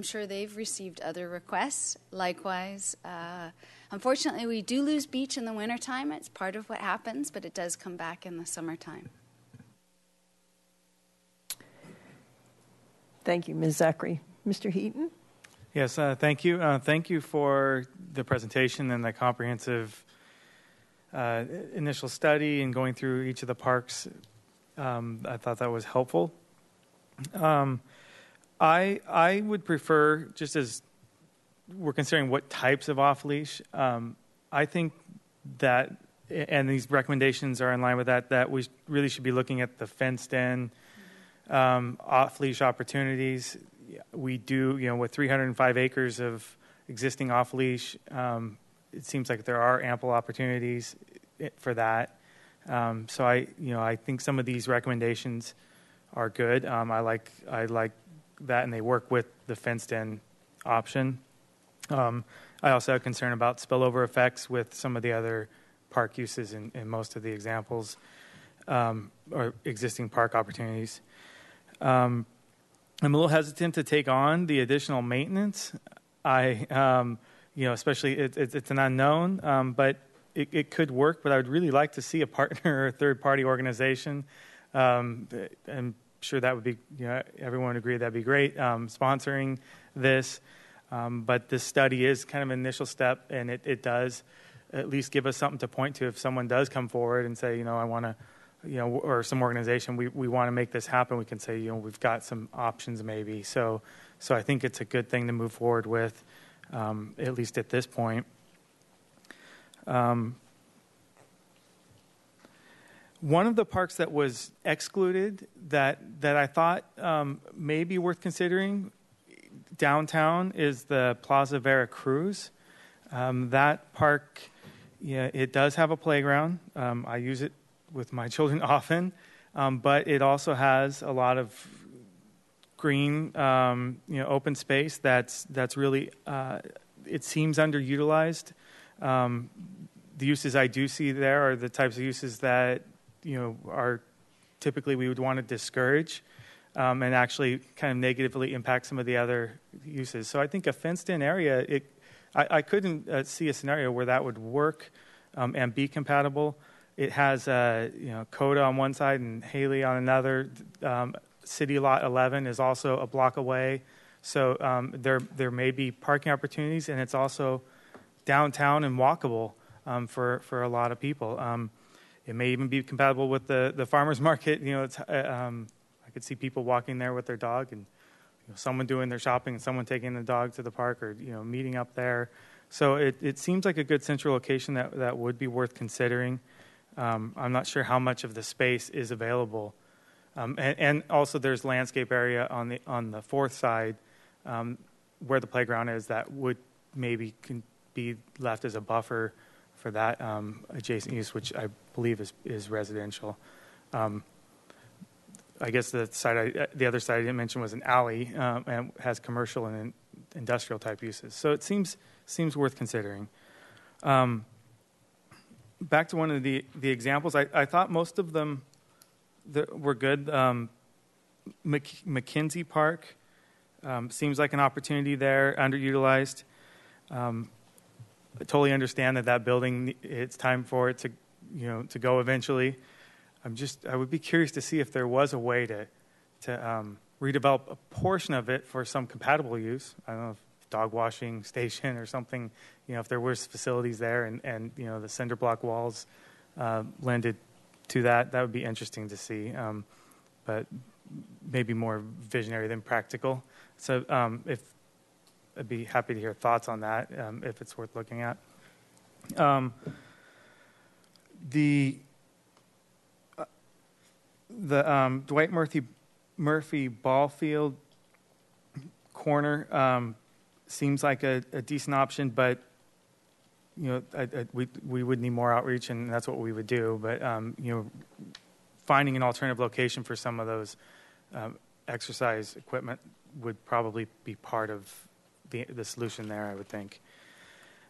sure they've received other requests. Likewise, unfortunately, we do lose beach in the wintertime. It's part of what happens, but it does come back in the summertime. Thank you, Ms. Zachary. Mr. Heaton? Yes, thank you. Thank you for the presentation and the comprehensive initial study and going through each of the parks. I thought that was helpful. I would prefer, just as we're considering what types of off-leash, I think that, and these recommendations are in line with that, that we really should be looking at the fenced-in off-leash opportunities. We do, with 305 acres of existing off-leash, it seems like there are ample opportunities for that. So I think some of these recommendations are good. I like that, and they work with the fenced-in option. I also have concern about spillover effects with some of the other park uses in most of the examples, or existing park opportunities. I'm a little hesitant to take on the additional maintenance. Especially it's an unknown, but it could work. But I would really like to see a partner or a third-party organization. I'm sure that would be, everyone would agree that'd be great, sponsoring this. But this study is kind of an initial step, and it does at least give us something to point to if someone does come forward and say, I want to, or some organization, we want to make this happen. We can say, we've got some options maybe. So I think it's a good thing to move forward with, at least at this point. One of the parks that was excluded that I thought may be worth considering downtown is the Plaza Veracruz. That park, it does have a playground. I use it with my children often, but it also has a lot of green, open space that's really, it seems underutilized. The uses I do see there are the types of uses that, are typically we would want to discourage, and actually kind of negatively impact some of the other uses. So I think a fenced-in area, I couldn't see a scenario where that would work and be compatible. It has, Coda on one side and Haley on another. City Lot 11 is also a block away. So there may be parking opportunities, and it's also downtown and walkable for a lot of people. It may even be compatible with the farmers market. I could see people walking there with their dog, and someone doing their shopping and someone taking the dog to the park, or meeting up there. So it seems like a good central location that would be worth considering. I'm not sure how much of the space is available, and also there's landscape area on the fourth side where the playground is that would maybe can be left as a buffer for that adjacent use, which I believe is residential. I guess the other side I didn't mention was an alley, and has commercial and industrial type uses. So it seems worth considering. Back to one of the examples, I thought most of them were good. McKinsey Park seems like an opportunity there, underutilized. I totally understand that building, it's time for it to go eventually. I would be curious to see if there was a way to redevelop a portion of it for some compatible use. I don't know, if dog washing station or something. If there was facilities there, and the cinder block walls lended to that would be interesting to see. But maybe more visionary than practical. So if I'd be happy to hear thoughts on that, if it's worth looking at. The Dwight Murphy ball field corner seems like a decent option, but we would need more outreach, and that's what we would do. But finding an alternative location for some of those exercise equipment would probably be part of the solution there, I would think.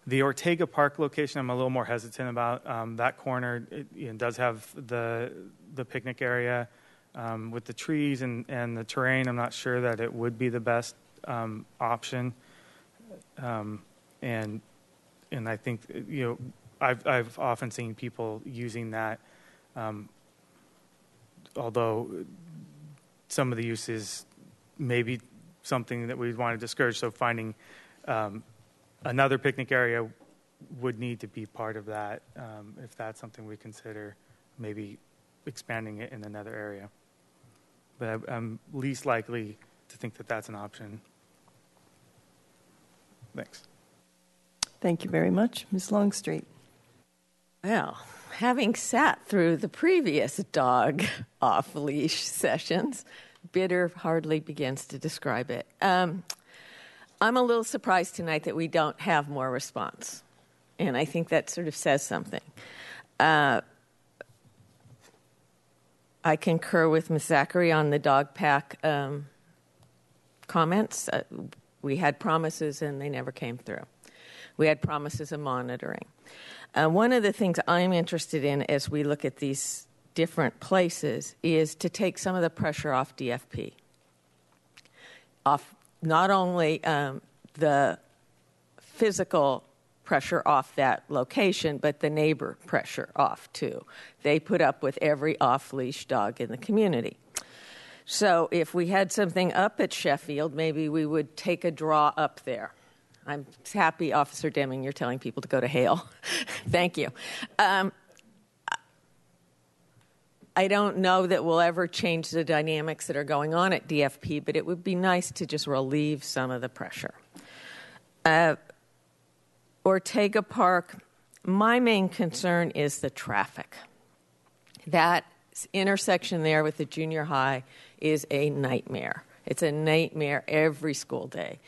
The Ortega Park location, I'm a little more hesitant about. That corner does have the picnic area. With the trees and the terrain, I'm not sure that it would be the best option. And I think I've often seen people using that, although some of the uses may be something that we'd want to discourage. So finding another picnic area would need to be part of that, if that's something we consider, maybe expanding it in another area. But I'm least likely to think that that's an option. Thanks. Thank you very much. Ms. Longstreet. Well, having sat through the previous dog off-leash sessions, bitter hardly begins to describe it. I'm a little surprised tonight that we don't have more response, and I think that sort of says something. I concur with Ms. Zachary on the dog pack comments. We had promises, and they never came through. We had promises of monitoring. One of the things I'm interested in as we look at these different places is to take some of the pressure off DFP, off not only the physical pressure off that location, but the neighbor pressure off too. They put up with every off-leash dog in the community. So if we had something up at Sheffield, maybe we would take a draw up there. I'm happy, Officer Deming, you're telling people to go to Hale. Thank you. I don't know that we'll ever change the dynamics that are going on at DFP, but it would be nice to just relieve some of the pressure. Ortega Park, my main concern is the traffic. That intersection there with the junior high is a nightmare. It's a nightmare every school day.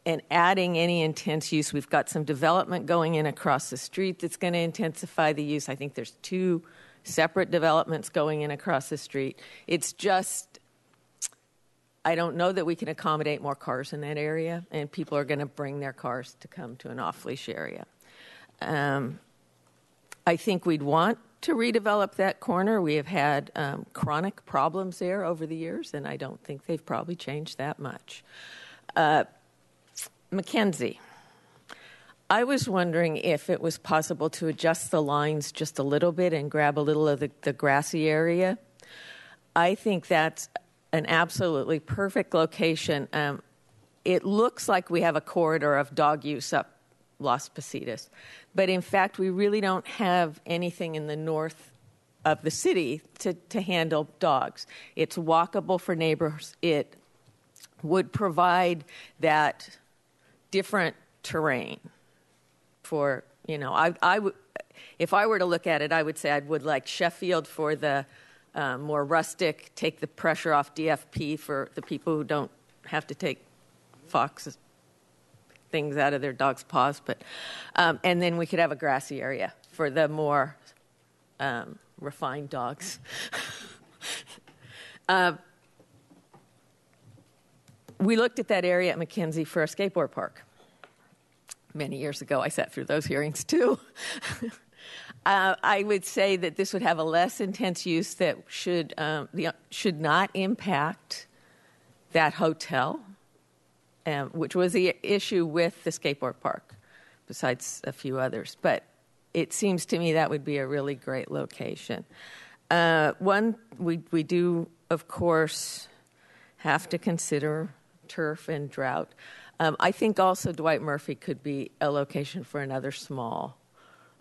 And adding any intense use, we've got some development going in across the street that's going to intensify the use. I think there's 2 separate developments going in across the street. It's just, I don't know that we can accommodate more cars in that area, and people are going to bring their cars to come to an off-leash area. I think we'd want to redevelop that corner. We have had chronic problems there over the years, and I don't think they've probably changed that much. Mackenzie, I was wondering if it was possible to adjust the lines just a little bit and grab a little of the grassy area. I think that's an absolutely perfect location. It looks like we have a corridor of dog use up Las Positas, but in fact, we really don't have anything in the north of the city to handle dogs. It's walkable for neighbors. It would provide that different terrain for, if I were to look at it, I would say I would like Sheffield for the more rustic, take the pressure off DFP for the people who don't have to take foxes, things out of their dog's paws. But and then we could have a grassy area for the more refined dogs. We looked at that area at Mackenzie for a skateboard park. Many years ago, I sat through those hearings too. I would say that this would have a less intense use that should not impact that hotel, which was the issue with the skateboard park, besides a few others. But it seems to me that would be a really great location. We do, of course, have to consider turf and drought. I think also Dwight Murphy could be a location for another small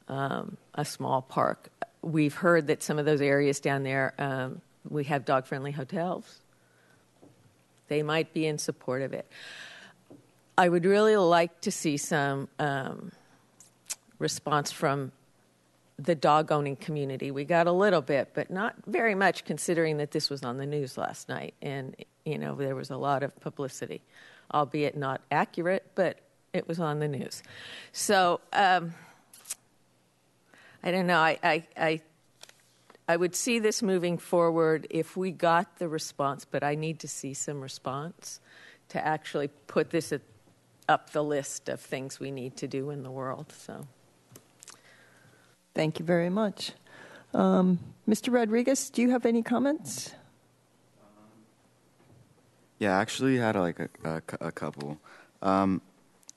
park. We've heard that some of those areas down there, we have dog-friendly hotels. They might be in support of it. I would really like to see some response from the dog-owning community. We got a little bit, but not very much, considering that this was on the news last night, and there was a lot of publicity, albeit not accurate, but it was on the news. So I don't know. I would see this moving forward if we got the response, but I need to see some response to actually put this up the list of things we need to do in the world. So, thank you very much. Mr. Rodriguez, do you have any comments? Yeah, I actually had like a couple. I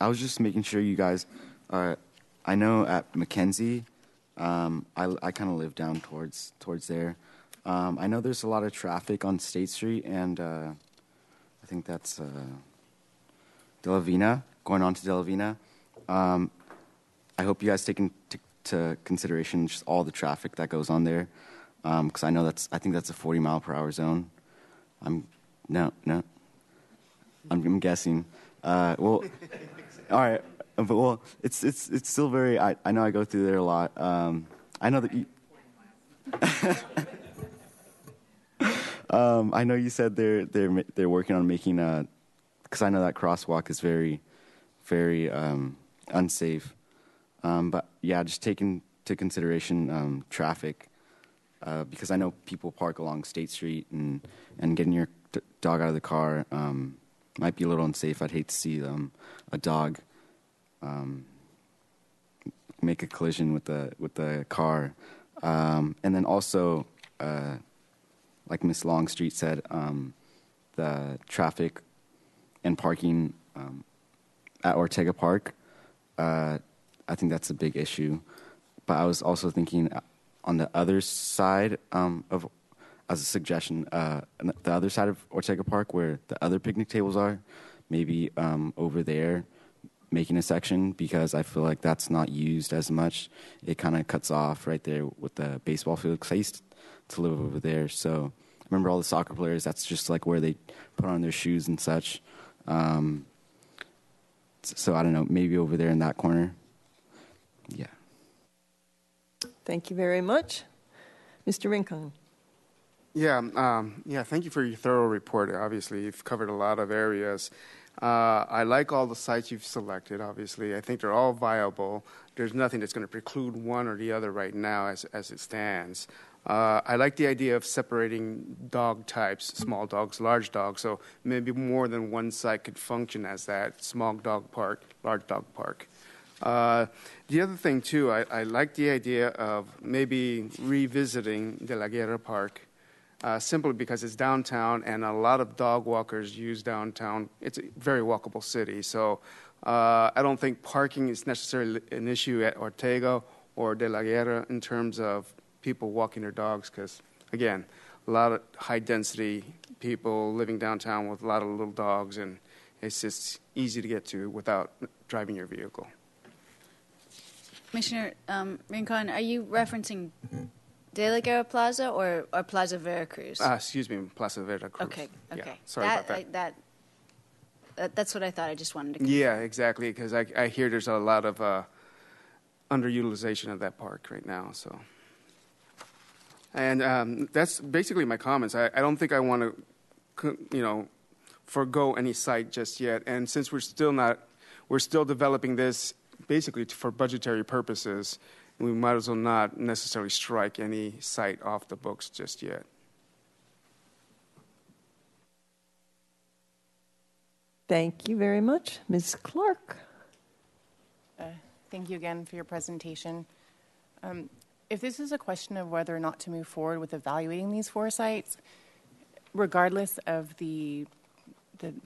was just making sure you guys are. I know at Mackenzie, I kind of live down towards there. I know there's a lot of traffic on State Street, and I think that's De La Vina, going on to De La Vina. I hope you guys take into consideration just all the traffic that goes on there, because I think that's a 40-mile-per-hour zone. I'm guessing. Well, all right, but well, it's still very. I know I go through there a lot. I know that you. I know you said they're working on making because I know that crosswalk is very, very unsafe. But yeah, just taking into consideration traffic, because I know people park along State Street and getting your dog out of the car might be a little unsafe. I'd hate to see a dog make a collision with the car, and then also, like Ms. Longstreet said, the traffic and parking at Ortega Park. I think that's a big issue. But I was also thinking on the other side as a suggestion, the other side of Ortega Park where the other picnic tables are, maybe over there, making a section, because I feel like that's not used as much. It kind of cuts off right there with the baseball field, because I used to live over there. So I remember all the soccer players, that's just like where they put on their shoes and such. So I don't know, maybe over there in that corner. Yeah. Thank you very much. Mr. Rincon. Yeah, thank you for your thorough report. Obviously, you've covered a lot of areas. I like all the sites you've selected, obviously. I think they're all viable. There's nothing that's going to preclude one or the other right now as it stands. I like the idea of separating dog types, small dogs, large dogs, so maybe more than one site could function as that, small dog park, large dog park. The other thing, too, I like the idea of maybe revisiting De La Guerra Park, simply because it's downtown and a lot of dog walkers use downtown. It's a very walkable city, so I don't think parking is necessarily an issue at Ortega or De La Guerra in terms of people walking their dogs, because, again, a lot of high-density people living downtown with a lot of little dogs, and it's just easy to get to without driving your vehicle. Commissioner Rincon, are you referencing De La Guerra Plaza or Plaza Veracruz? Excuse me, Plaza Veracruz. Okay. Yeah, sorry about that. That's what I thought. I just wanted to confirm. Yeah, exactly, because I hear there's a lot of underutilization of that park right now. So, and that's basically my comments. I don't think I want to, forego any site just yet. And since we're still developing this basically for budgetary purposes, we might as well not necessarily strike any site off the books just yet. Thank you very much. Ms. Clark. Thank you again for your presentation. If this is a question of whether or not to move forward with evaluating these 4 sites, regardless of the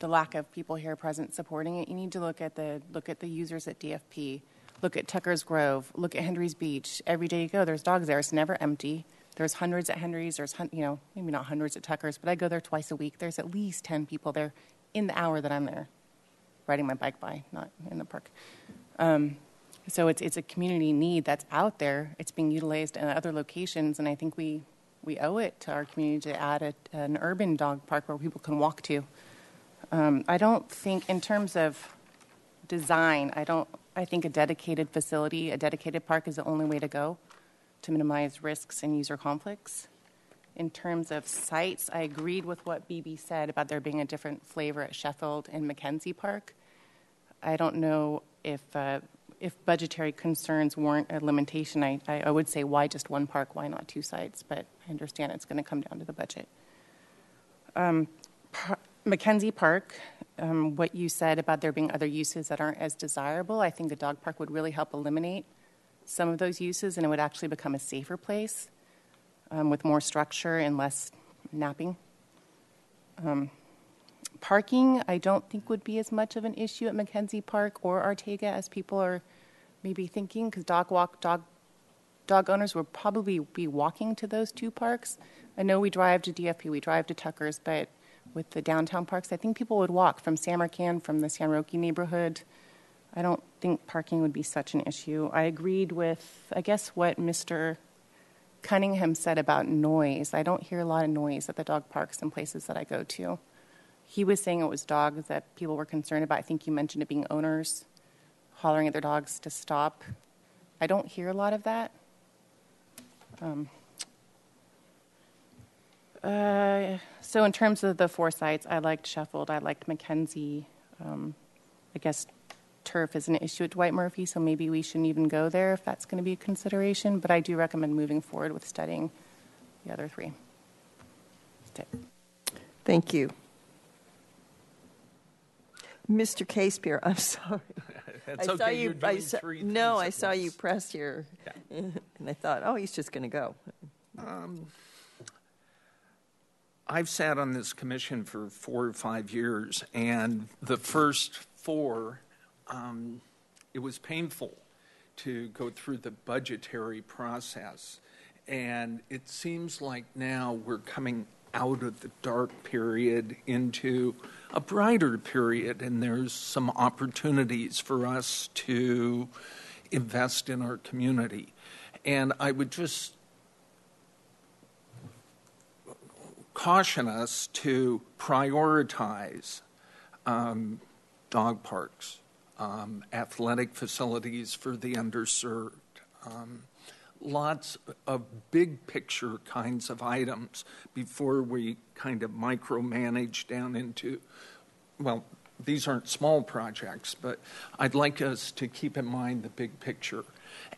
lack of people here present supporting it, you need to look at the users at DFP, look at Tucker's Grove, look at Henry's Beach. Every day you go, there's dogs there. It's never empty. There's hundreds at Henry's. There's maybe not hundreds at Tucker's, but I go there twice a week. There's at least 10 people there in the hour that I'm there, riding my bike by, not in the park. So it's a community need that's out there. It's being utilized in other locations, and I think we owe it to our community to add an urban dog park where people can walk to. I don't think, in terms of design, I think a dedicated facility, a dedicated park is the only way to go to minimize risks and user conflicts. In terms of sites, I agreed with what BB said about there being a different flavor at Sheffield and Mackenzie Park. I don't know if budgetary concerns warrant a limitation. I would say, why just one park? Why not 2 sites? But I understand it's going to come down to the budget. Mackenzie Park, what you said about there being other uses that aren't as desirable. I think the dog park would really help eliminate some of those uses, and it would actually become a safer place with more structure and less napping. Parking, I don't think would be as much of an issue at Mackenzie Park or Ortega as people are maybe thinking, because dog owners will probably be walking to those two parks. I know we drive to DFP, we drive to Tucker's, but with the downtown parks, I think people would walk from Samarkand, from the San Roque neighborhood. I don't think parking would be such an issue. I agreed with, I guess, what Mr. Cunningham said about noise. I don't hear a lot of noise at the dog parks and places that I go to. He was saying it was dogs that people were concerned about. I think you mentioned it being owners hollering at their dogs to stop. I don't hear a lot of that. So in terms of the 4 sites, I liked Sheffield, I liked Mackenzie. I guess turf is an issue at Dwight Murphy, so maybe we shouldn't even go there if that's going to be a consideration. But I do recommend moving forward with studying the other 3. That's it. Thank you. Mr. Casepier, I'm sorry. That's okay. You're doing 3 things No, I at saw once. you press your, and I thought, oh, he's just going to go. I've sat on this commission for 4 or 5 years, and the first 4, it was painful to go through the budgetary process. And it seems like now we're coming out of the dark period into a brighter period, and there's some opportunities for us to invest in our community. And I would just caution us to prioritize dog parks, athletic facilities for the underserved, lots of big picture kinds of items before we kind of micromanage down into, well, these aren't small projects, but I'd like us to keep in mind the big picture.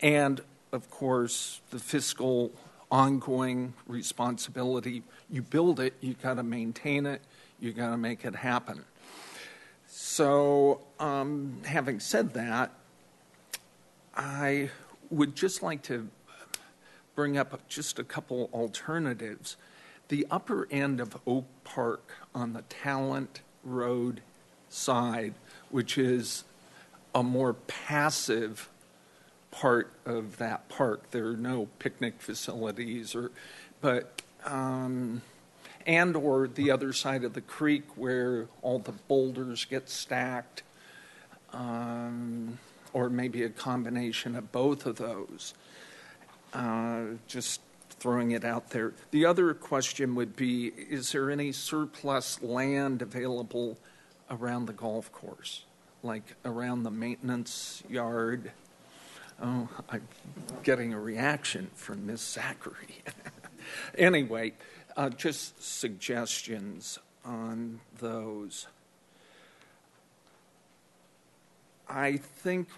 And, of course, the fiscal ongoing responsibility. You build it, you got to maintain it, you got to make it happen. So, having said that, I would just like to bring up just a couple alternatives. The upper end of Oak Park on the Talent Road side, which is a more passive part of that park. There are no picnic facilities, and or the other side of the creek where all the boulders get stacked, or maybe a combination of both of those. Just throwing it out there. The other question would be, is there any surplus land available around the golf course, like around the maintenance yard? Oh, I'm getting a reaction from Ms. Zachary. Anyway, just suggestions on those. I think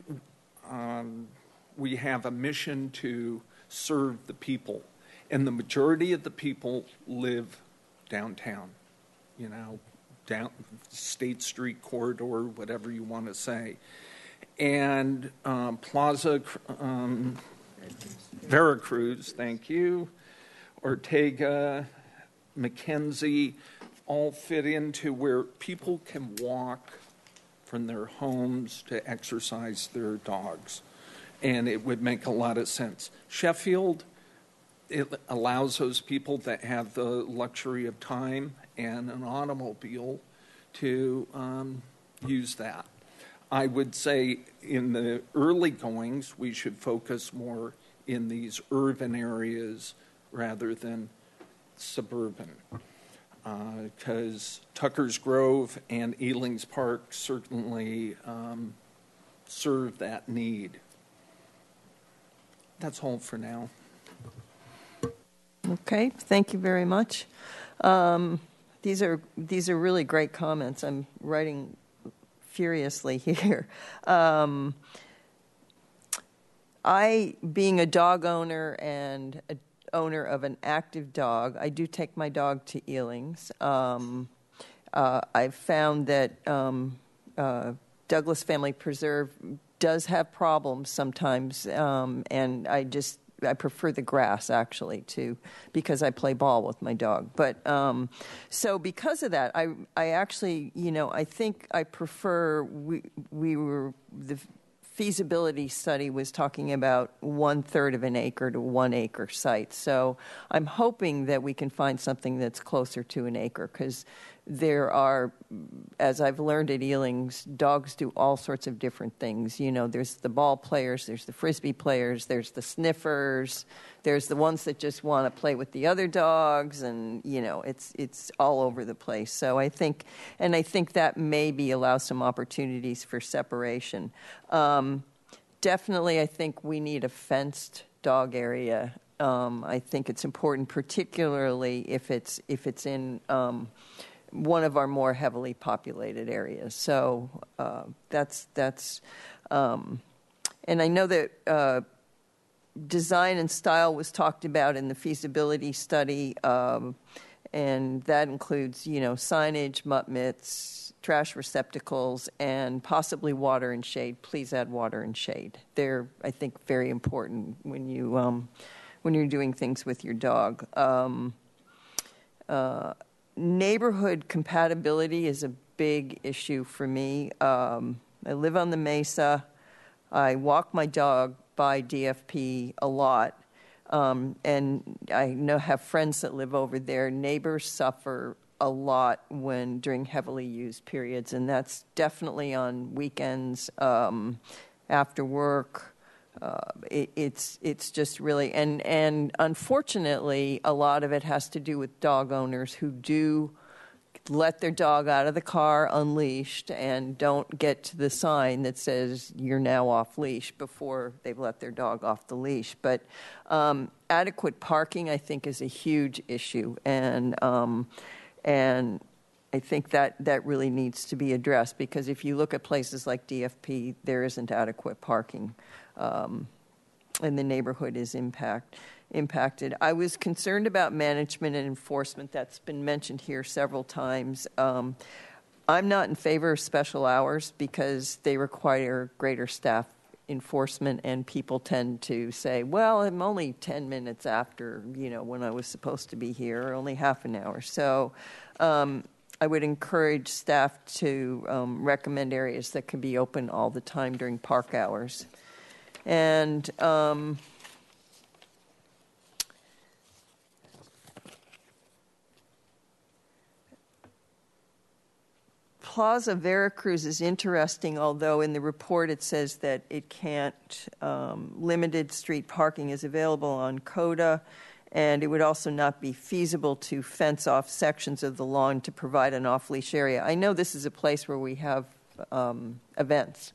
we have a mission to serve the people, and the majority of the people live downtown, down State Street corridor, whatever you want to say. And Plaza Veracruz, thank you, Ortega, Mackenzie, all fit into where people can walk from their homes to exercise their dogs. And it would make a lot of sense. Sheffield, it allows those people that have the luxury of time and an automobile to use that. I would say in the early goings, we should focus more in these urban areas rather than suburban, because Tucker's Grove and Ealing's Park certainly serve that need. That's all for now. Okay, thank you very much. These are really great comments. I'm writing furiously here. I, being a dog owner and a owner of an active dog, I do take my dog to Ealing's. I've found that Douglas Family Preserve does have problems sometimes, and I prefer the grass actually because I play ball with my dog. But so because of that, I actually, I think I prefer. The feasibility study was talking about 1/3 of an acre to 1 acre site. So I'm hoping that we can find something that's closer to an acre, because there are, as I've learned at Ealing's, dogs do all sorts of different things. There's the ball players, there's the frisbee players, there's the sniffers, there's the ones that just want to play with the other dogs, and it's all over the place. So I think that maybe allows some opportunities for separation. Definitely, I think we need a fenced dog area. I think it's important, particularly if it's in one of our more heavily populated areas. So that's and I know that design and style was talked about in the feasibility study, and that includes signage, mutt mitts, trash receptacles, and possibly water and shade. Please add water and shade. They're, I think, very important when you're doing things with your dog. Neighborhood compatibility is a big issue for me. I live on the Mesa. I walk my dog by DFP a lot, and I have friends that live over there. Neighbors suffer a lot during heavily used periods, and that's definitely on weekends, after work. It's just really, and unfortunately, a lot of it has to do with dog owners who do let their dog out of the car unleashed and don't get to the sign that says you're now off leash before they've let their dog off the leash. But adequate parking, I think, is a huge issue, and I think that really needs to be addressed, because if you look at places like DFP, there isn't adequate parking. And the neighborhood is impacted. I was concerned about management and enforcement. That's been mentioned here several times. I'm not in favor of special hours because they require greater staff enforcement, and people tend to say, well, I'm only 10 minutes after, when I was supposed to be here, or only half an hour. So I would encourage staff to recommend areas that can be open all the time during park hours. And Plaza Veracruz is interesting, although in the report it says that it can't, limited street parking is available on CODA, and it would also not be feasible to fence off sections of the lawn to provide an off-leash area. I know this is a place where we have events.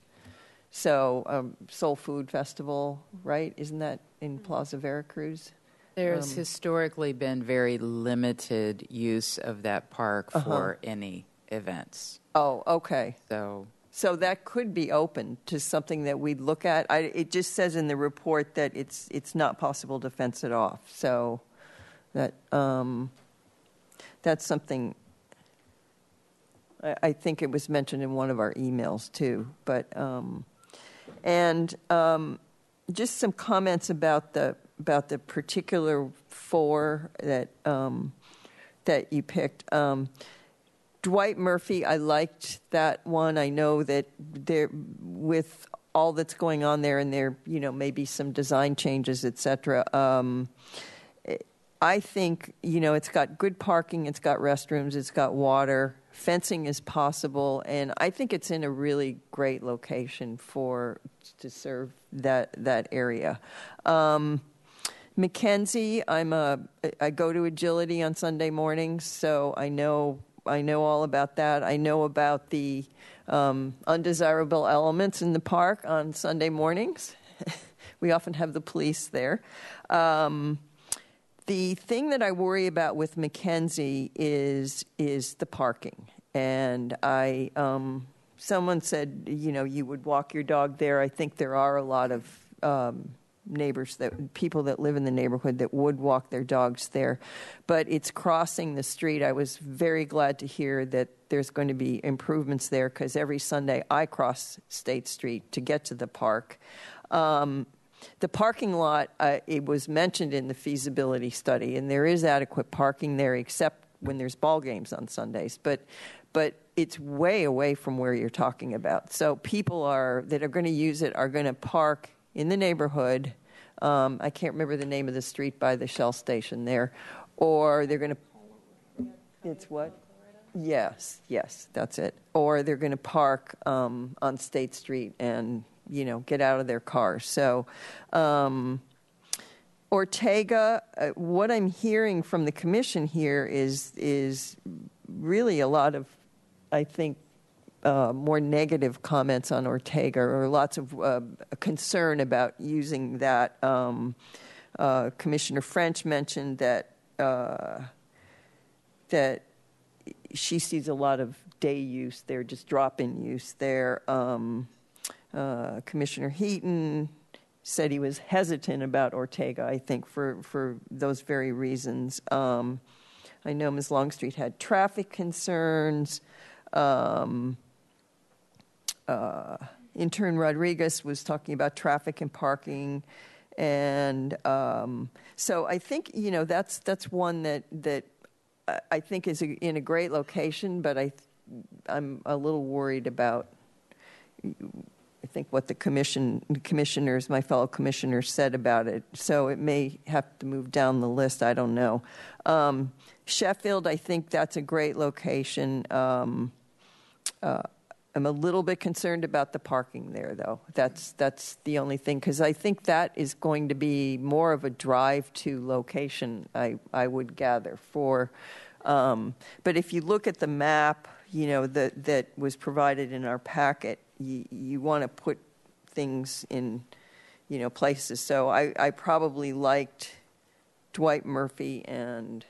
So, Soul Food Festival, right? Isn't that in Plaza Veracruz? There's historically been very limited use of that park for any events. Oh, okay. So that could be open to something that we'd look at. It just says in the report that it's not possible to fence it off. So that that's something. I think it was mentioned in one of our emails too. But just some comments about the particular four that you picked. Dwight Murphy, I liked that one. I know that there, with all that's going on there, and there, maybe some design changes, et cetera. I think, it's got good parking, it's got restrooms, it's got water, fencing is possible, and I think it's in a really great location to serve that area. Mackenzie, I go to Agility on Sunday mornings, so I know all about that. I know about the undesirable elements in the park on Sunday mornings. We often have the police there. The thing that I worry about with Mackenzie is the parking. And someone said, you would walk your dog there. I think there are a lot of people that live in the neighborhood that would walk their dogs there, but it's crossing the street. I was very glad to hear that there's going to be improvements there because every Sunday I cross State Street to get to the park. The parking lot, it was mentioned in the feasibility study, and there is adequate parking there except when there's ball games on Sundays. But it's way away from where you're talking about. So people that are going to use it are going to park in the neighborhood. I can't remember the name of the street by the Shell station there. Or they're going to... It's what? Yes, that's it. Or they're going to park on State Street and, get out of their cars. So Ortega, what I'm hearing from the commission here is really a lot of, I think, more negative comments on Ortega, or lots of concern about using that. Commissioner French mentioned that she sees a lot of day use there, just drop-in use there. Commissioner Heaton said he was hesitant about Ortega, I think, for those very reasons. I know Ms. Longstreet had traffic concerns. Intern Rodriguez was talking about traffic and parking. And so I think, that's one that I think is in a great location, but I'm a little worried about, I think, what the commissioners, my fellow commissioners, said about it. So it may have to move down the list. I don't know. Sheffield, I think that's a great location. I'm a little bit concerned about the parking there, though. That's the only thing, because I think that is going to be more of a drive-to location, I would gather. But if you look at the map, that was provided in our packet, you want to put things in, places. So I probably liked Dwight Murphy and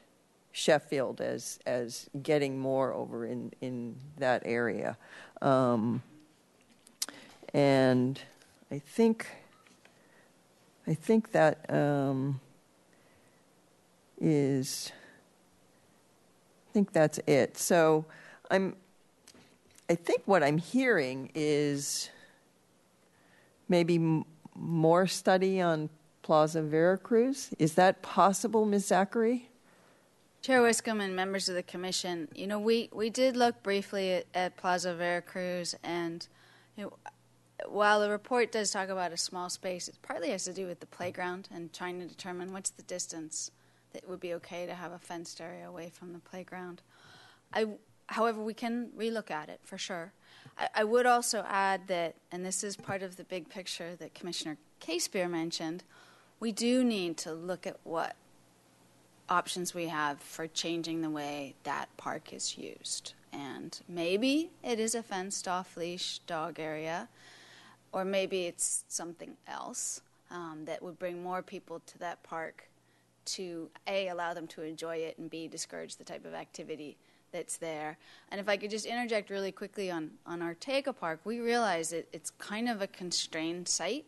Sheffield as getting more over in that area. And I think that that's it. So I think what I'm hearing is maybe more study on Plaza Veracruz. Is that possible, Ms. Zachary? Chair Wiscombe and members of the commission, we did look briefly at Plaza Veracruz, and while the report does talk about a small space, it partly has to do with the playground and trying to determine what's the distance that would be okay to have a fenced area away from the playground. However, we can relook at it for sure. I would also add that, and this is part of the big picture that Commissioner Casebeer mentioned, we do need to look at what options we have for changing the way that park is used. And maybe it is a fenced off-leash dog area, or maybe it's something else that would bring more people to that park to, A, allow them to enjoy it, and B, discourage the type of activity that's there. And if I could just interject really quickly on Ortega Park, we realize it's kind of a constrained site.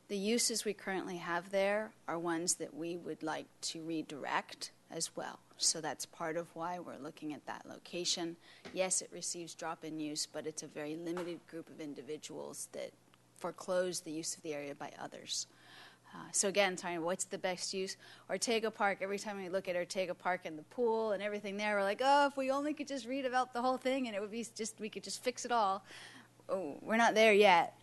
The uses we currently have there are ones that we would like to redirect as well. So that's part of why we're looking at that location. Yes, it receives drop-in use, but it's a very limited group of individuals that foreclose the use of the area by others. So again, what's the best use? Ortega Park, every time we look at Ortega Park and the pool and everything there, we're like, oh, if we only could just redevelop the whole thing and it would be we could just fix it all. Oh, we're not there yet.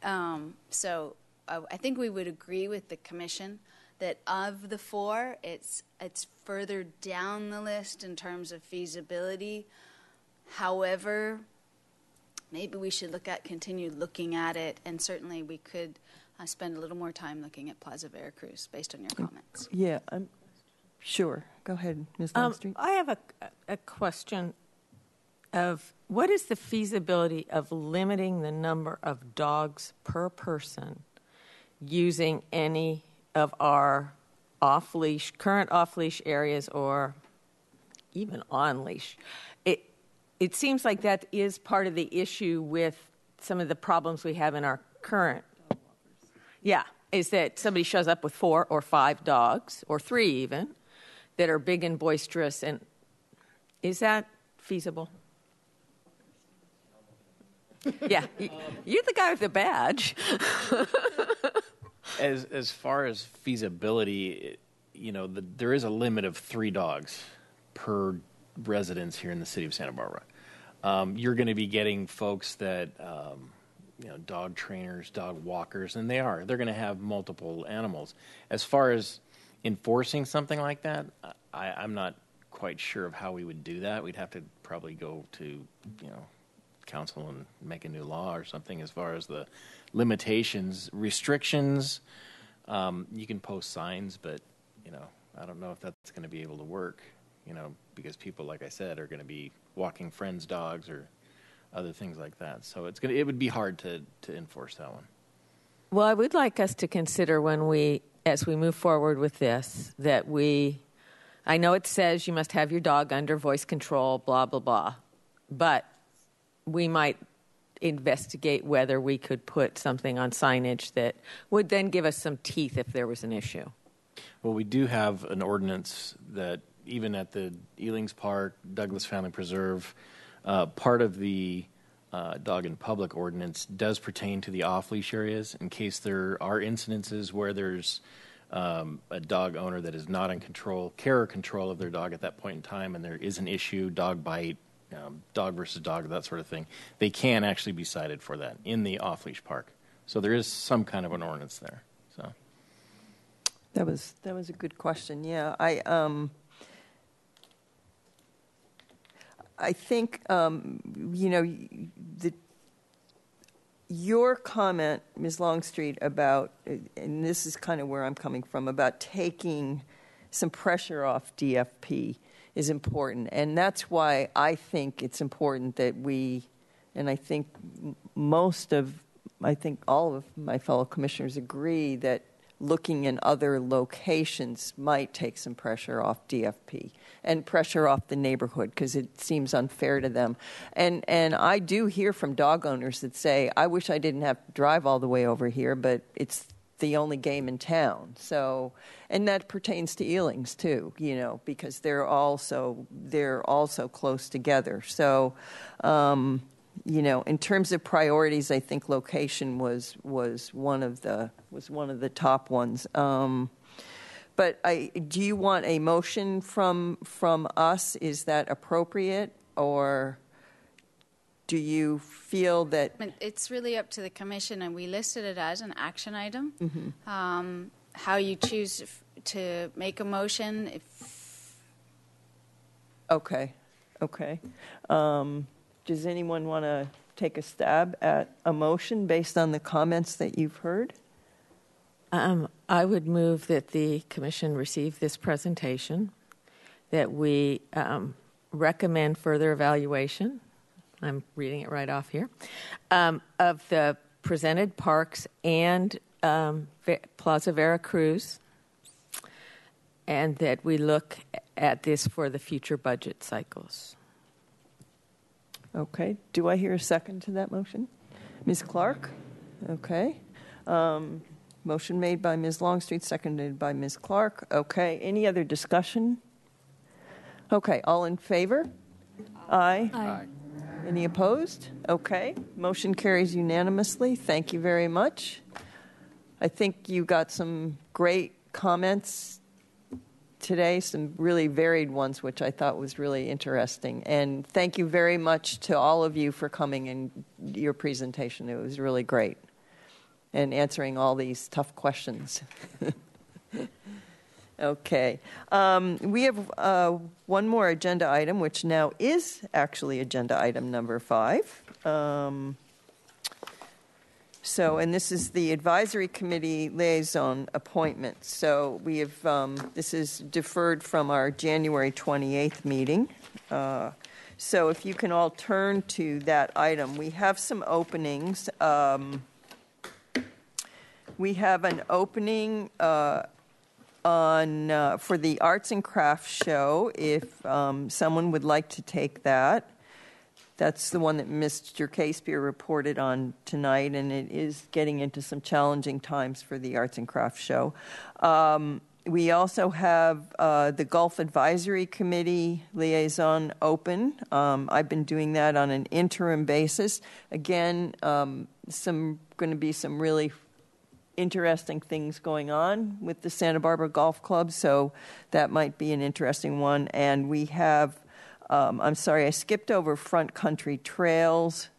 So I think we would agree with the commission that of the four, it's further down the list in terms of feasibility. However, maybe we should continue looking at it, and certainly we could spend a little more time looking at Plaza Veracruz based on your comments. Yeah, I'm sure. Go ahead, Ms. Longstreet. I have a question of what is the feasibility of limiting the number of dogs per person using any of our current off-leash areas or even on-leash. It seems like that is part of the issue with some of the problems we have in our current. Yeah, is that somebody shows up with 4 or 5 dogs, or 3 even, that are big and boisterous. And is that feasible? Yeah, you're the guy with the badge. As far as feasibility, there is a limit of 3 dogs per residence here in the city of Santa Barbara. You're going to be getting folks that, dog trainers, dog walkers, and they're going to have multiple animals. As far as enforcing something like that, I'm not quite sure of how we would do that. We'd have to probably go to, council and make a new law or something as far as the limitations, restrictions. You can post signs, but, I don't know if that's going to be able to work, because people, like I said, are going to be walking friends' dogs or other things like that. So it would be hard to enforce that one. Well, I would like us to consider as we move forward with this, that I know it says you must have your dog under voice control, blah, blah, blah, but we might investigate whether we could put something on signage that would then give us some teeth if there was an issue. Well, we do have an ordinance that even at the Elings Park, Douglas Family Preserve, part of the dog in public ordinance does pertain to the off-leash areas in case there are incidences where there's a dog owner that is not in care or control of their dog at that point in time, and there is an issue, dog bite, dog versus dog, that sort of thing. They can actually be cited for that in the off-leash park. So there is some kind of an ordinance there. So that was a good question. Yeah, I think your comment, Ms. Longstreet, about, and this is kind of where I'm coming from, about taking some pressure off DFP is important. And that's why I think it's important that and I think all of my fellow commissioners agree that looking in other locations might take some pressure off DFP and pressure off the neighborhood because it seems unfair to them. And I do hear from dog owners that say, I wish I didn't have to drive all the way over here, but it's the only game in town. So, and that pertains to Elings too, because they're also close together. So, in terms of priorities, I think location was one of the top ones. But do you want a motion from us? Is that appropriate, or do you feel that it's really up to the commission, and we listed it as an action item? Mm-hmm. How you choose to make a motion? Okay. Does anyone want to take a stab at a motion based on the comments that you've heard? I would move that the commission receive this presentation, that we recommend further evaluation, I'm reading it right off here, of the presented parks and Plaza Veracruz, and that we look at this for the future budget cycles. Okay. Do I hear a second to that motion? Ms. Clark? Okay. Motion made by Ms. Longstreet, seconded by Ms. Clark. Okay. Any other discussion? Okay. All in favor? Aye. Aye. Any opposed? Okay. Motion carries unanimously. Thank you very much. I think you got some great comments today, some really varied ones, which I thought was really interesting. And thank you very much to all of you for coming and your presentation. It was really great. And answering all these tough questions. Okay. We have one more agenda item, which now is actually agenda item number 5. And this is the advisory committee liaison appointment. So we have, this is deferred from our January 28th meeting. So if you can all turn to that item, we have some openings. We have an opening for the Arts and Crafts Show, if someone would like to take that. That's the one that Mr. Casebeer reported on tonight, and it is getting into some challenging times for the Arts and Crafts Show. We also have the Gulf Advisory Committee liaison open. I've been doing that on an interim basis. Again, going to be some really interesting things going on with the Santa Barbara Golf Club, so that might be an interesting one. And we have, I'm sorry, I skipped over Front Country Trails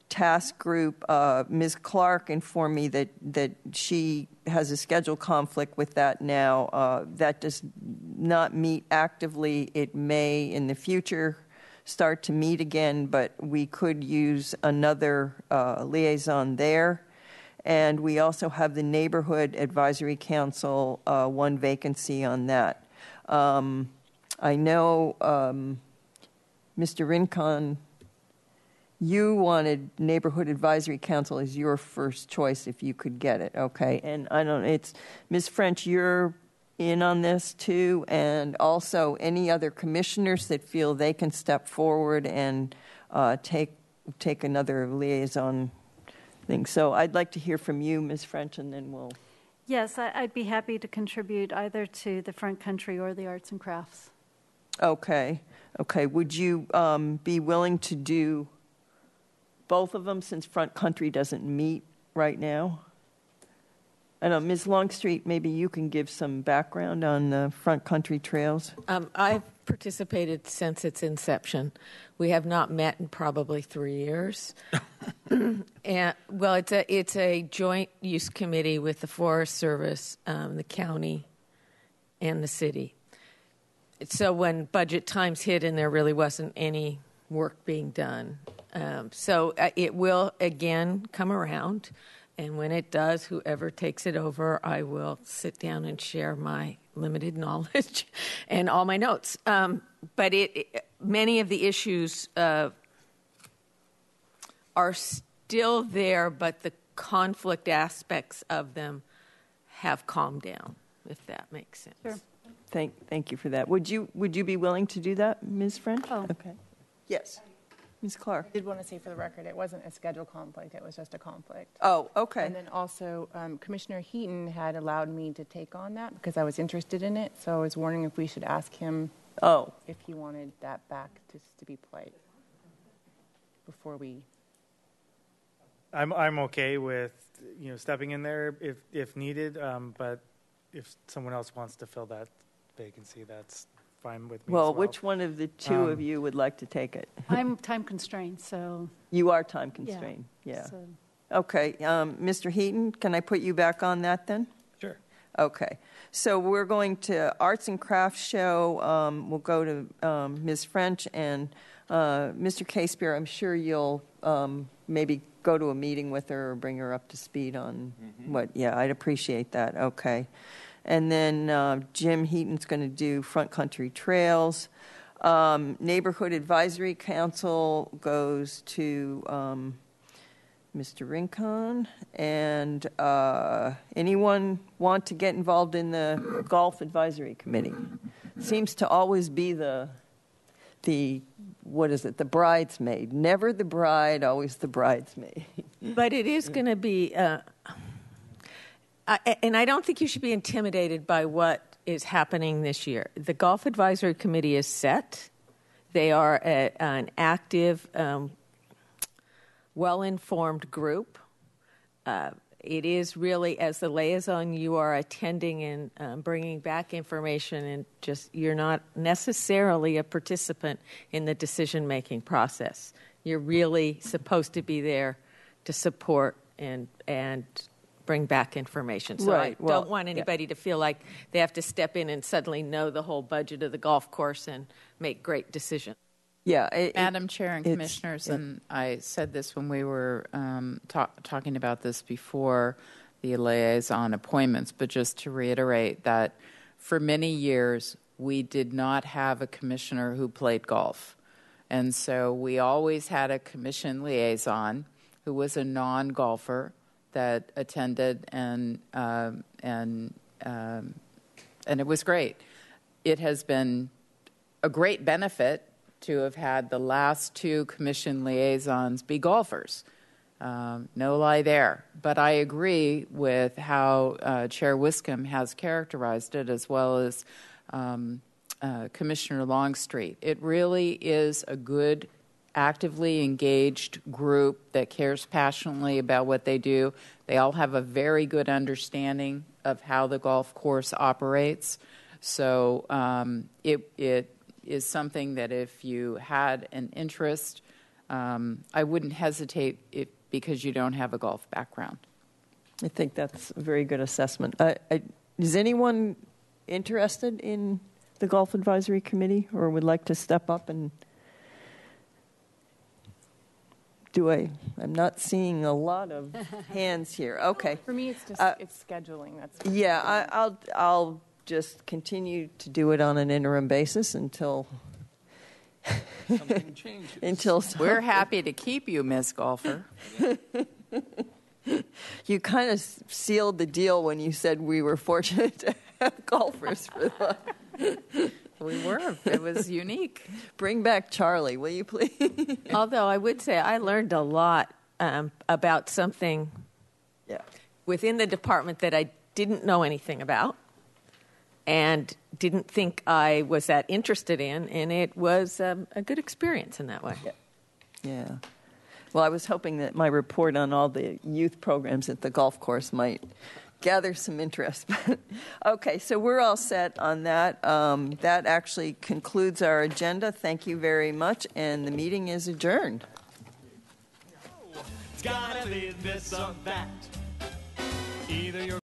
task group. Ms. Clark informed me that she has a schedule conflict with that now. That does not meet actively. It may in the future start to meet again, but we could use another liaison there. And we also have the Neighborhood Advisory Council, one vacancy on that. I know, Mr. Rincon, you wanted Neighborhood Advisory Council as your first choice if you could get it, okay? And I don't, it's, Ms. French, you're in on this too, and also any other commissioners that feel they can step forward and take another liaison thing. So I'd like to hear from you, Ms. French, and then we'll... Yes, I'd be happy to contribute either to the Front Country or the Arts and Crafts. Okay. Would you be willing to do both of them since Front Country doesn't meet right now? I know, Ms. Longstreet, maybe you can give some background on the Front Country Trails. I've participated since its inception. We have not met in probably 3 years. And well, it's a joint use committee with the Forest Service, the county, and the city. So when budget times hit and there really wasn't any work being done, so it will again come around. And when it does, whoever takes it over, I will sit down and share my limited knowledge and all my notes. But many of the issues are still there, but the conflict aspects of them have calmed down, if that makes sense. Sure. Thank you for that. Would you be willing to do that, Ms. French? Oh. Okay. Yes. Ms. Clark. I did want to say for the record, it wasn't a schedule conflict, it was just a conflict. Oh, okay. And then also, Commissioner Heaton had allowed me to take on that because I was interested in it, so I was wondering if we should ask him if he wanted that back to be played before we... I'm okay with stepping in there if needed, but if someone else wants to fill that vacancy, that's fine with me. Well, as well. which one of the two of you would like to take it? I'm time constrained, so... You are time constrained, yeah. So. Okay, Mr. Heaton, can I put you back on that then? Sure. Okay, so we're going to Arts and Crafts Show. We'll go to Ms. French and Mr. Casebeer. I'm sure you'll maybe go to a meeting with her or bring her up to speed on what. Yeah, I'd appreciate that. Okay, and then Jim Heaton's going to do Front Country Trails. Neighborhood Advisory Council goes to Mr. Rincon. And anyone want to get involved in the Golf Advisory Committee? Seems to always be the what is it? The bridesmaid. Never the bride, always the bridesmaid. But it is going to be, and I don't think you should be intimidated by what is happening this year. The Golf Advisory Committee is set. They are an active, well-informed group. It is really, as the liaison, you are attending and bringing back information, and just you're not necessarily a participant in the decision-making process. You're really supposed to be there to support and bring back information. So right. I don't want anybody to feel like they have to step in and suddenly know the whole budget of the golf course and make great decisions. Yeah, Madam Chair and Commissioners, and I said this when we were talking about this before the liaison appointments, but just to reiterate that for many years we did not have a commissioner who played golf. And so we always had a commission liaison who was a non-golfer that attended, and it was great. It has been a great benefit to have had the last two commission liaisons be golfers. No lie there. But I agree with how Chair Wiscombe has characterized it, as well as Commissioner Longstreet. It really is a good, actively engaged group that cares passionately about what they do. They all have a very good understanding of how the golf course operates. So it is something that if you had an interest, I wouldn't hesitate because you don't have a golf background. I think that's a very good assessment. Is anyone interested in the Golf Advisory Committee or would like to step up and I'm not seeing a lot of hands here. Okay. For me, it's just it's scheduling. That's I'll just continue to do it on an interim basis until something changes. We're happy to keep you, Ms. Golfer. You kind of sealed the deal when you said we were fortunate to have golfers for the. We were. It was unique. Bring back Charlie, will you please? Although I would say I learned a lot about something within the department that I didn't know anything about and didn't think I was that interested in, and it was a good experience in that way. Yeah. Well, I was hoping that my report on all the youth programs at the golf course might gather some interest. Okay, so we're all set on that. That actually concludes our agenda. Thank you very much, and the meeting is adjourned. It's gotta be this or that. Either you're